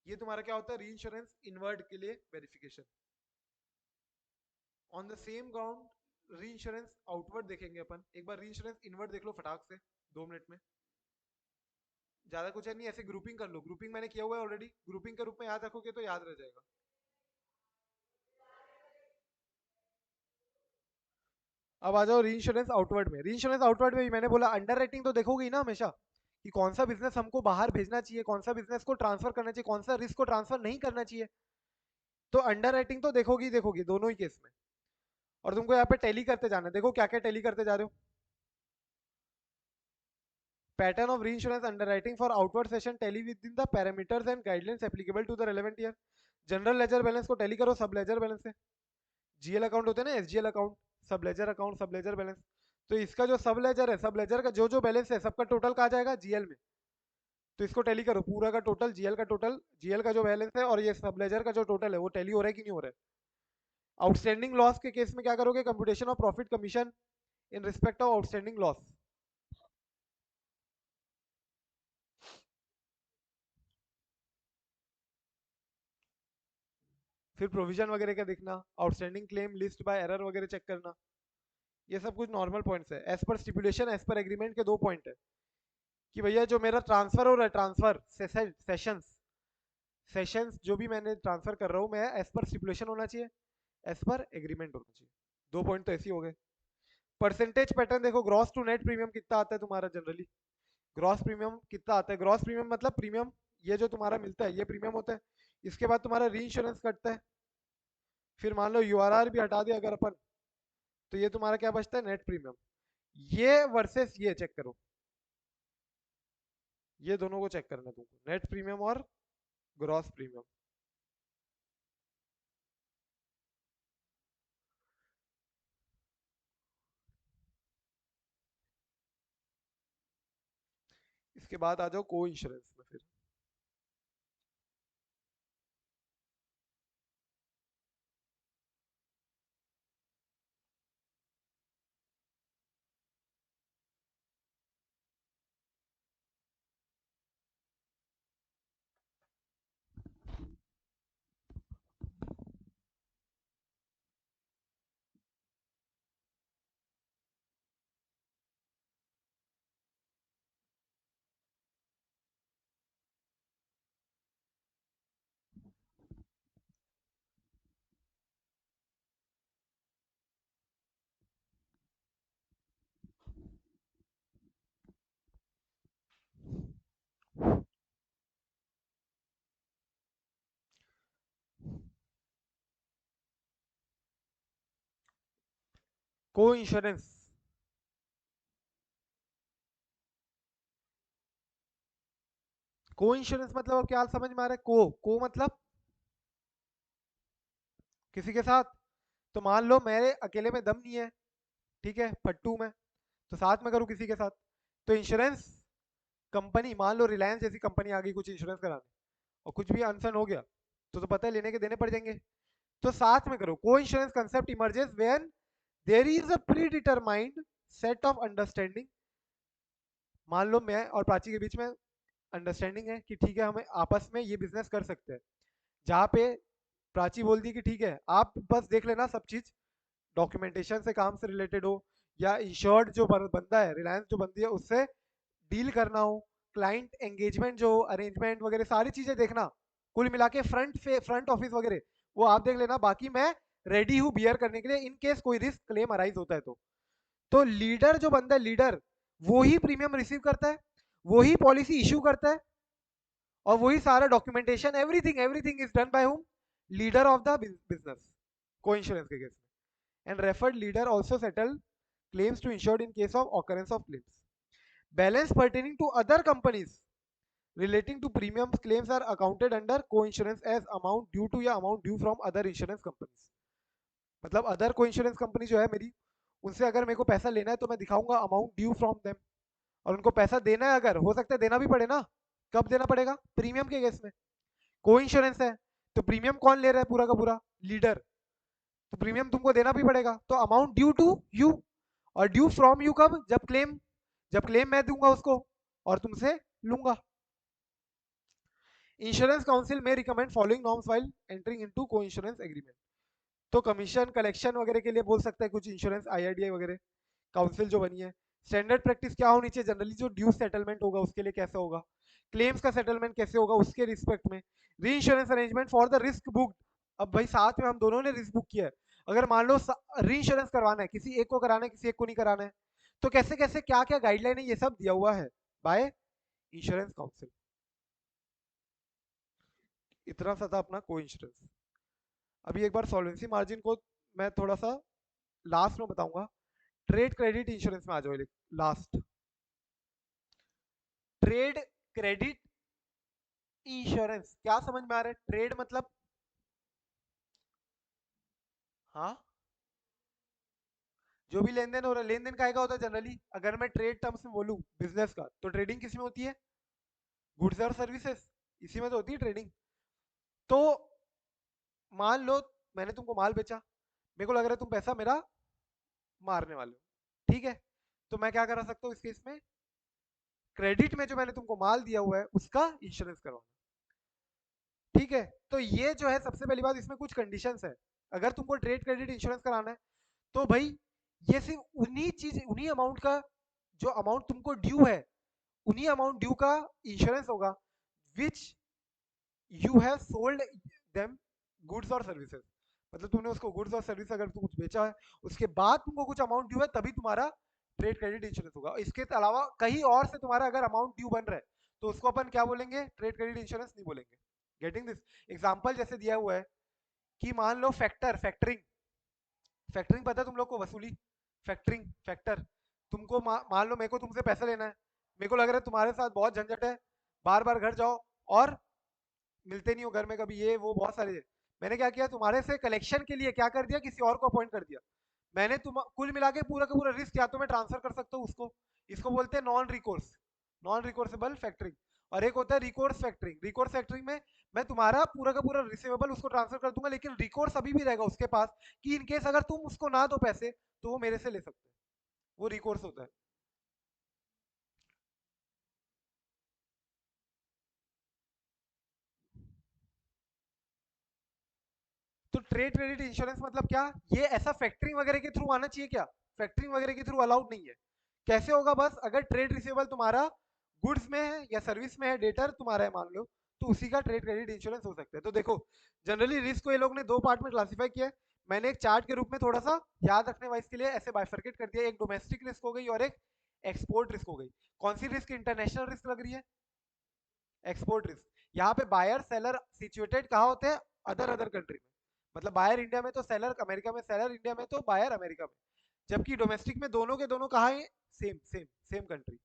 ये तुम्हारा क्या होता है, री इंश्योरेंस इनवर्ड के लिए verification. On the same ground री इंश्योरेंस आउटवर्ड देखेंगे अपन, एक बार री इंश्योरेंस इनवर्ड देख लो फटाक से 2 मिनट में। ज्यादा कुछ है नहीं, ऐसे ग्रुपिंग कर लो, ग्रुपिंग मैंने किया हुआ है ऑलरेडी, ग्रुपिंग के रूप में याद रखोगे तो याद रह जाएगा। अब आ जाओ री इंश्योरेंस आउटवर्ड में। री इंश्योरेंस आउटवर्ड में भी मैंने बोला अंडर राइटिंग तो देखोगे ही ना हमेशा, कि कौन सा बिजनेस हमको बाहर भेजना चाहिए, कौन सा बिजनेस को ट्रांसफर करना चाहिए, कौन सा रिस्क को ट्रांसफर नहीं करना चाहिए। तो अंडर राइटिंग तो देखोगी ही देखोगी दोनों ही केस में। और तुमको यहाँ पे टैली करते जाना है, देखो क्या क्या टैली करते जा रहे हो। Pattern of reinsurance underwriting for outward cession tally within the parameters and guidelines applicable to the relevant year. General ledger balance को टैली करो सब लेजर बैलेंस से। जीएल अकाउंट होते हैं ना, SGL account, sub ledger account, sub ledger balance. तो इसका जो सब लेजर है, सब लेजर का जो जो बैलेंस है सबका टोटल कहा जाएगा जीएल में। तो इसको टैली करो पूरा का टोटल, जीएल का टोटल, जीएल का जो बैलेंस है और ये सब लेजर का जो टोटल है वो टैली हो रहा है कि नहीं हो रहा है। आउटस्टैंडिंग लॉस के केस में क्या करोगे, computation of profit commission in respect of outstanding loss. फिर प्रोविजन वगैरह का देखना, outstanding claim list by error वगैरह चेक करना। ये सब कुछ नॉर्मल पॉइंट्स है। As per stipulation, as per agreement के 2 पॉइंट है कि भैया जो मेरा ट्रांसफर हो रहा है, ट्रांसफर सेशंस, सेशंस जो भी मैंने ट्रांसफर कर रहा हूँ मैं, एज पर स्टिपुलेशन होना चाहिए, एज पर एग्रीमेंट होना चाहिए। 2 पॉइंट तो ऐसे हो गए। परसेंटेज पैटर्न देखो, ग्रॉस टू नेट प्रीमियम कितना आता है तुम्हारा जनरली, ग्रॉस प्रीमियम कितना आता है, ग्रॉस प्रीमियम मतलब प्रीमियम ये जो तुम्हारा मिलता है ये प्रीमियम होता है। इसके बाद तुम्हारा री इंश्योरेंस कटता है। फिर मान लो यूआरआर भी हटा दिया अगर अपन, तो ये तुम्हारा क्या बचता है, नेट प्रीमियम। ये वर्सेस ये चेक करो, ये दोनों को चेक करना है तुमको, नेट प्रीमियम और ग्रॉस प्रीमियम। इसके बाद आ जाओ को इंश्योरेंस में। फिर को इंश्योरेंस, को इंश्योरेंस मतलब अब क्या समझ में आ रहा है? को मतलब किसी के साथ। तो मान लो मेरे अकेले में दम नहीं है, ठीक है, फट्टू में, तो साथ में करूँ किसी के साथ। तो इंश्योरेंस कंपनी, मान लो रिलायंस जैसी कंपनी आ गई कुछ इंश्योरेंस कराने, और कुछ भी अनसन हो गया तो पता है लेने के देने पड़ जाएंगे। तो साथ में करो। को insurance concept emerges when there is a predetermined set of understanding. मान लो मैं और प्राची के बीच में अंडरस्टैंडिंग है कि ठीक है हम आपस में ये बिजनेस कर सकते हैं, जहाँ पे प्राची बोल दी कि ठीक है आप बस देख लेना सब चीज, डॉक्यूमेंटेशन से काम से रिलेटेड हो, या इंश्योर्ड जो बंदा है, रिलायंस जो बंदी है उससे डील करना हो, क्लाइंट एंगेजमेंट जो अरेंजमेंट वगैरह सारी चीजें देखना, कुल मिला के फ्रंट ऑफिस वगैरह वो आप देख लेना, बाकी मैं रेडी हूँ बियर करने के लिए इन केस कोई रिस्क क्लेम अराइज होता है तो लीडर जो बंदा है, लीडर वो ही प्रीमियम रिसीव करता है, वो ही पॉलिसी इशू करता है, और वही सारा documentation, everything everything is done by whom, leader of the business, को इंश्योरेंस के केस में। And referred leader also settle claims to insured in case of occurrence of claims. Balance pertaining to other companies relating to premiums claims are accounted under co-insurance as amount due to या amount due from other insurance companies. मतलब अदर को इंश्योरेंस कंपनी जो है मेरी, उनसे अगर मेरे को पैसा लेना है तो मैं दिखाऊंगा अमाउंट ड्यू फ्रॉम देम, और उनको पैसा देना है, अगर हो सकता है देना भी पड़े ना, कब देना पड़ेगा? प्रीमियम के केस में। को इंश्योरेंस है तो प्रीमियम कौन ले रहा है पूरा का पूरा? लीडर। तो प्रीमियम तुमको देना भी पड़ेगा, तो अमाउंट ड्यू टू यू, और ड्यू फ्रॉम यू कब? जब क्लेम मैं दूंगा उसको और तुमसे लूंगा। इंश्योरेंस काउंसिल में recommend following norms while entering into को इंश्योरेंस एग्रीमेंट। तो कमीशन कलेक्शन वगैरह के लिए बोल सकता है कुछ इंश्योरेंस आईआरडीआई वगैरह काउंसिल जो बनी है। स्टैंडर्ड प्रैक्टिस क्या होनी चाहिए जनरली, जो ड्यू सेटलमेंट होगा उसके लिए कैसा होगा, क्लेम्स का सेटलमेंट कैसे होगा उसके रिस्पेक्ट में, री insurance arrangement for the risk book. अब भाई साथ में हम दोनों ने रिस्क बुक किया है, अगर मान लो री इंश्योरेंस करवाना है, किसी एक को कराना है किसी एक को नहीं कराना है, तो कैसे कैसे क्या क्या गाइडलाइन है ये सब दिया हुआ है बाय इंश्योरेंस काउंसिल। इतना सा था अपना को इंश्योरेंस। अभी एक बार सॉल्वेंसी मार्जिन को मैं थोड़ा सा लास्ट में बताऊंगा। ट्रेड क्रेडिट इंश्योरेंस में आ जाओ लास्ट। ट्रेड क्रेडिट इंश्योरेंस क्या समझ में आ रहा है? ट्रेड मतलब, हाँ, जो भी लेन देन हो रहा है, लेन देन का होता है जनरली, अगर मैं ट्रेड टर्म्स में बोलूं बिजनेस का, तो ट्रेडिंग किस में होती है? गुड्स और सर्विसेज, इसी में तो होती है ट्रेडिंग। तो मान लो मैंने तुमको माल बेचा, मेरे को लग रहा है तुम पैसा मेरा मारने वाले हो, ठीक है, तो मैं क्या करा सकता हूँ इस केस में? क्रेडिट में जो मैंने तुमको माल दिया हुआ है उसका इंश्योरेंस करवाना, ठीक है। तो ये जो है सबसे पहली बात, इसमें कुछ कंडीशंस है। अगर तुमको ट्रेड क्रेडिट इंश्योरेंस कराना है तो भाई ये सिर्फ उन्हीं अमाउंट का, जो अमाउंट तुमको ड्यू है उन्हीं अमाउंट ड्यू का इंश्योरेंस होगा, which you have sold them goods और सर्विसेज। मतलब तुमने उसको गुड्स और सर्विस अगर तुम कुछ बेचा है, उसके बाद तुमको कुछ अमाउंट ड्यू है, तभी तुम्हारा ट्रेड क्रेडिट इंश्योरेंस होगा। इसके अलावा कहीं और से तुम्हारा अगर अमाउंट ड्यू बन रहा है तो उसको अपन क्या बोलेंगे? ट्रेड क्रेडिट इंश्योरेंस नहीं बोलेंगे। Getting this? एग्जाम्पल जैसे दिया हुआ है कि मान लो फैक्टरिंग, फैक्टरिंग पता है तुम लोग को? वसूली, फैक्टर। तुमको मान लो मेरे को तुमसे पैसा लेना है, मेरे को लग रहा है तुम्हारे साथ बहुत झंझट है, बार बार घर जाओ और मिलते नहीं हो घर में कभी, ये वो बहुत सारे। मैंने क्या किया, तुम्हारे से कलेक्शन के लिए क्या कर दिया, किसी और को अपॉइंट कर दिया मैंने। तुम कुल मिला के पूरा का पूरा रिस्क या तो मैं ट्रांसफर कर सकता हूँ उसको, इसको बोलते हैं नॉन रिकोर्सेबल फैक्टरिंग। और एक होता है रिकोर्स फैक्टरिंग। रिकोर्स फैक्टरिंग में मैं तुम्हारा पूरा का पूरा रिसीवेबल उसको ट्रांसफर कर दूंगा, लेकिन रिकोर्स अभी भी रहेगा उसके पास, कि इनकेस अगर तुम उसको ना दो पैसे तो वो मेरे से ले सकते हैं। वो रिकोर्स होता है। तो ट्रेड क्रेडिट इंश्योरेंस मतलब क्या? ये ऐसा फैक्टरिंग वगैरह के थ्रू आना चाहिए क्या? फैक्टरिंग वगैरह के थ्रू अलाउड नहीं है। कैसे होगा? बस अगर ट्रेड रिसीवेबल तुम्हारा गुड्स में है या सर्विस में है, डेटर तुम्हारा है मान लो, तो उसी का ट्रेड क्रेडिट इंश्योरेंस हो सकता है। तो देखो जनरली रिस्क को ये लोग ने दो पार्ट में क्लासिफाई किया है। मैंने एक चार्ट के रूप में थोड़ा सा याद रखने वाइज के लिए ऐसे बाइफर्केट कर दिया, एक डोमेस्टिक रिस्क हो गई और एक एक्सपोर्ट रिस्क हो गई। कौन सी रिस्क इंटरनेशनल रिस्क लग रही है? Export risk. यहाँ पे बायर सेलर सिचुएटेड कहाँ होते हैं? अदर अदर कंट्री में। मतलब बायर इंडिया में तो सेलर अमेरिका में, सेलर इंडिया में तो बायर अमेरिका में। जबकि डोमेस्टिक में दोनों के दोनों कहाँ है, same same same country.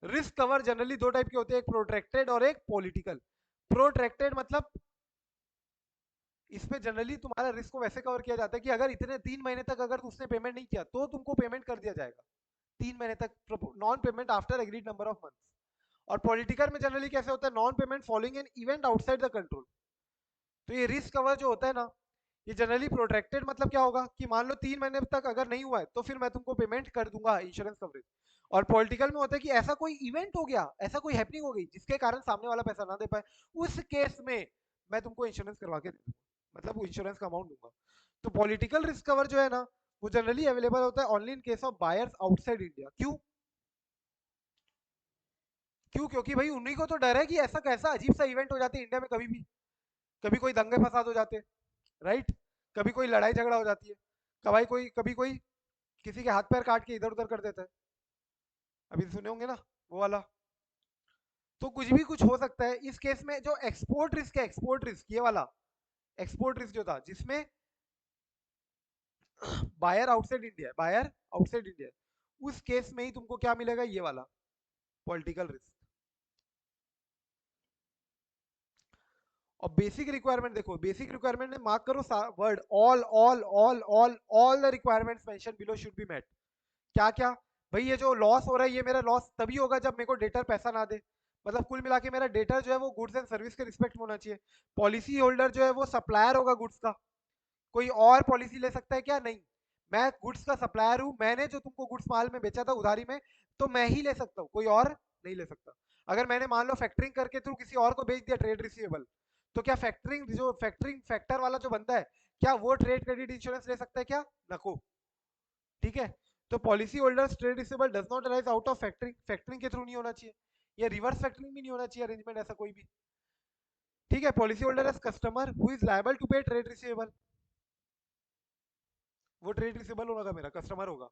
Risk cover generally दो टाइप के होते हैं, एक प्रोटेक्टेड और एक पॉलिटिकल। प्रोटेक्टेड मतलब इसमें जनरली तुम्हारा रिस्क को वैसे कवर किया जाता है कि अगर इतने 3 महीने तक अगर उसने पेमेंट नहीं किया तो तुमको पेमेंट कर दिया जाएगा, 3 महीने तक, non payment after agreed number of months. और पॉलिटिकल में जनरली कैसे होता है, non payment following an event outside the control. तो ये रिस्क कवर जो होता है ना, ये जनरली प्रोटेक्टेड मतलब क्या होगा कि मान लो 3 महीने तक अगर नहीं हुआ है तो फिर मैं तुमको पेमेंट कर दूंगा, इंश्योरेंस कवरेज। और पॉलिटिकल में होता है कि ऐसा कोई इवेंट हो गया, ऐसा कोई हैपनिंग हो गई जिसके कारण सामने वाला पैसा ना दे पाए, उस केस में मैं तुमको इंश्योरेंस करवा के दे दूंगा, मतलब वो इंश्योरेंस का अमाउंट दूंगा। तो पॉलिटिकल रिस्क कवर जो है ना, वो जनरली अवेलेबल होता है only in case of buyers outside India. क्यों? क्यों? क्योंकि भाई उन्हीं को तो डर है कि ऐसा कैसा अजीब सा इवेंट हो जाते हैं इंडिया में कभी भी, कभी कोई दंगे फसाद हो जाते हैं, राइट, कभी कोई लड़ाई झगड़ा हो जाती है, कभी कोई किसी के हाथ पैर काट के इधर उधर कर देता है, अभी सुने होंगे ना वो वाला। तो कुछ भी कुछ हो सकता है इस केस में। जो एक्सपोर्ट रिस्क है, एक्सपोर्ट रिस्क ये वाला, एक्सपोर्ट रिस्क जो था जिसमें buyer outside India, buyer outside India, उस केस में ही तुमको क्या मिलेगा, ये वाला पॉलिटिकल रिस्क। और बेसिक रिक्वायरमेंट देखो, बेसिक रिक्वायरमेंट में मार्क करो word all the requirements mention below should be met. क्या क्या? भाई ये जो लॉस हो रहा है, ये मेरा लॉस तभी होगा जब मेरे को डेटर पैसा ना दे, मतलब कुल मिला के मेरा डेटर जो है वो गुड्स एंड सर्विस के रिस्पेक्ट में होना चाहिए। पॉलिसी होल्डर जो है वो सप्लायर होगा गुड्स का, कोई और पॉलिसी ले सकता है क्या? नहीं। मैं गुड्स का सप्लायर हूं, मैंने जो तुमको गुड्स माल में बेचा था उधारी में, तो मैं ही ले सकता हूँ, कोई और नहीं ले सकता। अगर मैंने मान लो फैक्टरिंग करके थ्रू किसी और को बेच दिया ट्रेड रिसीवेबल, तो क्या फैक्टरिंग फैक्टर वाला जो बंदा है, क्या वो ट्रेड क्रेडिट इंश्योरेंस ले सकता है क्या? नको। ठीक है। तो policy holders trade receivable does not arise out of factoring, factoring के थ्रू नहीं होना चाहिए, या रिवर्स फैक्टरिंग भी नहीं होना चाहिए अरेंजमेंट ऐसा कोई भी। ठीक है। Policy holder as customer who is liable to pay trade receivable, वो ट्रेड रिसीवेबल होगा, मेरा कस्टमर होगा,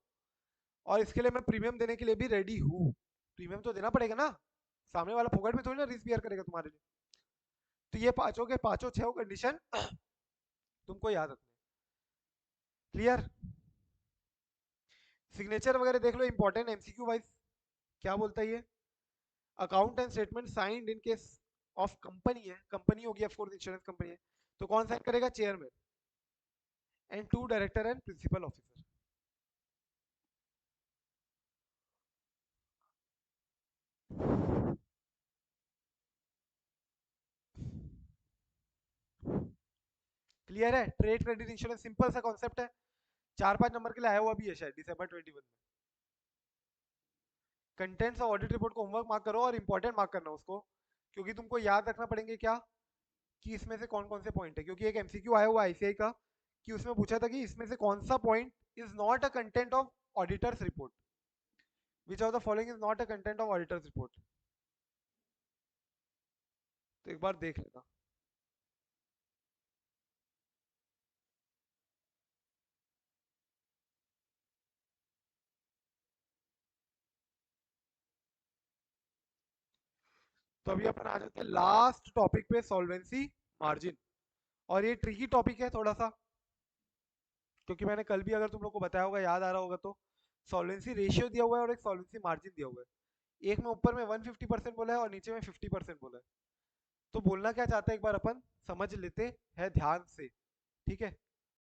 और इसके लिए मैं प्रीमियम देने के लिए भी रेडी हूँ। प्रीमियम तो देना पड़ेगा ना, सामने वाला फोकट में थोड़ी ना रिस्क बियर करेगा तुम्हारे लिए। तो ये पांचों के पांचों छह कंडीशन तुमको याद रखना है। क्लियर? सिग्नेचर वगैरह देख लो, इंपॉर्टेंट एमसीक्यू वाइज क्या बोलता है ये। Account and statement signed in case of company है, कंपनी होगी ऑफकोर्स, इंश्योरेंस कंपनी है, तो कौन साइन करेगा? Chairman and 2 director and principal officer. Clear है? ट्रेड क्रेडिट इंश्योरेंस सिंपल सा कॉन्सेप्ट है, 4-5 नंबर के लिए आया हुआ भी है शायद दिसंबर 21 में। कंटेंट्स ऑफ ऑडिट रिपोर्ट को होमवर्क मार्क करो, और इंपॉर्टेंट मार्क करना उसको, क्योंकि तुमको याद रखना पड़ेंगे क्या, कि इसमें से कौन कौन से पॉइंट है। क्योंकि एक एमसीक्यू आया हुआ आईसीआई का, कि उसमें पूछा था कि इसमें से कौन सा point is not a content of auditors report, which of the following is not a content of auditors report. तो एक बार देख लेना। तो अभी अपन आ जाते हैं लास्ट टॉपिक पे, सॉल्वेंसी मार्जिन। और ये ट्रिकी टॉपिक है थोड़ा सा, क्योंकि मैंने कल भी अगर तुम लोग को बताया होगा, याद आ रहा होगा तो, सॉल्वेंसी रेशियो दिया हुआ है और एक सॉल्वेंसी मार्जिन दिया हुआ है। एक में ऊपर में 150% बोला है और नीचे में 50% बोला है। तो बोलना क्या चाहता है एक बार अपन समझ लेते हैं ध्यान से। ठीक है।